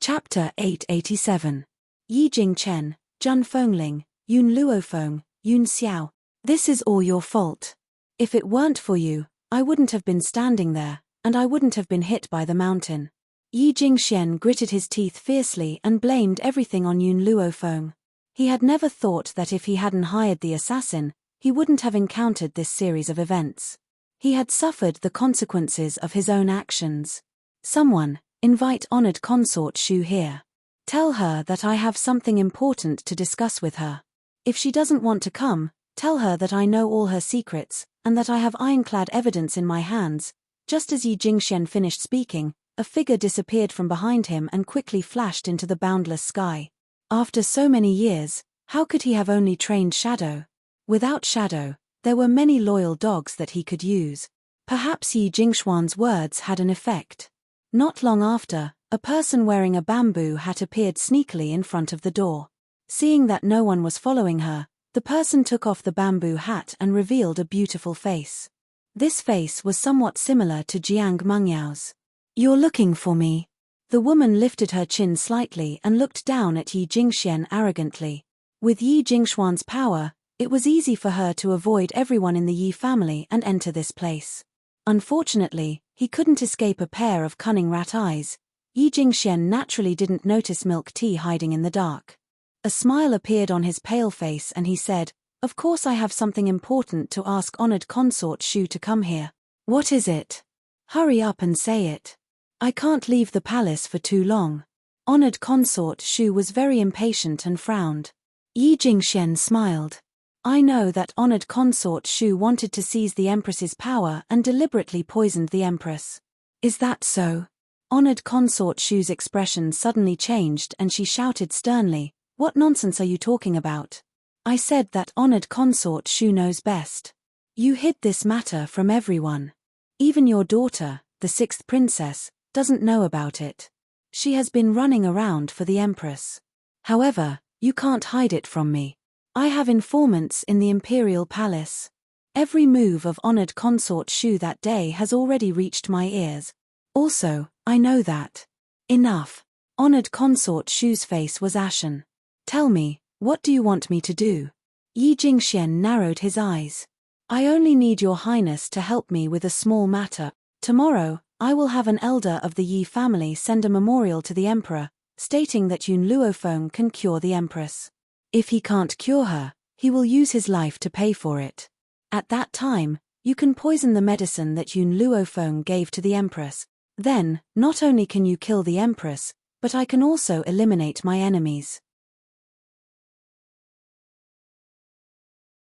Chapter 887. Yi Jingchen, Zhun Fengling, Yun Luofeng, Yun Xiao. This is all your fault. If it weren't for you, I wouldn't have been standing there, and I wouldn't have been hit by the mountain. Yi Jingxian gritted his teeth fiercely and blamed everything on Yun Luofeng. He had never thought that if he hadn't hired the assassin, he wouldn't have encountered this series of events. He had suffered the consequences of his own actions. Someone, invite honored consort Shu here. Tell her that I have something important to discuss with her. If she doesn't want to come, tell her that I know all her secrets, and that I have ironclad evidence in my hands. Just as Yi Jingxian finished speaking, a figure disappeared from behind him and quickly flashed into the boundless sky. After so many years, how could he have only trained Shadow? Without Shadow, there were many loyal dogs that he could use. Perhaps Yi Jingxuan's words had an effect. Not long after, a person wearing a bamboo hat appeared sneakily in front of the door. Seeing that no one was following her, the person took off the bamboo hat and revealed a beautiful face. This face was somewhat similar to Jiang Mengyao's. You're looking for me. The woman lifted her chin slightly and looked down at Yi Jingxian arrogantly. With Yi Jingxuan's power, it was easy for her to avoid everyone in the Yi family and enter this place. Unfortunately, he couldn't escape a pair of cunning rat eyes. Yi Jingxian naturally didn't notice milk tea hiding in the dark. A smile appeared on his pale face and he said, "Of course I have something important to ask honored consort Shu to come here." "What is it? Hurry up and say it. I can't leave the palace for too long." Honored consort Shu was very impatient and frowned. Yi Jingxian smiled. "I know that honored consort Shu wanted to seize the Empress's power and deliberately poisoned the Empress." "Is that so?" Honored consort Shu's expression suddenly changed and she shouted sternly, "What nonsense are you talking about? I said that honored consort Shu knows best. You hid this matter from everyone. Even your daughter, the sixth princess, doesn't know about it. She has been running around for the Empress. However, you can't hide it from me. I have informants in the Imperial Palace. Every move of honored consort Shu that day has already reached my ears. Also, I know that." "Enough." Honored consort Shu's face was ashen. "Tell me, what do you want me to do?" Yi Jingxian narrowed his eyes. "I only need your highness to help me with a small matter. Tomorrow, I will have an elder of the Yi family send a memorial to the emperor, stating that Yun Luofeng can cure the empress. If he can't cure her, he will use his life to pay for it. At that time, you can poison the medicine that Yun Luofeng gave to the empress. Then, not only can you kill the empress, but I can also eliminate my enemies."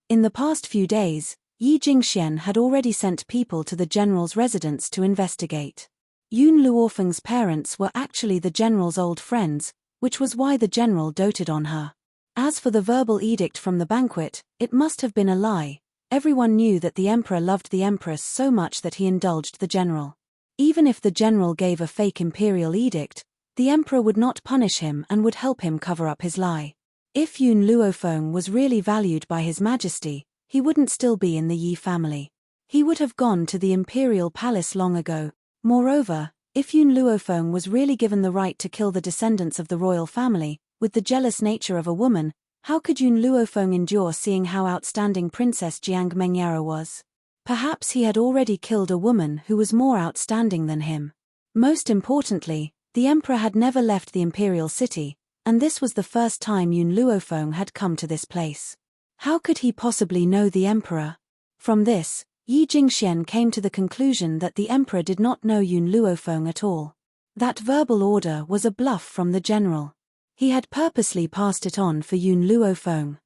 In the past few days, Yi Jingxian had already sent people to the general's residence to investigate. Yun Luofeng's parents were actually the general's old friends, which was why the general doted on her. As for the verbal edict from the banquet, it must have been a lie. Everyone knew that the emperor loved the empress so much that he indulged the general. Even if the general gave a fake imperial edict, the emperor would not punish him and would help him cover up his lie. If Yun Luofeng was really valued by His Majesty, he wouldn't still be in the Yi family. He would have gone to the imperial palace long ago. Moreover, if Yun Luofeng was really given the right to kill the descendants of the royal family, with the jealous nature of a woman, how could Yun Luofeng endure seeing how outstanding Princess Jiang Mengyara was? Perhaps he had already killed a woman who was more outstanding than him. Most importantly, the emperor had never left the imperial city, and this was the first time Yun Luofeng had come to this place. How could he possibly know the emperor? From this, Yi Jingxian came to the conclusion that the emperor did not know Yun Luofeng at all. That verbal order was a bluff from the general. He had purposely passed it on for Yun Luofeng.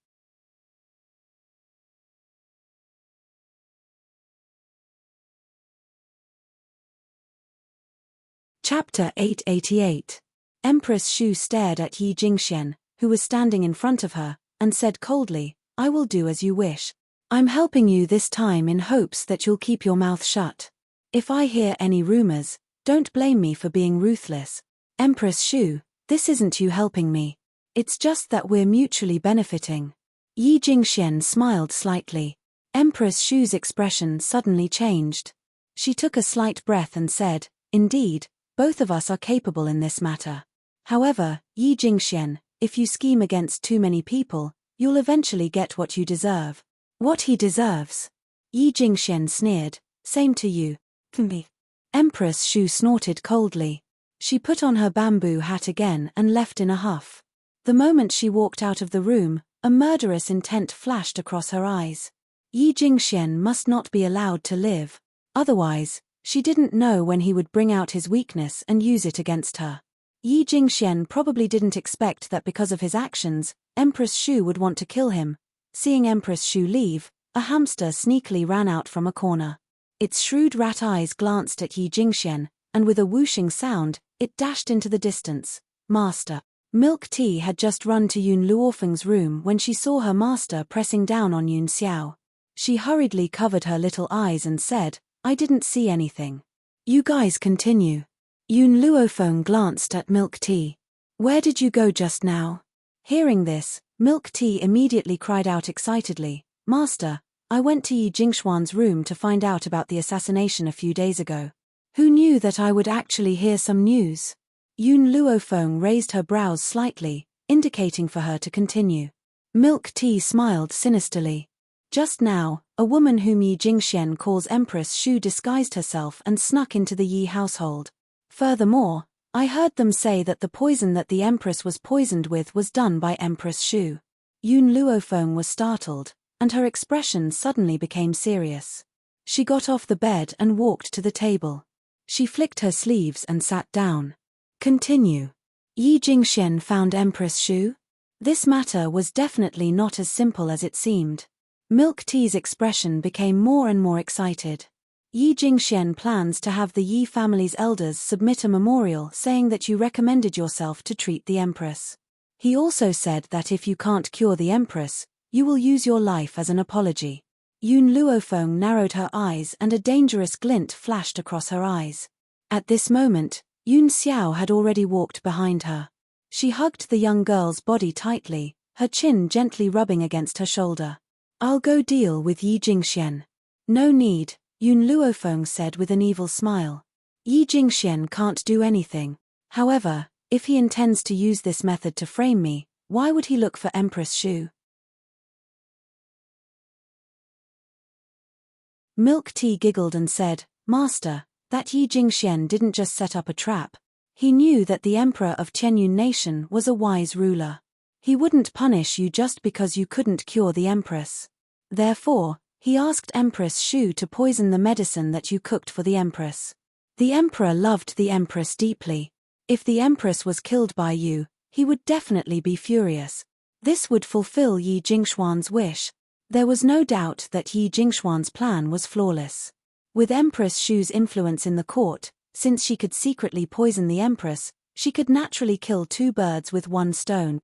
Chapter 888. Empress Xu stared at Yi Jingxian, who was standing in front of her, and said coldly, "I will do as you wish. I'm helping you this time in hopes that you'll keep your mouth shut. If I hear any rumors, don't blame me for being ruthless. Empress Xu, this isn't you helping me. It's just that we're mutually benefiting." Yi Jingxian smiled slightly. Empress Xu's expression suddenly changed. She took a slight breath and said, "Indeed, both of us are capable in this matter. However, Yi Jingxian, if you scheme against too many people, you'll eventually get what you deserve." "What he deserves?" Yi Jingxian sneered. "Same to you." Me. Empress Xu snorted coldly. She put on her bamboo hat again and left in a huff. The moment she walked out of the room, a murderous intent flashed across her eyes. Yi Jingxian must not be allowed to live. Otherwise, she didn't know when he would bring out his weakness and use it against her. Yi Jingxian probably didn't expect that because of his actions, Empress Xu would want to kill him. Seeing Empress Xu leave, a hamster sneakily ran out from a corner. Its shrewd rat eyes glanced at Yi Jingxian, and with a whooshing sound, it dashed into the distance. "Master." Milk Tea had just run to Yun Luofeng's room when she saw her master pressing down on Yun Xiao. She hurriedly covered her little eyes and said, "I didn't see anything. You guys continue." Yun Luofeng glanced at Milk Tea. "Where did you go just now?" Hearing this, Milk Tea immediately cried out excitedly, "Master, I went to Yi Jingxuan's room to find out about the assassination a few days ago. Who knew that I would actually hear some news?" Yun Luofeng raised her brows slightly, indicating for her to continue. Milk Tea smiled sinisterly. "Just now, a woman whom Yi Jingxian calls Empress Xu disguised herself and snuck into the Yi household. Furthermore, I heard them say that the poison that the Empress was poisoned with was done by Empress Xu." Yun Luofeng was startled, and her expression suddenly became serious. She got off the bed and walked to the table. She flicked her sleeves and sat down. "Continue." Yi Jingxian found Empress Xu? This matter was definitely not as simple as it seemed. Milk Tea's expression became more and more excited. "Yi Jingxian plans to have the Yi family's elders submit a memorial saying that you recommended yourself to treat the Empress. He also said that if you can't cure the Empress, you will use your life as an apology." Yun Luofeng narrowed her eyes and a dangerous glint flashed across her eyes. At this moment, Yun Xiao had already walked behind her. She hugged the young girl's body tightly, her chin gently rubbing against her shoulder. "I'll go deal with Yi Jingxian." "No need," Yun Luofeng said with an evil smile. "Yi Jingxian can't do anything. However, if he intends to use this method to frame me, why would he look for Empress Xu?" Milk Tea giggled and said, "Master, that Yi Jingxian didn't just set up a trap. He knew that the Emperor of Qianyun Nation was a wise ruler. He wouldn't punish you just because you couldn't cure the Empress. Therefore, he asked Empress Xu to poison the medicine that you cooked for the Empress. The Emperor loved the Empress deeply. If the Empress was killed by you, he would definitely be furious. This would fulfill Yi Jingxuan's wish." There was no doubt that Yi Jingxuan's plan was flawless. With Empress Xu's influence in the court, since she could secretly poison the Empress, she could naturally kill two birds with one stone.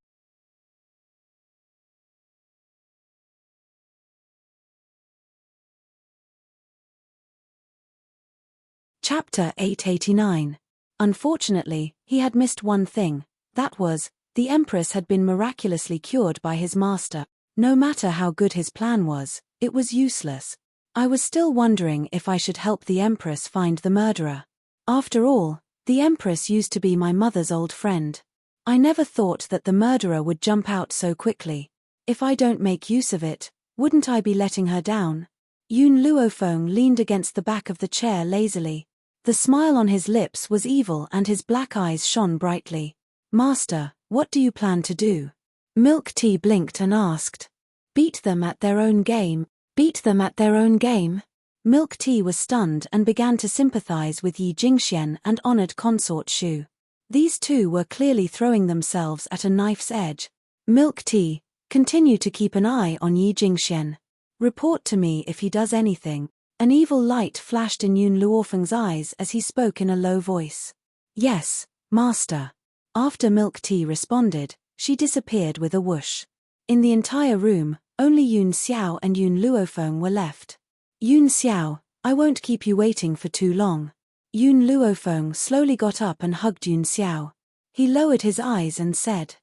Chapter 889. Unfortunately, he had missed one thing. That was, the Empress had been miraculously cured by his master. No matter how good his plan was, it was useless. I was still wondering if I should help the Empress find the murderer. After all, the Empress used to be my mother's old friend. I never thought that the murderer would jump out so quickly. If I don't make use of it, wouldn't I be letting her down? Yun Luofeng leaned against the back of the chair lazily. The smile on his lips was evil and his black eyes shone brightly. "Master, what do you plan to do?" Milk Tea blinked and asked. "Beat them at their own game." Beat them at their own game? Milk Tea was stunned and began to sympathize with Yi Jingxian and honored consort Shu. These two were clearly throwing themselves at a knife's edge. Milk Tea, continue to keep an eye on Yi Jingxian. Report to me if he does anything. An evil light flashed in Yun Luofeng's eyes as he spoke in a low voice. Yes, master. After Milk Tea responded, she disappeared with a whoosh. In the entire room, only Yun Xiao and Yun Luofeng were left. Yun Xiao, I won't keep you waiting for too long. Yun Luofeng slowly got up and hugged Yun Xiao. He lowered his eyes and said,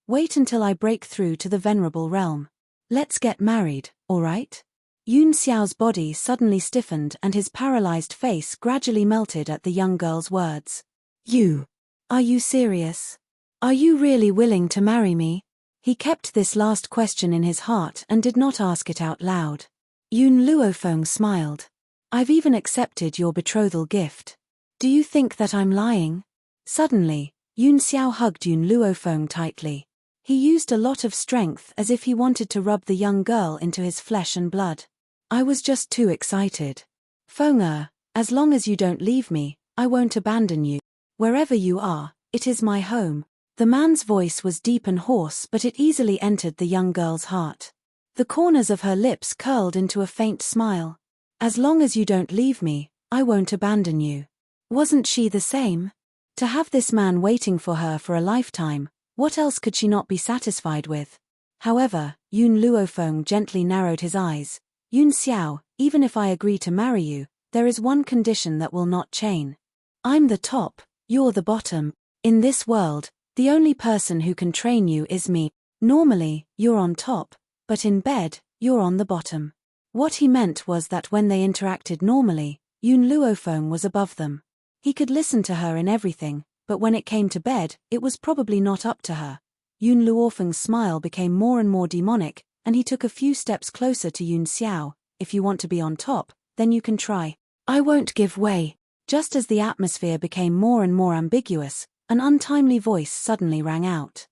wait until I break through to the venerable realm. Let's get married, all right? Yun Xiao's body suddenly stiffened and his paralyzed face gradually melted at the young girl's words. Are you serious? Are you really willing to marry me? He kept this last question in his heart and did not ask it out loud. Yun Luofeng smiled. I've even accepted your betrothal gift. Do you think that I'm lying? Suddenly, Yun Xiao hugged Yun Luofeng tightly. He used a lot of strength as if he wanted to rub the young girl into his flesh and blood. I was just too excited. Feng, as long as you don't leave me, I won't abandon you. Wherever you are, it is my home. The man's voice was deep and hoarse, but it easily entered the young girl's heart. The corners of her lips curled into a faint smile. As long as you don't leave me, I won't abandon you. Wasn't she the same? To have this man waiting for her for a lifetime, what else could she not be satisfied with? However, Yun Luofeng gently narrowed his eyes. Yun Xiao, even if I agree to marry you, there is one condition that will not change. I'm the top, you're the bottom. In this world, the only person who can train you is me. Normally, you're on top, but in bed, you're on the bottom. What he meant was that when they interacted normally, Yun Luofeng was above them. He could listen to her in everything, but when it came to bed, it was probably not up to her. Yun Luofeng's smile became more and more demonic, and he took a few steps closer to Yun Xiao. If you want to be on top, then you can try. I won't give way. Just as the atmosphere became more and more ambiguous, an untimely voice suddenly rang out.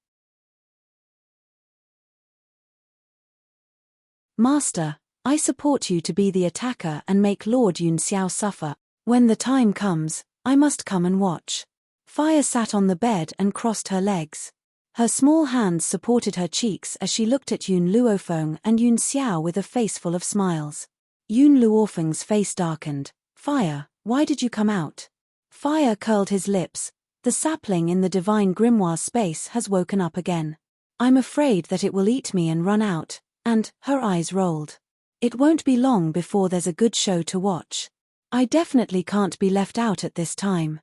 Master, I support you to be the attacker and make Lord Yun Xiao suffer. When the time comes, I must come and watch. Fire sat on the bed and crossed her legs. Her small hands supported her cheeks as she looked at Yun Luofeng and Yun Xiao with a face full of smiles. Yun Luofeng's face darkened. Fire, why did you come out? Fire curled his lips. The sapling in the divine grimoire space has woken up again. I'm afraid that it will eat me and run out, and, her eyes rolled. It won't be long before there's a good show to watch. I definitely can't be left out at this time.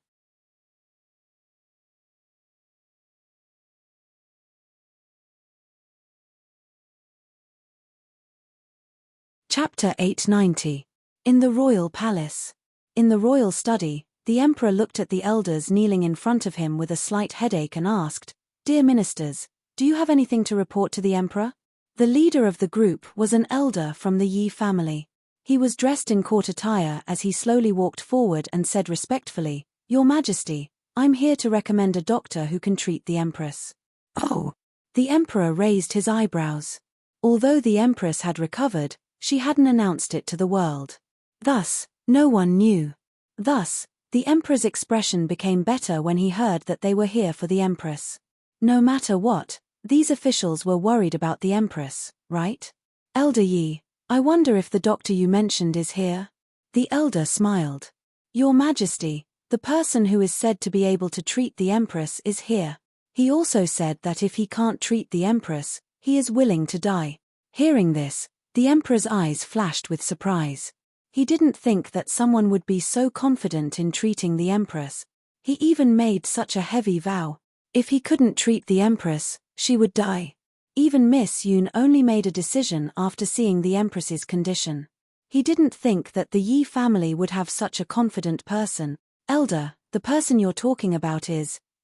Chapter 890. In the Royal Palace. In the royal study, the Emperor looked at the elders kneeling in front of him with a slight headache and asked, Dear ministers, do you have anything to report to the Emperor? The leader of the group was an elder from the Yi family. He was dressed in court attire as he slowly walked forward and said respectfully, Your Majesty, I'm here to recommend a doctor who can treat the Empress. Oh! The Emperor raised his eyebrows. Although the Empress had recovered, she hadn't announced it to the world. Thus, no one knew. Thus, the Emperor's expression became better when he heard that they were here for the Empress. No matter what, these officials were worried about the Empress, right? Elder Yi, I wonder if the doctor you mentioned is here? The elder smiled. Your Majesty, the person who is said to be able to treat the Empress is here. He also said that if he can't treat the Empress, he is willing to die. Hearing this, the Emperor's eyes flashed with surprise. He didn't think that someone would be so confident in treating the Empress. He even made such a heavy vow. If he couldn't treat the Empress, she would die. Even Miss Yun only made a decision after seeing the Empress's condition. He didn't think that the Yi family would have such a confident person. Elder, the person you're talking about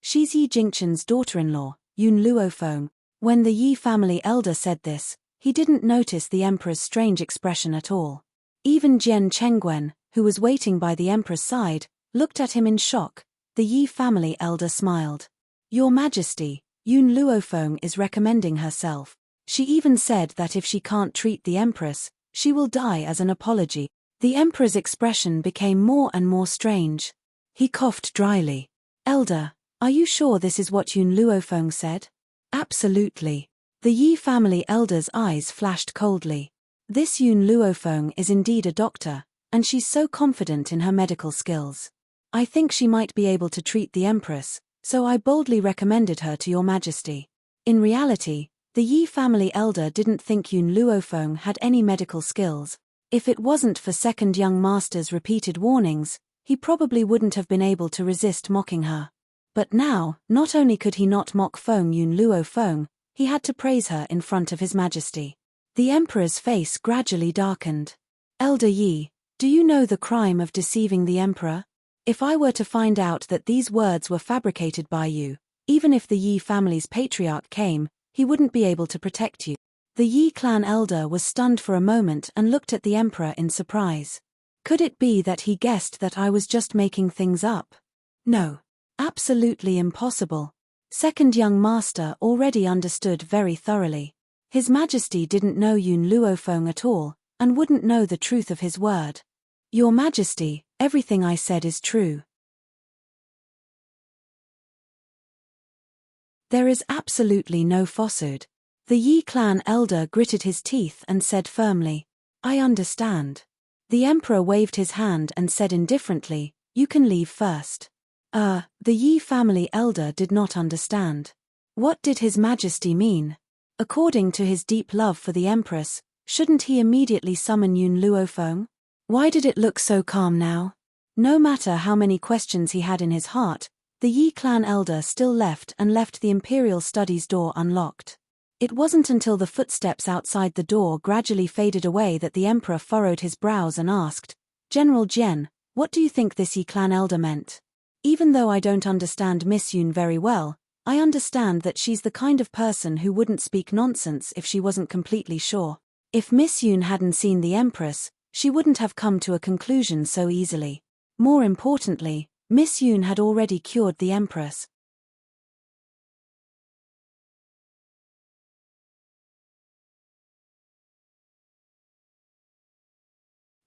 she's Yi Jingqian's daughter-in-law, Yun Luofeng. When the Yi family elder said this, he didn't notice the Emperor's strange expression at all. Even Jian Chengguan, who was waiting by the Emperor's side, looked at him in shock. The Yi family elder smiled. Your Majesty, Yun Luofeng is recommending herself. She even said that if she can't treat the Empress, she will die as an apology. The Emperor's expression became more and more strange. He coughed dryly. Elder, are you sure this is what Yun Luofeng said? Absolutely. The Yi family elder's eyes flashed coldly. This Yun Luofeng is indeed a doctor, and she's so confident in her medical skills. I think she might be able to treat the Empress, so I boldly recommended her to your Majesty. In reality, the Yi family elder didn't think Yun Luofeng had any medical skills. If it wasn't for second young master's repeated warnings, he probably wouldn't have been able to resist mocking her. But now, not only could he not mock Feng Yun Luofeng, he had to praise her in front of His Majesty. The Emperor's face gradually darkened. Elder Yi, do you know the crime of deceiving the Emperor? If I were to find out that these words were fabricated by you, even if the Yi family's patriarch came, he wouldn't be able to protect you. The Yi clan elder was stunned for a moment and looked at the Emperor in surprise. Could it be that he guessed that I was just making things up? No. Absolutely impossible. Second young master already understood very thoroughly. His Majesty didn't know Yun Luofeng at all, and wouldn't know the truth of his word. Your Majesty, everything I said is true. There is absolutely no falsehood. The Yi clan elder gritted his teeth and said firmly, I understand. The Emperor waved his hand and said indifferently, you can leave first. The Yi family elder did not understand. What did His Majesty mean? According to his deep love for the Empress, shouldn't he immediately summon Yun Luofeng? Why did it look so calm now? No matter how many questions he had in his heart, the Yi clan elder still left the Imperial Studies door unlocked. It wasn't until the footsteps outside the door gradually faded away that the Emperor furrowed his brows and asked, General Jian, what do you think this Yi clan elder meant? Even though I don't understand Miss Yun very well, I understand that she's the kind of person who wouldn't speak nonsense if she wasn't completely sure. If Miss Yun hadn't seen the Empress, she wouldn't have come to a conclusion so easily. More importantly, Miss Yun had already cured the Empress.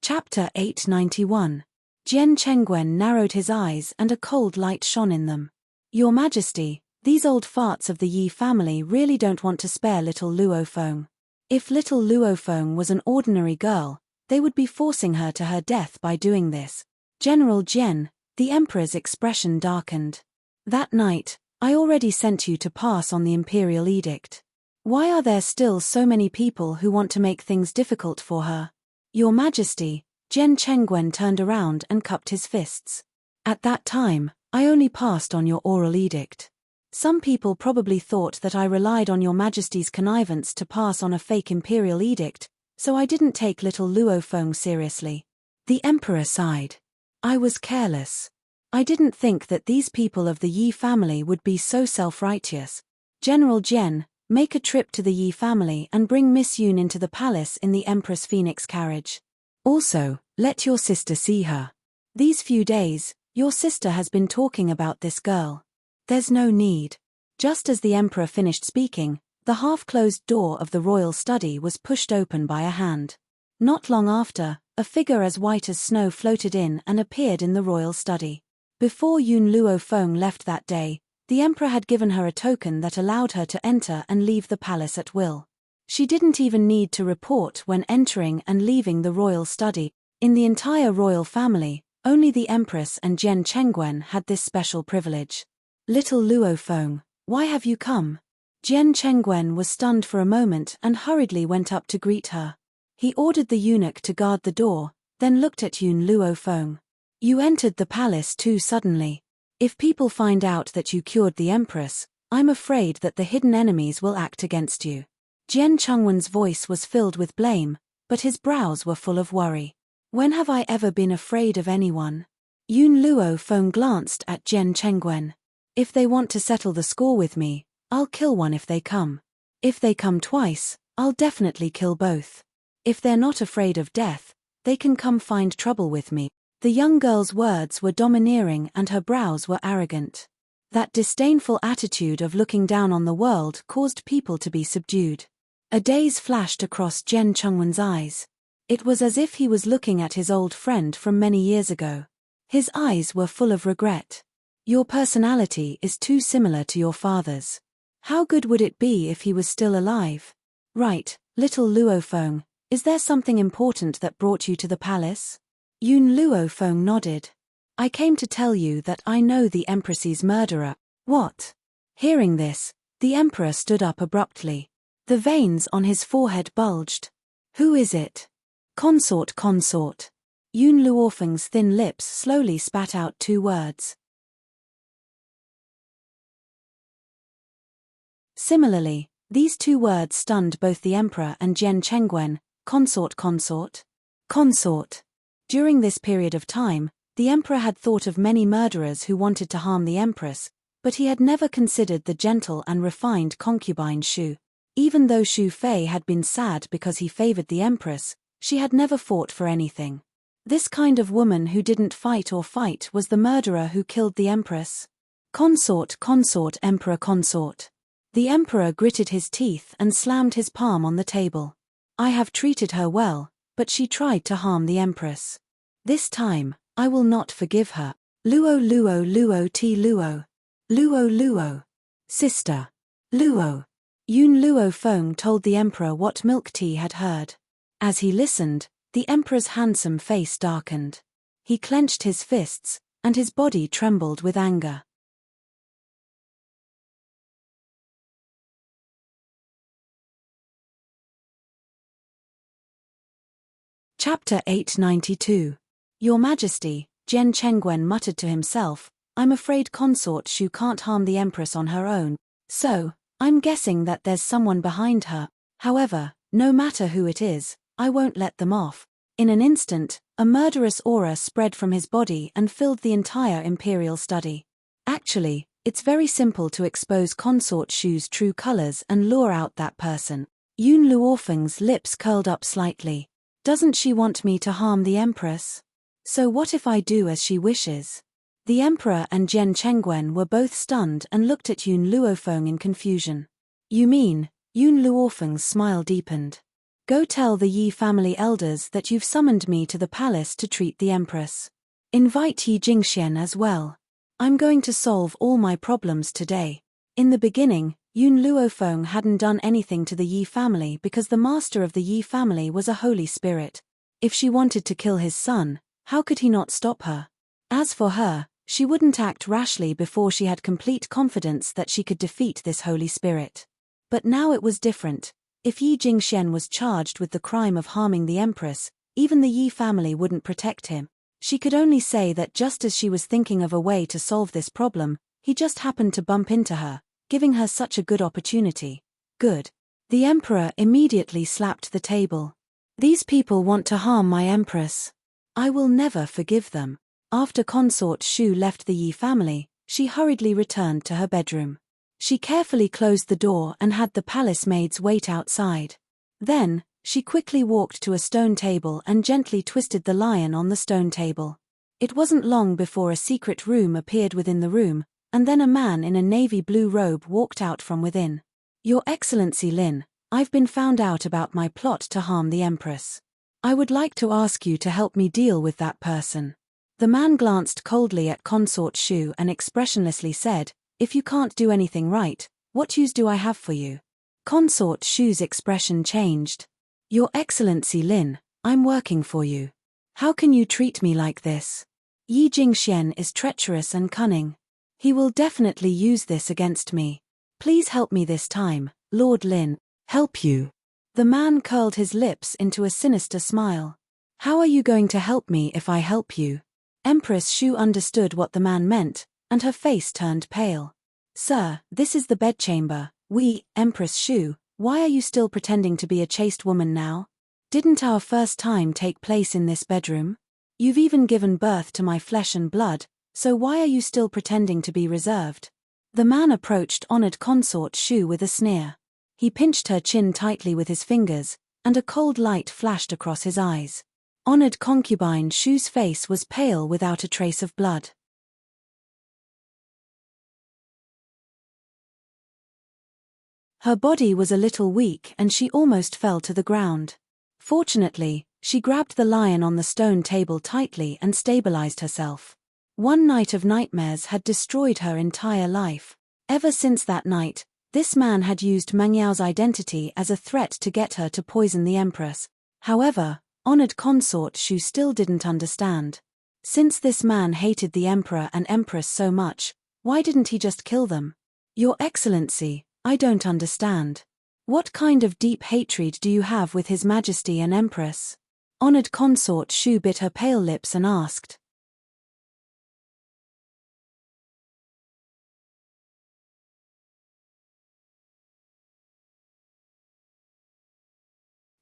Chapter 891. Jian Chengwen narrowed his eyes and a cold light shone in them. Your Majesty, these old farts of the Yi family really don't want to spare little Luofeng. If little Luofeng was an ordinary girl, they would be forcing her to her death by doing this. General Jian, the Emperor's expression darkened. That night, I already sent you to pass on the Imperial Edict. Why are there still so many people who want to make things difficult for her? Your Majesty, Jian Chengwen turned around and cupped his fists. At that time, I only passed on your oral edict. Some people probably thought that I relied on your Majesty's connivance to pass on a fake Imperial edict, so I didn't take little Luofeng seriously. The Emperor sighed. I was careless. I didn't think that these people of the Yi family would be so self-righteous. General Jian, make a trip to the Yi family and bring Miss Yun into the palace in the Empress Phoenix carriage. Also, let your sister see her. These few days, your sister has been talking about this girl. There's no need. Just as the Emperor finished speaking, the half-closed door of the royal study was pushed open by a hand. Not long after, a figure as white as snow floated in and appeared in the royal study. Before Yun Luofeng left that day, the Emperor had given her a token that allowed her to enter and leave the palace at will. She didn't even need to report when entering and leaving the royal study. In the entire royal family, only the Empress and Jian Chengwen had this special privilege. Little Luofeng, why have you come? Jian Chengwen was stunned for a moment and hurriedly went up to greet her. He ordered the eunuch to guard the door, then looked at Yun Luofeng. You entered the palace too suddenly. If people find out that you cured the Empress, I'm afraid that the hidden enemies will act against you. Jian Chengwen's voice was filled with blame, but his brows were full of worry. When have I ever been afraid of anyone? Yun Luofeng glanced at Jian Chengwen. If they want to settle the score with me, I'll kill one if they come. If they come twice, I'll definitely kill both. If they're not afraid of death, they can come find trouble with me. The young girl's words were domineering and her brows were arrogant. That disdainful attitude of looking down on the world caused people to be subdued. A daze flashed across Jen Chungwon's eyes. It was as if he was looking at his old friend from many years ago. His eyes were full of regret. Your personality is too similar to your father's. How good would it be if he was still alive? Right, little Luofeng, is there something important that brought you to the palace? Yun Luofeng nodded. I came to tell you that I know the Empress's murderer. What? Hearing this, the Emperor stood up abruptly. The veins on his forehead bulged. Who is it? Consort. Yun Luofeng's thin lips slowly spat out 2 words. Similarly, these 2 words stunned both the Emperor and Jian Chengwen. Consort. During this period of time, the Emperor had thought of many murderers who wanted to harm the Empress, but he had never considered the gentle and refined concubine Shu. Even though Shu Fei had been sad because he favored the Empress, she had never fought for anything. This kind of woman who didn't fight was the murderer who killed the Empress. Consort, Emperor consort. The Emperor gritted his teeth and slammed his palm on the table. I have treated her well, but she tried to harm the Empress. This time, I will not forgive her. Luo. Luo. Sister. Luo. Yun Luofeng told the Emperor what Milk Tea had heard. As he listened, the Emperor's handsome face darkened. He clenched his fists, and his body trembled with anger. Chapter 892. Your Majesty, Jian Chengwen muttered to himself, I'm afraid Consort Shu can't harm the Empress on her own, so, I'm guessing that there's someone behind her. However, no matter who it is, I won't let them off. In an instant, a murderous aura spread from his body and filled the entire imperial study. Actually, it's very simple to expose Consort Shu's true colors and lure out that person. Yun Luofeng's lips curled up slightly. Doesn't she want me to harm the Empress? So what if I do as she wishes? The Emperor and Jian Chengwen were both stunned and looked at Yun Luofeng in confusion. You mean? Yun Luofeng's smile deepened. Go tell the Yi family elders that you've summoned me to the palace to treat the Empress. Invite Yi Jingxian as well. I'm going to solve all my problems today. In the beginning, Yun Luofeng hadn't done anything to the Yi family because the master of the Yi family was a holy spirit. If she wanted to kill his son, how could he not stop her? As for her, she wouldn't act rashly before she had complete confidence that she could defeat this holy spirit. But now it was different. If Yi Jingxian was charged with the crime of harming the Empress, even the Yi family wouldn't protect him. She could only say that just as she was thinking of a way to solve this problem, he just happened to bump into her, giving her such a good opportunity. Good. The Emperor immediately slapped the table. These people want to harm my Empress. I will never forgive them. After Consort Shu left the Yi family, she hurriedly returned to her bedroom. She carefully closed the door and had the palace maids wait outside. Then, she quickly walked to a stone table and gently twisted the lion on the stone table. It wasn't long before a secret room appeared within the room, and then a man in a navy blue robe walked out from within. Your Excellency Lin, I've been found out about my plot to harm the Empress. I would like to ask you to help me deal with that person. The man glanced coldly at Consort Shu and expressionlessly said, If you can't do anything right, what use do I have for you? Consort Shu's expression changed. Your Excellency Lin, I'm working for you. How can you treat me like this? Yi Jingxian is treacherous and cunning. He will definitely use this against me. Please help me this time, Lord Lin. Help you? The man curled his lips into a sinister smile. How are you going to help me if I help you? Empress Shu understood what the man meant, and her face turned pale. Sir, this is the bedchamber. Empress Shu, why are you still pretending to be a chaste woman now? Didn't our first time take place in this bedroom? You've even given birth to my flesh and blood, so why are you still pretending to be reserved? The man approached honored Consort Shu with a sneer. He pinched her chin tightly with his fingers, and a cold light flashed across his eyes. Honored concubine Shu's face was pale without a trace of blood. Her body was a little weak and she almost fell to the ground. Fortunately, she grabbed the lion on the stone table tightly and stabilized herself. One night of nightmares had destroyed her entire life. Ever since that night, this man had used Mengyao's identity as a threat to get her to poison the Empress. However, honored consort Shu still didn't understand. Since this man hated the Emperor and Empress so much, why didn't he just kill them? Your Excellency, I don't understand. What kind of deep hatred do you have with His Majesty and Empress? Honored consort Shu bit her pale lips and asked.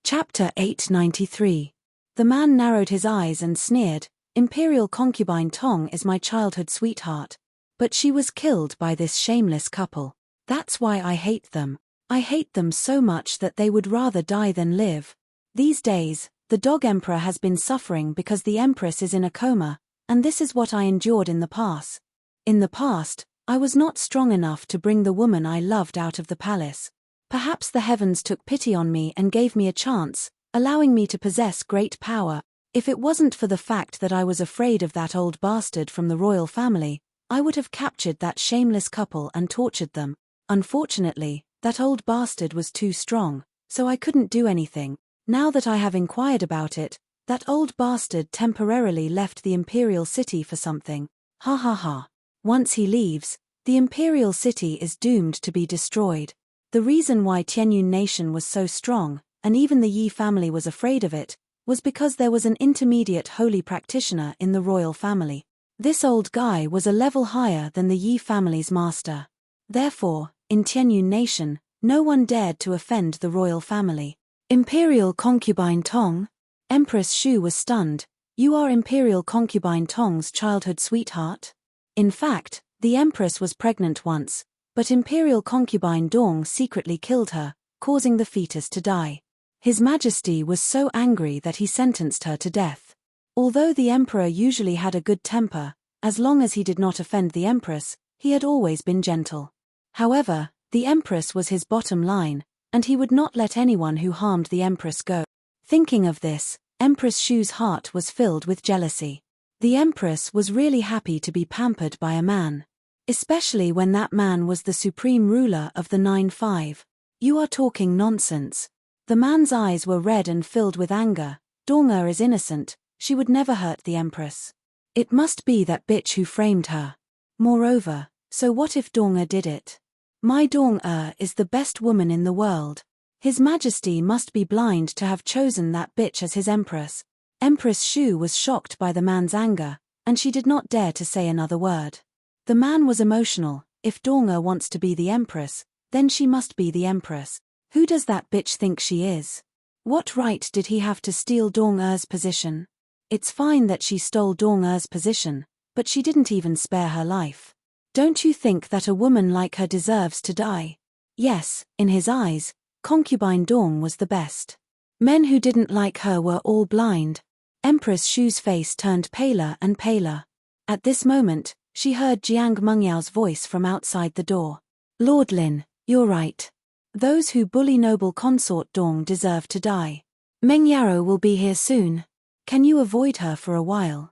Chapter 893. The man narrowed his eyes and sneered, Imperial concubine Tong is my childhood sweetheart. But she was killed by this shameless couple. That's why I hate them. I hate them so much that they would rather die than live. These days, the dog emperor has been suffering because the empress is in a coma, and this is what I endured in the past. In the past, I was not strong enough to bring the woman I loved out of the palace. Perhaps the heavens took pity on me and gave me a chance, allowing me to possess great power. If it wasn't for the fact that I was afraid of that old bastard from the royal family, I would have captured that shameless couple and tortured them. Unfortunately, that old bastard was too strong, so I couldn't do anything. Now that I have inquired about it, that old bastard temporarily left the imperial city for something. Ha ha ha. Once he leaves, the imperial city is doomed to be destroyed. The reason why Tianyun nation was so strong, and even the Yi family was afraid of it, was because there was an intermediate holy practitioner in the royal family. This old guy was a level higher than the Yi family's master. Therefore, in Tianyun nation, no one dared to offend the royal family. Imperial concubine Tong? Empress Shu was stunned. You are Imperial concubine Tong's childhood sweetheart? In fact, the Empress was pregnant once, but Imperial concubine Dong secretly killed her, causing the fetus to die. His Majesty was so angry that he sentenced her to death. Although the Emperor usually had a good temper, as long as he did not offend the Empress, he had always been gentle. However, the Empress was his bottom line, and he would not let anyone who harmed the Empress go. Thinking of this, Empress Shu's heart was filled with jealousy. The Empress was really happy to be pampered by a man. Especially when that man was the supreme ruler of the 9-5. You are talking nonsense. The man's eyes were red and filled with anger. Dong-er is innocent, she would never hurt the Empress. It must be that bitch who framed her. Moreover, so what if Dong-er did it? My Dong-er is the best woman in the world. His Majesty must be blind to have chosen that bitch as his Empress. Empress Shu was shocked by the man's anger, and she did not dare to say another word. The man was emotional. If Dong-er wants to be the Empress, then she must be the Empress. Who does that bitch think she is? What right did he have to steal Dong-er's position? It's fine that she stole Dong-er's position, but she didn't even spare her life. Don't you think that a woman like her deserves to die? Yes, in his eyes, concubine Dong was the best. Men who didn't like her were all blind. Empress Shu's face turned paler and paler. At this moment, she heard Jiang Mengyao's voice from outside the door. Lord Lin, you're right. Those who bully noble consort Dong deserve to die. Mengyao will be here soon. Can you avoid her for a while?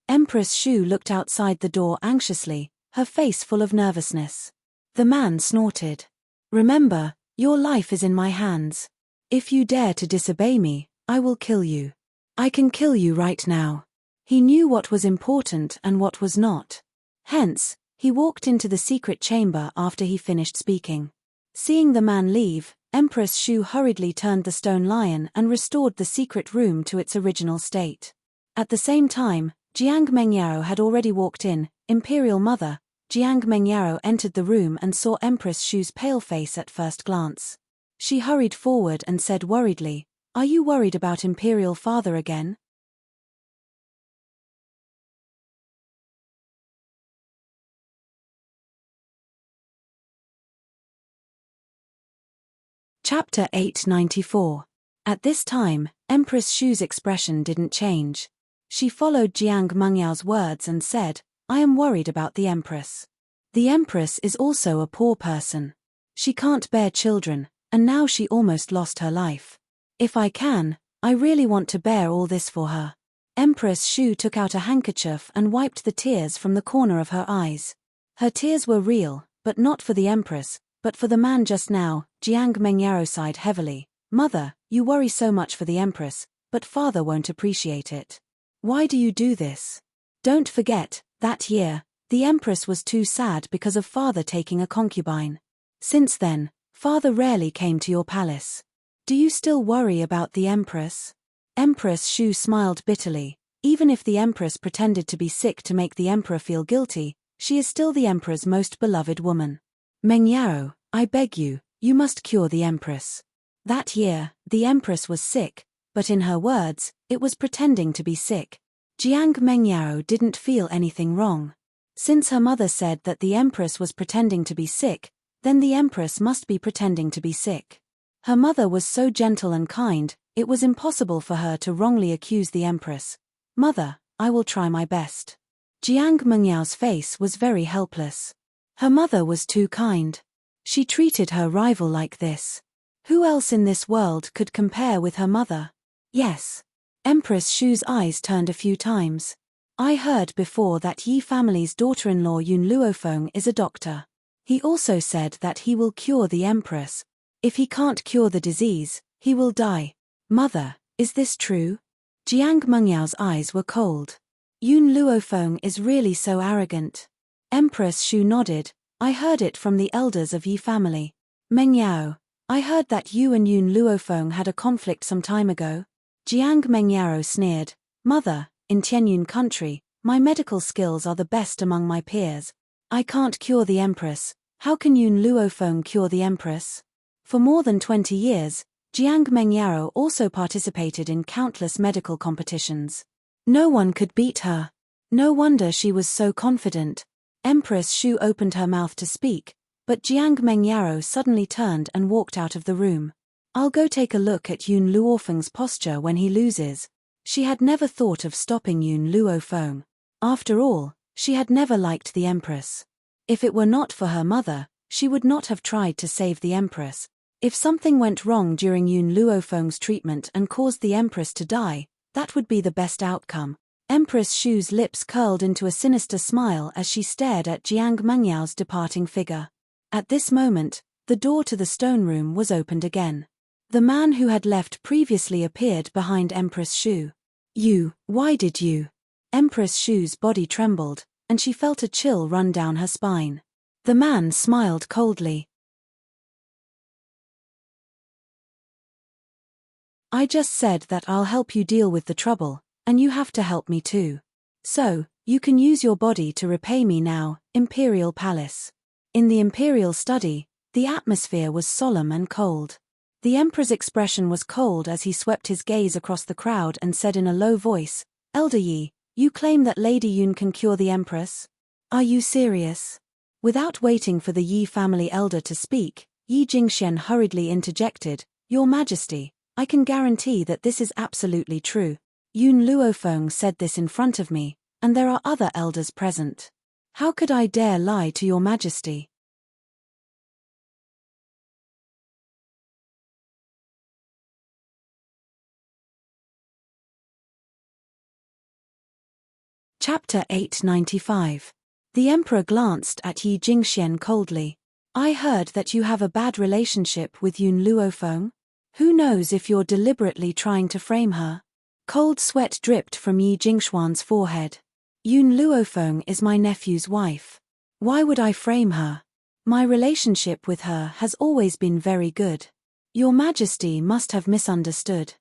Empress Shu looked outside the door anxiously, her face full of nervousness. The man snorted. Remember, your life is in my hands. If you dare to disobey me, I will kill you. I can kill you right now. He knew what was important and what was not. Hence, he walked into the secret chamber after he finished speaking. Seeing the man leave, Empress Shu hurriedly turned the stone lion and restored the secret room to its original state. At the same time, Jiang Mengyao had already walked in. Imperial Mother, Jiang Mengyao entered the room and saw Empress Shu's pale face at first glance. She hurried forward and said worriedly, Are you worried about Imperial Father again? Chapter 894. At this time, Empress Shu's expression didn't change. She followed Jiang Mengyao's words and said, I am worried about the Empress. The Empress is also a poor person. She can't bear children, and now she almost lost her life. If I can, I really want to bear all this for her. Empress Shu took out a handkerchief and wiped the tears from the corner of her eyes. Her tears were real, but not for the Empress, but for the man just now. Jiang Mengyao sighed heavily. Mother, you worry so much for the Empress, but father won't appreciate it. Why do you do this? Don't forget, that year, the Empress was too sad because of father taking a concubine. Since then, father rarely came to your palace. Do you still worry about the Empress? Empress Shu smiled bitterly. Even if the Empress pretended to be sick to make the Emperor feel guilty, she is still the Emperor's most beloved woman. Mengyao, I beg you, you must cure the Empress. That year, the Empress was sick, but in her words, it was pretending to be sick. Jiang Mengyao didn't feel anything wrong. Since her mother said that the Empress was pretending to be sick, then the Empress must be pretending to be sick. Her mother was so gentle and kind, it was impossible for her to wrongly accuse the Empress. Mother, I will try my best. Jiang Mengyao's face was very helpless. Her mother was too kind. She treated her rival like this. Who else in this world could compare with her mother? Yes. Empress Shu's eyes turned a few times. I heard before that Yi family's daughter-in-law Yun Luofeng is a doctor. He also said that he will cure the Empress. If he can't cure the disease, he will die. Mother, is this true? Jiang Mengyao's eyes were cold. Yun Luofeng is really so arrogant. Empress Shu nodded. I heard it from the elders of Yi family. Mengyao, I heard that you and Yun Luofeng had a conflict some time ago. Jiang Mengyao sneered. Mother, in Tianyun country, my medical skills are the best among my peers. I can't cure the Empress. How can Yun Luofeng cure the Empress? For more than 20 years, Jiang Mengyao also participated in countless medical competitions. No one could beat her. No wonder she was so confident. Empress Shu opened her mouth to speak, but Jiang Mengyao suddenly turned and walked out of the room. I'll go take a look at Yun Luofeng's posture when he loses. She had never thought of stopping Yun Luofeng. After all, she had never liked the Empress. If it were not for her mother, she would not have tried to save the Empress. If something went wrong during Yun Luofeng's treatment and caused the Empress to die, that would be the best outcome. Empress Shu's lips curled into a sinister smile as she stared at Jiang Mengyao's departing figure. At this moment, the door to the stone room was opened again. The man who had left previously appeared behind Empress Shu. Why did you? Empress Shu's body trembled, and she felt a chill run down her spine. The man smiled coldly. I just said that I'll help you deal with the trouble, and you have to help me too. So, you can use your body to repay me now, Imperial Palace. In the Imperial study, the atmosphere was solemn and cold. The Emperor's expression was cold as he swept his gaze across the crowd and said in a low voice, Elder Yi, you claim that Lady Yun can cure the Empress? Are you serious? Without waiting for the Yi family elder to speak, Yi Jingxian hurriedly interjected, Your Majesty, I can guarantee that this is absolutely true. Yun Luofeng said this in front of me, and there are other elders present. How could I dare lie to Your Majesty? Chapter 895. The Emperor glanced at Yi Jingxian coldly. I heard that you have a bad relationship with Yun Luofeng. Who knows if you're deliberately trying to frame her? Cold sweat dripped from Yi Jingxuan's forehead. Yun Luofeng is my nephew's wife. Why would I frame her? My relationship with her has always been very good. Your Majesty must have misunderstood.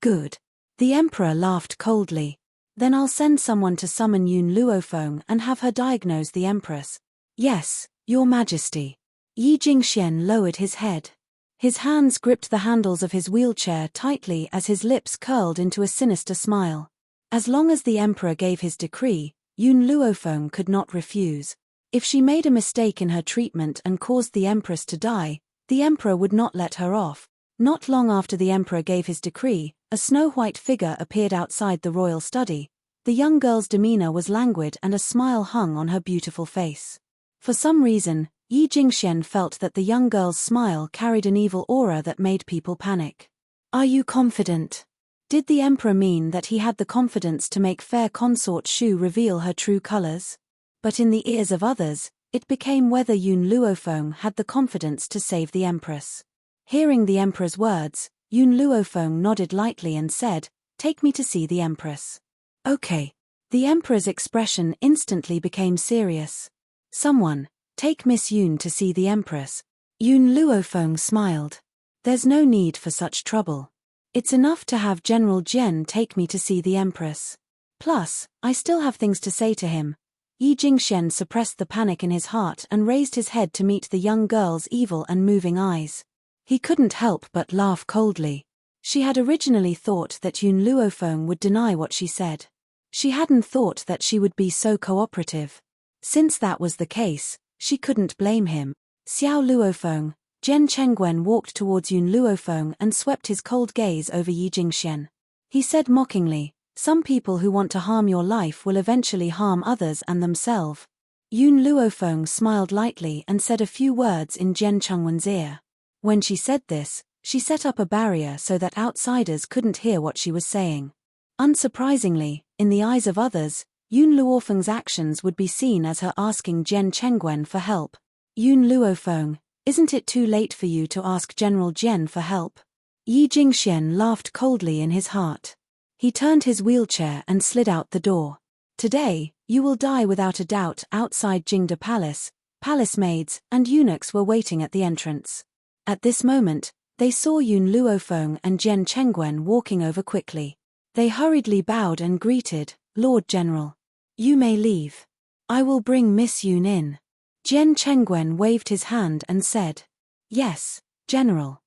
Good. The Emperor laughed coldly. Then I'll send someone to summon Yun Luofeng and have her diagnose the Empress. Yes, Your Majesty. Yi Jingxian lowered his head. His hands gripped the handles of his wheelchair tightly as his lips curled into a sinister smile. As long as the Emperor gave his decree, Yun Luofeng could not refuse. If she made a mistake in her treatment and caused the Empress to die, the Emperor would not let her off. Not long after the Emperor gave his decree, a snow-white figure appeared outside the royal study. The young girl's demeanor was languid and a smile hung on her beautiful face. For some reason, Yi Jingxian felt that the young girl's smile carried an evil aura that made people panic. Are you confident? Did the emperor mean that he had the confidence to make fair consort Shu reveal her true colors? But in the ears of others, it became whether Yun Luofeng had the confidence to save the empress. Hearing the emperor's words, Yun Luofeng nodded lightly and said, "Take me to see the empress." Okay. The emperor's expression instantly became serious. Someone, take Miss Yun to see the empress. Yun Luofeng smiled. There's no need for such trouble. It's enough to have General Jian take me to see the empress. Plus, I still have things to say to him. Yi Jingxian suppressed the panic in his heart and raised his head to meet the young girl's evil and moving eyes. He couldn't help but laugh coldly. She had originally thought that Yun Luofeng would deny what she said. She hadn't thought that she would be so cooperative. Since that was the case, she couldn't blame him. Xiao Luofeng, Zhen Chengwen walked towards Yun Luofeng and swept his cold gaze over Yi Jingxian. He said mockingly, "Some people who want to harm your life will eventually harm others and themselves." Yun Luofeng smiled lightly and said a few words in Zhen Chengwen's ear. When she said this, she set up a barrier so that outsiders couldn't hear what she was saying. Unsurprisingly, in the eyes of others, Yun Luofeng's actions would be seen as her asking Zhen Chengwen for help. Yun Luofeng, isn't it too late for you to ask General Jian for help? Yi Jingxian laughed coldly in his heart. He turned his wheelchair and slid out the door. Today, you will die without a doubt. Outside Jingde Palace, palace maids and eunuchs were waiting at the entrance. At this moment, they saw Yun Luofeng and Zhen Chengwen walking over quickly. They hurriedly bowed and greeted, "Lord General. You may leave. I will bring Miss Yun in." Zhen Chengwen waved his hand and said, "Yes, General."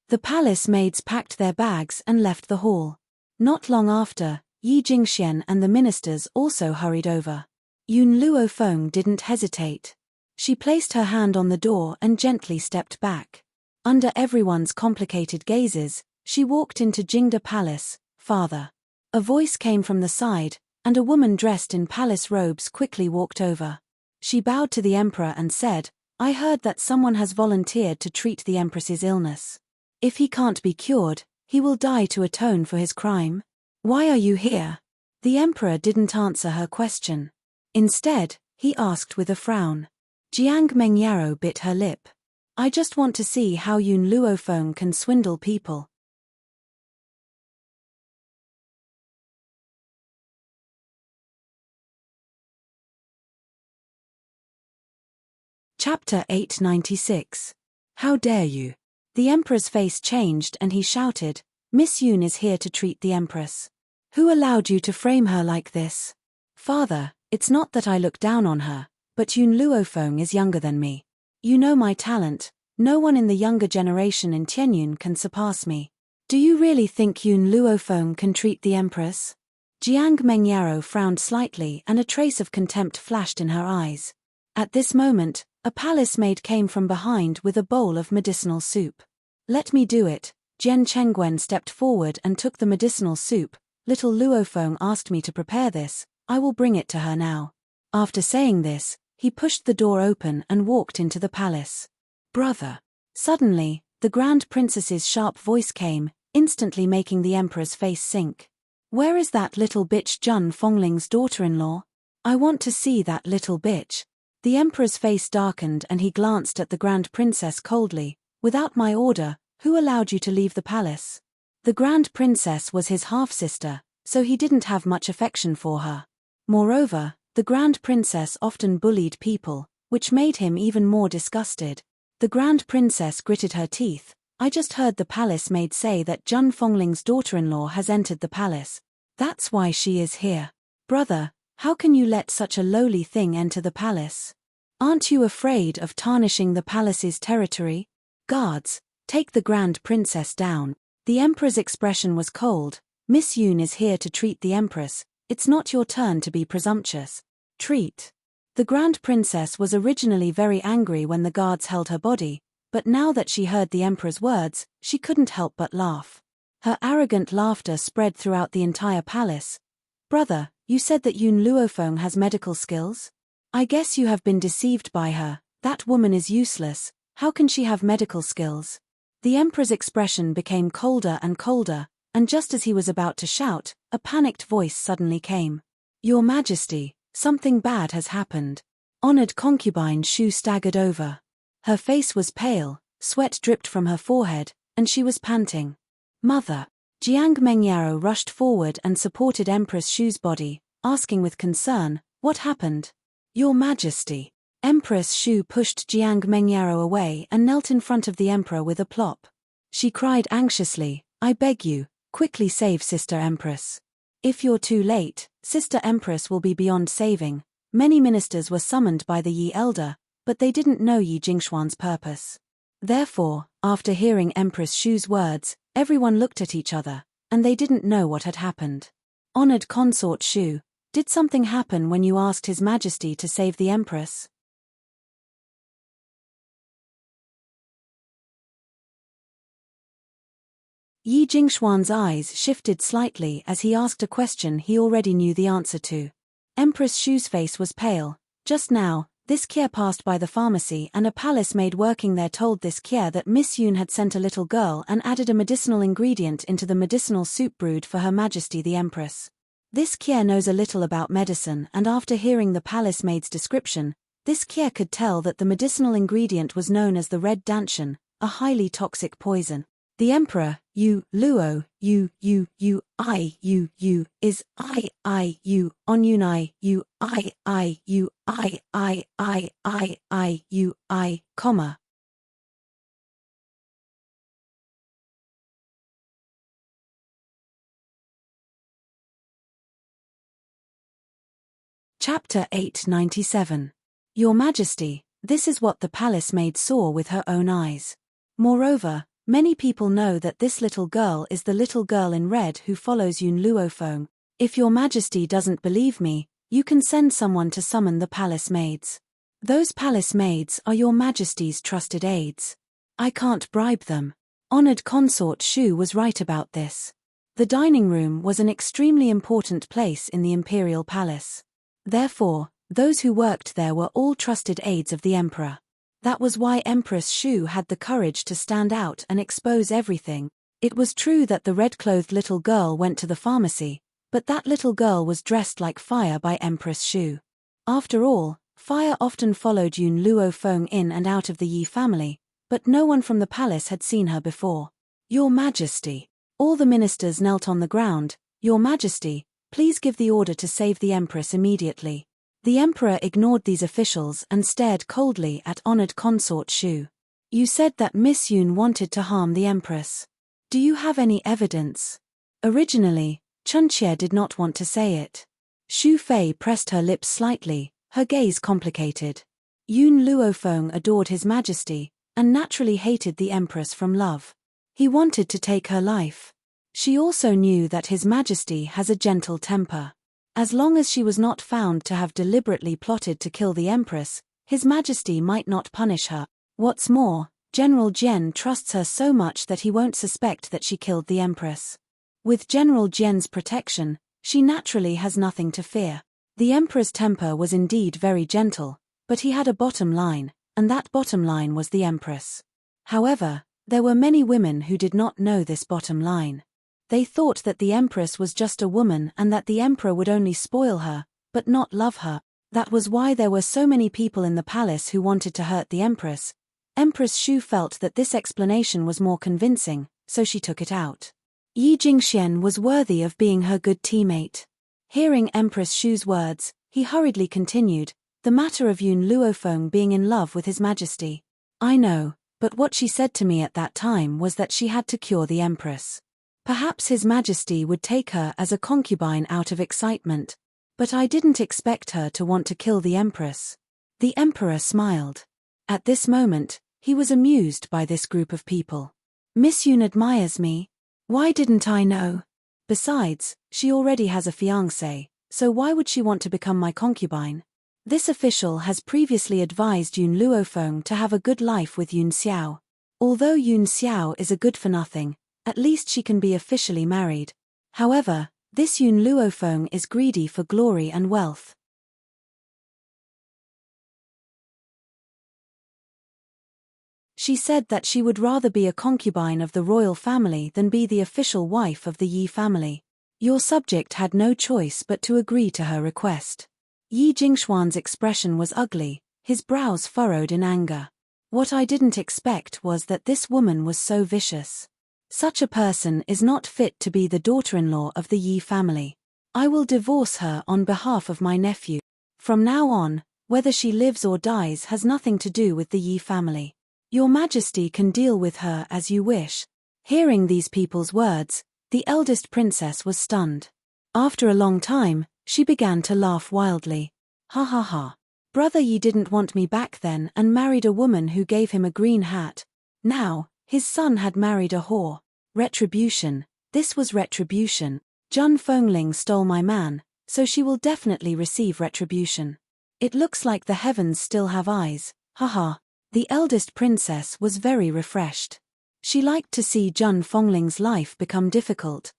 The palace maids packed their bags and left the hall. Not long after, Yi Jingxian and the ministers also hurried over. Yun Luofeng didn't hesitate. She placed her hand on the door and gently stepped back. Under everyone's complicated gazes, she walked into Jingde Palace. "Father." A voice came from the side, and a woman dressed in palace robes quickly walked over. She bowed to the emperor and said, "I heard that someone has volunteered to treat the empress's illness. If he can't be cured, he will die to atone for his crime. Why are you here?" The emperor didn't answer her question. Instead, he asked with a frown. Jiang Mengyaro bit her lip. "I just want to see how Yun Luofeng can swindle people." Chapter 896. How dare you? The emperor's face changed and he shouted, "Miss Yun is here to treat the empress. Who allowed you to frame her like this?" "Father, it's not that I look down on her, but Yun Luofeng is younger than me. You know my talent, no one in the younger generation in Tianyun can surpass me. Do you really think Yun Luofeng can treat the empress?" Jiang Mengyaro frowned slightly and a trace of contempt flashed in her eyes. At this moment, a palace maid came from behind with a bowl of medicinal soup. "Let me do it." Zhen Chengwen stepped forward and took the medicinal soup. "Little Luofeng asked me to prepare this, I will bring it to her now." After saying this, he pushed the door open and walked into the palace. "Brother." Suddenly, the Grand Princess's sharp voice came, instantly making the emperor's face sink. "Where is that little bitch Jun Fongling's daughter-in-law? I want to see that little bitch." The emperor's face darkened and he glanced at the Grand Princess coldly. "Without my order, who allowed you to leave the palace?" The Grand Princess was his half-sister, so he didn't have much affection for her. Moreover, the Grand Princess often bullied people, which made him even more disgusted. The Grand Princess gritted her teeth. "I just heard the palace maid say that Jun Fongling's daughter-in-law has entered the palace. That's why she is here. Brother, how can you let such a lowly thing enter the palace? Aren't you afraid of tarnishing the palace's territory? Guards, take the Grand Princess down." The emperor's expression was cold. "Miss Yun is here to treat the empress. It's not your turn to be presumptuous." "Treat." The Grand Princess was originally very angry when the guards held her body, but now that she heard the emperor's words, she couldn't help but laugh. Her arrogant laughter spread throughout the entire palace. "Brother, You said that Yun Luofeng has medical skills? I guess you have been deceived by her. That woman is useless. How can she have medical skills? The emperor's expression became colder and colder, and just as he was about to shout, a panicked voice suddenly came. Your Majesty, something bad has happened. Honored concubine Shu staggered over. Her face was pale, sweat dripped from her forehead, and she was panting. Mother. Jiang Mengyaro rushed forward and supported Empress Shu's body, asking with concern, what happened? Your Majesty. Empress Shu pushed Jiang Mengyaro away and knelt in front of the emperor with a plop. She cried anxiously, I beg you, quickly save Sister Empress. If you're too late, Sister Empress will be beyond saving. Many ministers were summoned by the Yi elder, but they didn't know Yi Jingshuan's purpose. Therefore, after hearing Empress Shu's words, everyone looked at each other, and they didn't know what had happened. Honored consort Shu, did something happen when you asked His Majesty to save the Empress? Yi Jingshuan's eyes shifted slightly as he asked a question he already knew the answer to. Empress Shu's face was pale. Just now, this Kier passed by the pharmacy and a palace maid working there told this Kier that Miss Yun had sent a little girl and added a medicinal ingredient into the medicinal soup brewed for Her Majesty the Empress. This Kier knows a little about medicine, and after hearing the palace maid's description, this Kier could tell that the medicinal ingredient was known as the red dantian, a highly toxic poison. The Emperor, Yu, Luo, Yu, is I, on Yunai, Yu, comma. Chapter 897. Your Majesty, this is what the palace maid saw with her own eyes. Moreover, many people know that this little girl is the little girl in red who follows Yun Luofeng. If Your Majesty doesn't believe me, you can send someone to summon the palace maids. Those palace maids are Your Majesty's trusted aides. I can't bribe them. Honored consort Shu was right about this. The dining room was an extremely important place in the imperial palace. Therefore, those who worked there were all trusted aides of the emperor. That was why Empress Shu had the courage to stand out and expose everything. It was true that the red-clothed little girl went to the pharmacy, but that little girl was dressed like fire by Empress Shu. After all, fire often followed Yun Luofeng in and out of the Yi family, but no one from the palace had seen her before. Your Majesty. All the ministers knelt on the ground. Your Majesty, please give the order to save the Empress immediately. The emperor ignored these officials and stared coldly at honored consort Shu. You said that Miss Yun wanted to harm the Empress. Do you have any evidence? Originally, Chunqie did not want to say it. Xu Fei pressed her lips slightly, her gaze complicated. Yun Luofeng adored His Majesty, and naturally hated the Empress from love. He wanted to take her life. She also knew that His Majesty has a gentle temper. As long as she was not found to have deliberately plotted to kill the Empress, His Majesty might not punish her. What's more, General Jian trusts her so much that he won't suspect that she killed the Empress. With General Jian's protection, she naturally has nothing to fear. The Emperor's temper was indeed very gentle, but he had a bottom line, and that bottom line was the Empress. However, there were many women who did not know this bottom line. They thought that the Empress was just a woman and that the Emperor would only spoil her, but not love her. That was why there were so many people in the palace who wanted to hurt the Empress. Empress Shu felt that this explanation was more convincing, so she took it out. Yi Jingxian was worthy of being her good teammate. Hearing Empress Shu's words, he hurriedly continued, the matter of Yun Luofeng being in love with His Majesty. I know, but what she said to me at that time was that she had to cure the Empress. Perhaps His Majesty would take her as a concubine out of excitement, but I didn't expect her to want to kill the Empress. The Emperor smiled. At this moment, he was amused by this group of people. Miss Yun admires me. Why didn't I know? Besides, she already has a fiancé, so why would she want to become my concubine? This official has previously advised Yun Luofeng to have a good life with Yun Xiao. Although Yun Xiao is a good-for-nothing, at least she can be officially married. However, This Yun Luofeng is greedy for glory and wealth. She said that she would rather be a concubine of the royal family than be the official wife of the Yi family. Your subject had no choice but to agree to her request. Yi Jingxuan's expression was ugly, his brows furrowed in anger. What I didn't expect was that this woman was so vicious. Such a person is not fit to be the daughter-in-law of the Yi family. I will divorce her on behalf of my nephew. From now on, whether she lives or dies has nothing to do with the Yi family. Your Majesty can deal with her as you wish. Hearing these people's words, the eldest princess was stunned. After a long time, she began to laugh wildly. Ha ha ha. Brother Yi didn't want me back then and married a woman who gave him a green hat. Now, his son had married a whore. Retribution. This was retribution. Zhun Fengling stole my man, so she will definitely receive retribution. It looks like the heavens still have eyes. Haha. The eldest princess was very refreshed. She liked to see Zhun Fengling's life become difficult.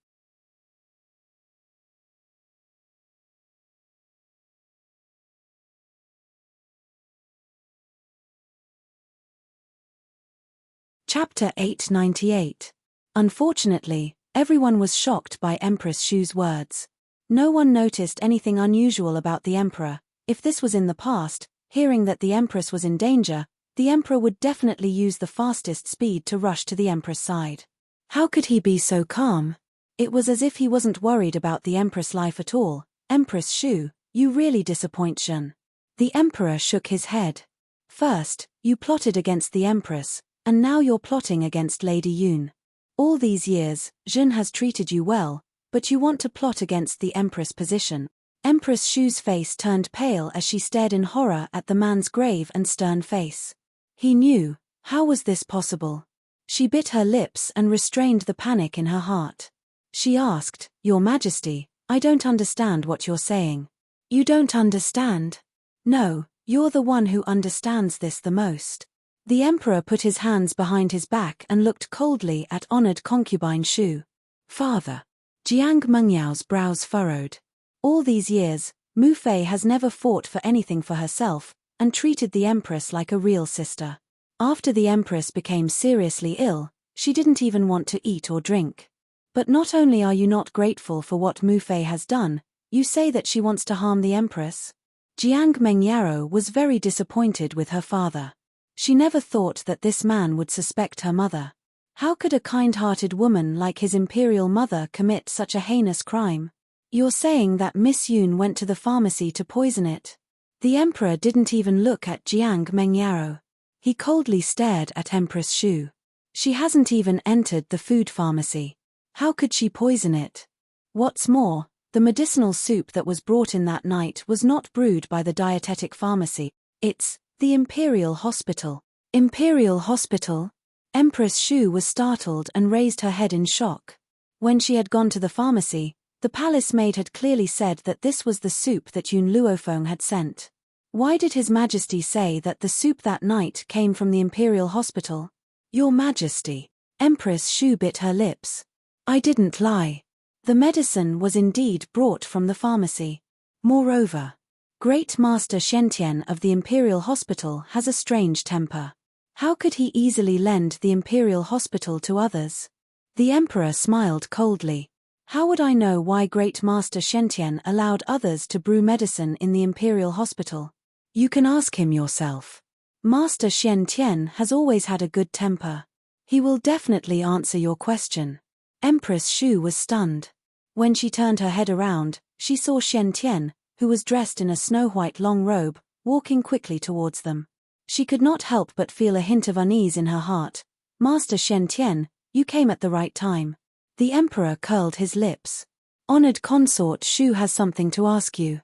Chapter 898. Unfortunately, everyone was shocked by Empress Shu's words. No one noticed anything unusual about the emperor. If this was in the past, hearing that the empress was in danger, the emperor would definitely use the fastest speed to rush to the empress' side. How could he be so calm? It was as if he wasn't worried about the empress' life at all. Empress Shu, you really disappoint Zhun. The emperor shook his head. First, you plotted against the empress, and now you're plotting against Lady Yun. All these years, Zhun has treated you well, but you want to plot against the empress position. Empress Shu's face turned pale as she stared in horror at the man's grave and stern face. He knew. How was this possible? She bit her lips and restrained the panic in her heart. She asked, Your Majesty, I don't understand what you're saying. You don't understand? No, you're the one who understands this the most. The emperor put his hands behind his back and looked coldly at honored concubine Shu. Father. Jiang Mengyao's brows furrowed. All these years, Mu Fei has never fought for anything for herself, and treated the empress like a real sister. After the empress became seriously ill, she didn't even want to eat or drink. But not only are you not grateful for what Mu Fei has done, you say that she wants to harm the empress? Jiang Mengyao was very disappointed with her father. She never thought that this man would suspect her mother. How could a kind-hearted woman like his imperial mother commit such a heinous crime? You're saying that Miss Yun went to the pharmacy to poison it? The emperor didn't even look at Jiang Mengyao. He coldly stared at Empress Shu. She hasn't even entered the food pharmacy. How could she poison it? What's more, the medicinal soup that was brought in that night was not brewed by the dietetic pharmacy. It's the Imperial Hospital. Imperial Hospital? Empress Shu was startled and raised her head in shock. When she had gone to the pharmacy, the palace maid had clearly said that this was the soup that Yun Luofeng had sent. Why did His Majesty say that the soup that night came from the Imperial Hospital? Your Majesty. Empress Shu bit her lips. I didn't lie. The medicine was indeed brought from the pharmacy. Moreover, Great Master Xiantian of the Imperial Hospital has a strange temper. How could he easily lend the Imperial Hospital to others? The Emperor smiled coldly. How would I know why Great Master Xiantian allowed others to brew medicine in the Imperial Hospital? You can ask him yourself. Master Xiantian has always had a good temper. He will definitely answer your question. Empress Shu was stunned. When she turned her head around, she saw Xiantian, who was dressed in a snow-white long robe, walking quickly towards them. She could not help but feel a hint of unease in her heart. Master Xiantian, you came at the right time. The Emperor curled his lips. Honored consort Shu has something to ask you.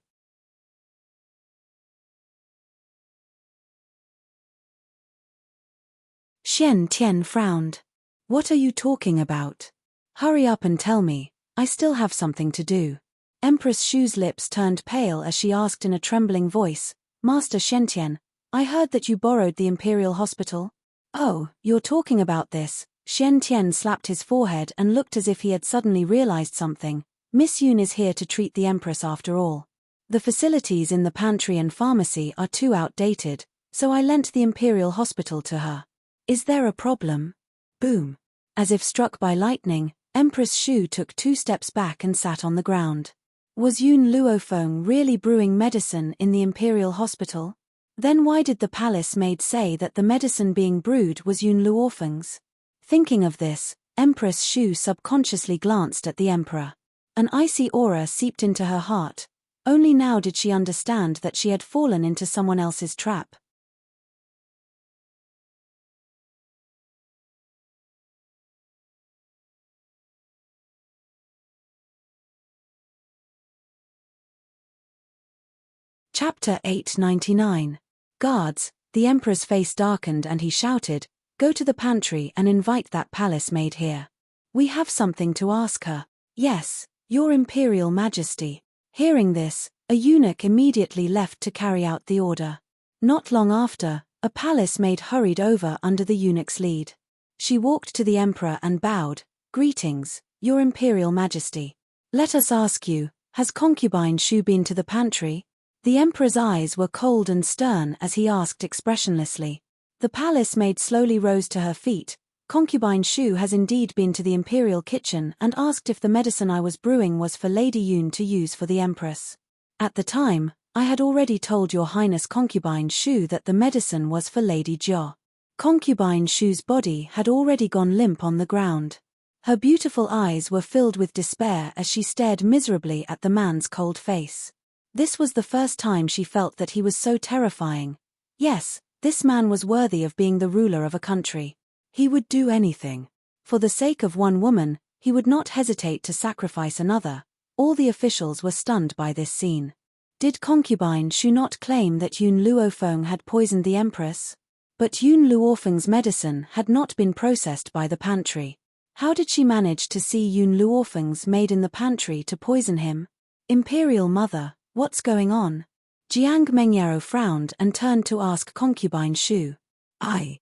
Xiantian frowned. What are you talking about? Hurry up and tell me, I still have something to do. Empress Shu's lips turned pale as she asked in a trembling voice, Master Xiantian, I heard that you borrowed the Imperial Hospital? Oh, you're talking about this. Xiantian slapped his forehead and looked as if he had suddenly realized something. Miss Yoon is here to treat the Empress after all. The facilities in the pantry and pharmacy are too outdated, so I lent the Imperial Hospital to her. Is there a problem? Boom. As if struck by lightning, Empress Shu took 2 steps back and sat on the ground. Was Yun Luofeng really brewing medicine in the Imperial Hospital? Then why did the palace maid say that the medicine being brewed was Yun Luofeng's? Thinking of this, Empress Shu subconsciously glanced at the Emperor. An icy aura seeped into her heart. Only now did she understand that she had fallen into someone else's trap. Chapter 899. Guards. The Emperor's face darkened and he shouted, "Go to the pantry and invite that palace maid here. We have something to ask her." "Yes, Your Imperial Majesty." Hearing this, a eunuch immediately left to carry out the order. Not long after, a palace maid hurried over under the eunuch's lead. She walked to the Emperor and bowed. "Greetings, Your Imperial Majesty. Let us ask you, has concubine Shu been to the pantry?" The Emperor's eyes were cold and stern as he asked expressionlessly. The palace maid slowly rose to her feet. "Concubine Shu has indeed been to the Imperial kitchen and asked if the medicine I was brewing was for Lady Yun to use for the Empress. At the time, I had already told Your Highness Concubine Shu that the medicine was for Lady Jo." Concubine Shu's body had already gone limp on the ground. Her beautiful eyes were filled with despair as she stared miserably at the man's cold face. This was the first time she felt that he was so terrifying. Yes, this man was worthy of being the ruler of a country. He would do anything. For the sake of one woman, he would not hesitate to sacrifice another. All the officials were stunned by this scene. Did concubine Shu not claim that Yun Luofeng had poisoned the Empress? But Yun Luofeng's medicine had not been processed by the pantry. How did she manage to see Yun Luofeng's maid in the pantry to poison him? Imperial Mother, what's going on? Jiang Mengyaro frowned and turned to ask concubine Shu. I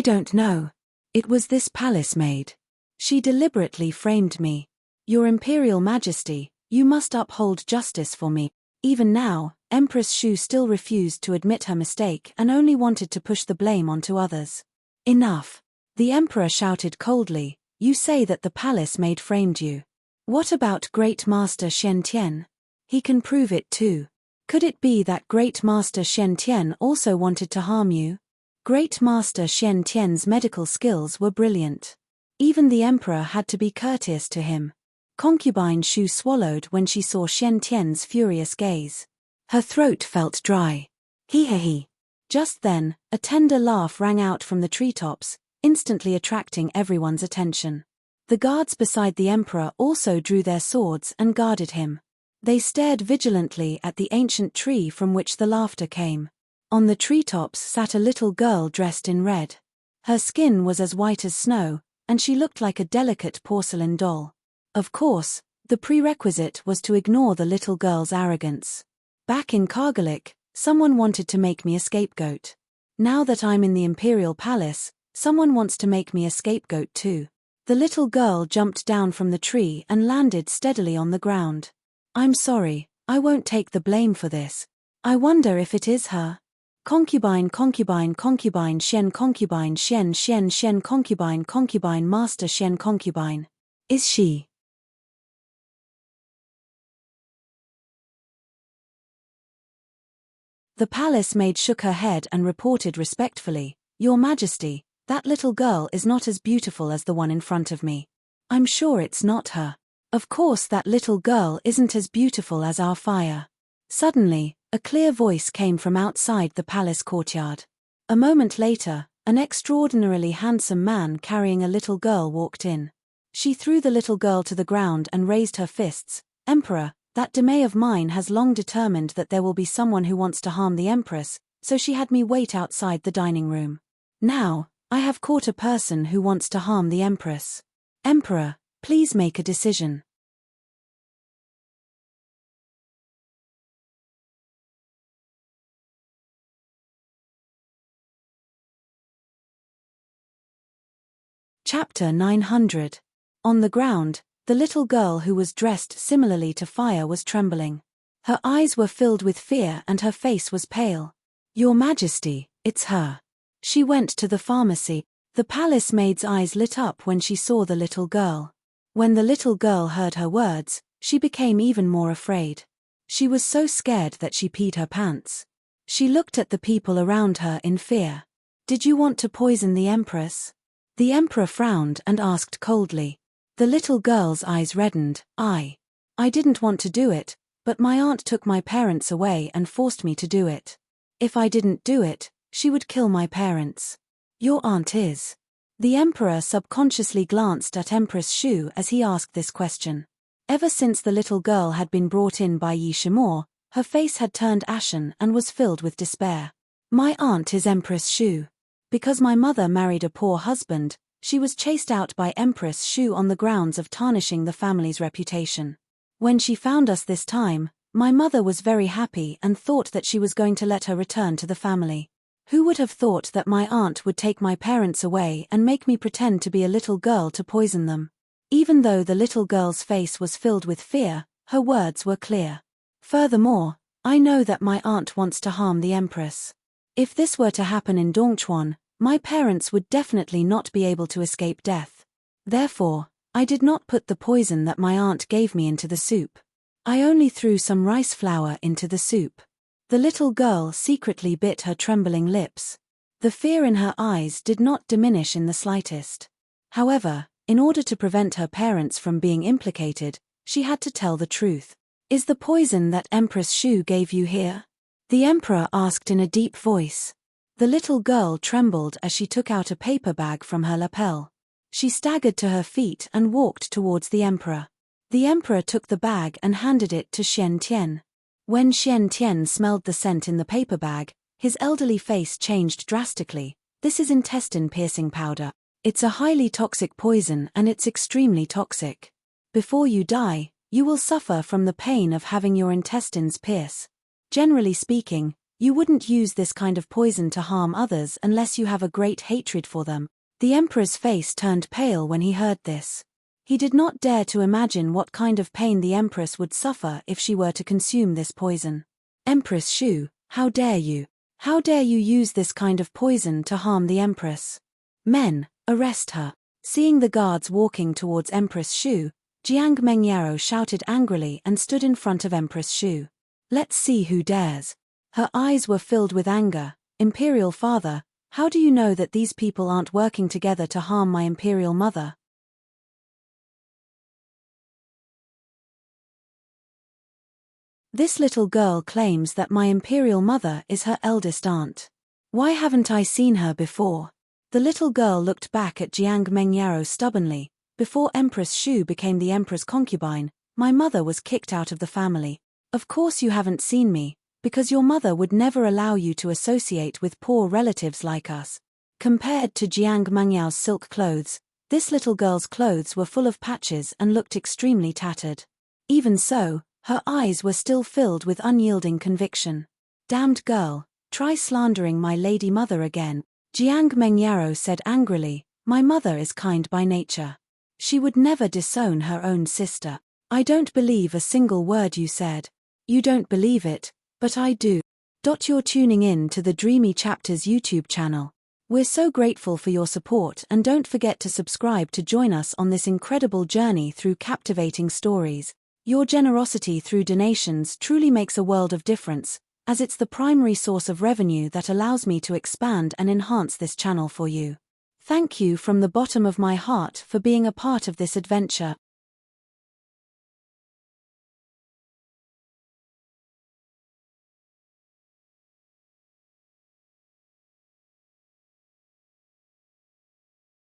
don't know. It was this palace maid. She deliberately framed me. Your Imperial Majesty, you must uphold justice for me." Even now, Empress Shu still refused to admit her mistake and only wanted to push the blame onto others. "Enough." The Emperor shouted coldly, "You say that the palace maid framed you. What about Great Master Shen Tian? He can prove it too. Could it be that Great Master Shen Tian also wanted to harm you?" Great Master Shen Tian's medical skills were brilliant. Even the Emperor had to be courteous to him. Concubine Shu swallowed when she saw Shen Tian's furious gaze. Her throat felt dry. He. Just then, a tender laugh rang out from the treetops, instantly attracting everyone's attention. The guards beside the Emperor also drew their swords and guarded him. They stared vigilantly at the ancient tree from which the laughter came. On the treetops sat a little girl dressed in red. Her skin was as white as snow, and she looked like a delicate porcelain doll. Of course, the prerequisite was to ignore the little girl's arrogance. Back in Kargalik, someone wanted to make me a scapegoat. Now that I'm in the Imperial Palace, someone wants to make me a scapegoat too. The little girl jumped down from the tree and landed steadily on the ground. "I'm sorry, I won't take the blame for this. I wonder if it is her. Concubine Shen concubine Master Shen concubine. Is she?" The palace maid shook her head and reported respectfully, "Your Majesty, that little girl is not as beautiful as the one in front of me. I'm sure it's not her. Of course that little girl isn't as beautiful as our fire." Suddenly, a clear voice came from outside the palace courtyard. A moment later, an extraordinarily handsome man carrying a little girl walked in. She threw the little girl to the ground and raised her fists. "Emperor, that Demay of mine has long determined that there will be someone who wants to harm the Empress, so she had me wait outside the dining room. Now, I have caught a person who wants to harm the Empress. Emperor, please make a decision." Chapter 900. On the ground, The little girl who was dressed similarly to fire was trembling. Her eyes were filled with fear and her face was pale. "Your Majesty, it's her." She went to the pharmacy. The palace maid's eyes lit up when she saw the little girl. When the little girl heard her words, she became even more afraid. She was so scared that she peed her pants. She looked at the people around her in fear. "Did you want to poison the Empress?" The Emperor frowned and asked coldly. The little girl's eyes reddened. I didn't want to do it, but my aunt took my parents away and forced me to do it. If I didn't do it, she would kill my parents." "Your aunt is?" The Emperor subconsciously glanced at Empress Shu as he asked this question. Ever since the little girl had been brought in by Yi Shimor, her face had turned ashen and was filled with despair. "My aunt is Empress Shu. Because my mother married a poor husband, she was chased out by Empress Shu on the grounds of tarnishing the family's reputation. When she found us this time, my mother was very happy and thought that she was going to let her return to the family. Who would have thought that my aunt would take my parents away and make me pretend to be a little girl to poison them?" Even though the little girl's face was filled with fear, her words were clear. "Furthermore, I know that my aunt wants to harm the Empress. If this were to happen in Dongchuan, my parents would definitely not be able to escape death. Therefore, I did not put the poison that my aunt gave me into the soup. I only threw some rice flour into the soup." The little girl secretly bit her trembling lips. The fear in her eyes did not diminish in the slightest. However, in order to prevent her parents from being implicated, she had to tell the truth. "Is the poison that Empress Shu gave you here?" the Emperor asked in a deep voice. The little girl trembled as she took out a paper bag from her lapel. She staggered to her feet and walked towards the Emperor. The Emperor took the bag and handed it to Xian Tian. When Xian Tian smelled the scent in the paper bag, his elderly face changed drastically. "This is intestine-piercing powder. It's a highly toxic poison and it's extremely toxic. Before you die, you will suffer from the pain of having your intestines pierce. Generally speaking, you wouldn't use this kind of poison to harm others unless you have a great hatred for them." The Emperor's face turned pale when he heard this. He did not dare to imagine what kind of pain the Empress would suffer if she were to consume this poison. "Empress Shu, how dare you? How dare you use this kind of poison to harm the Empress? Men, arrest her." Seeing the guards walking towards Empress Shu, Jiang Mengyaro shouted angrily and stood in front of Empress Shu. "Let's see who dares." Her eyes were filled with anger. "Imperial father, how do you know that these people aren't working together to harm my imperial mother?" "This little girl claims that my imperial mother is her eldest aunt. Why haven't I seen her before?" The little girl looked back at Jiang Mengyaro stubbornly. "Before Empress Shu became the emperor's concubine, my mother was kicked out of the family. Of course you haven't seen me, because your mother would never allow you to associate with poor relatives like us." Compared to Jiang Mengyao's silk clothes, this little girl's clothes were full of patches and looked extremely tattered. Even so, her eyes were still filled with unyielding conviction. "Damned girl, try slandering my lady mother again," Jiang Mengyaro said angrily. "My mother is kind by nature. She would never disown her own sister." "I don't believe a single word you said." "You don't believe it, but I do." You're tuning in to the Dreamy Chapters YouTube channel. We're so grateful for your support and don't forget to subscribe to join us on this incredible journey through captivating stories. Your generosity through donations truly makes a world of difference, as it's the primary source of revenue that allows me to expand and enhance this channel for you. Thank you from the bottom of my heart for being a part of this adventure.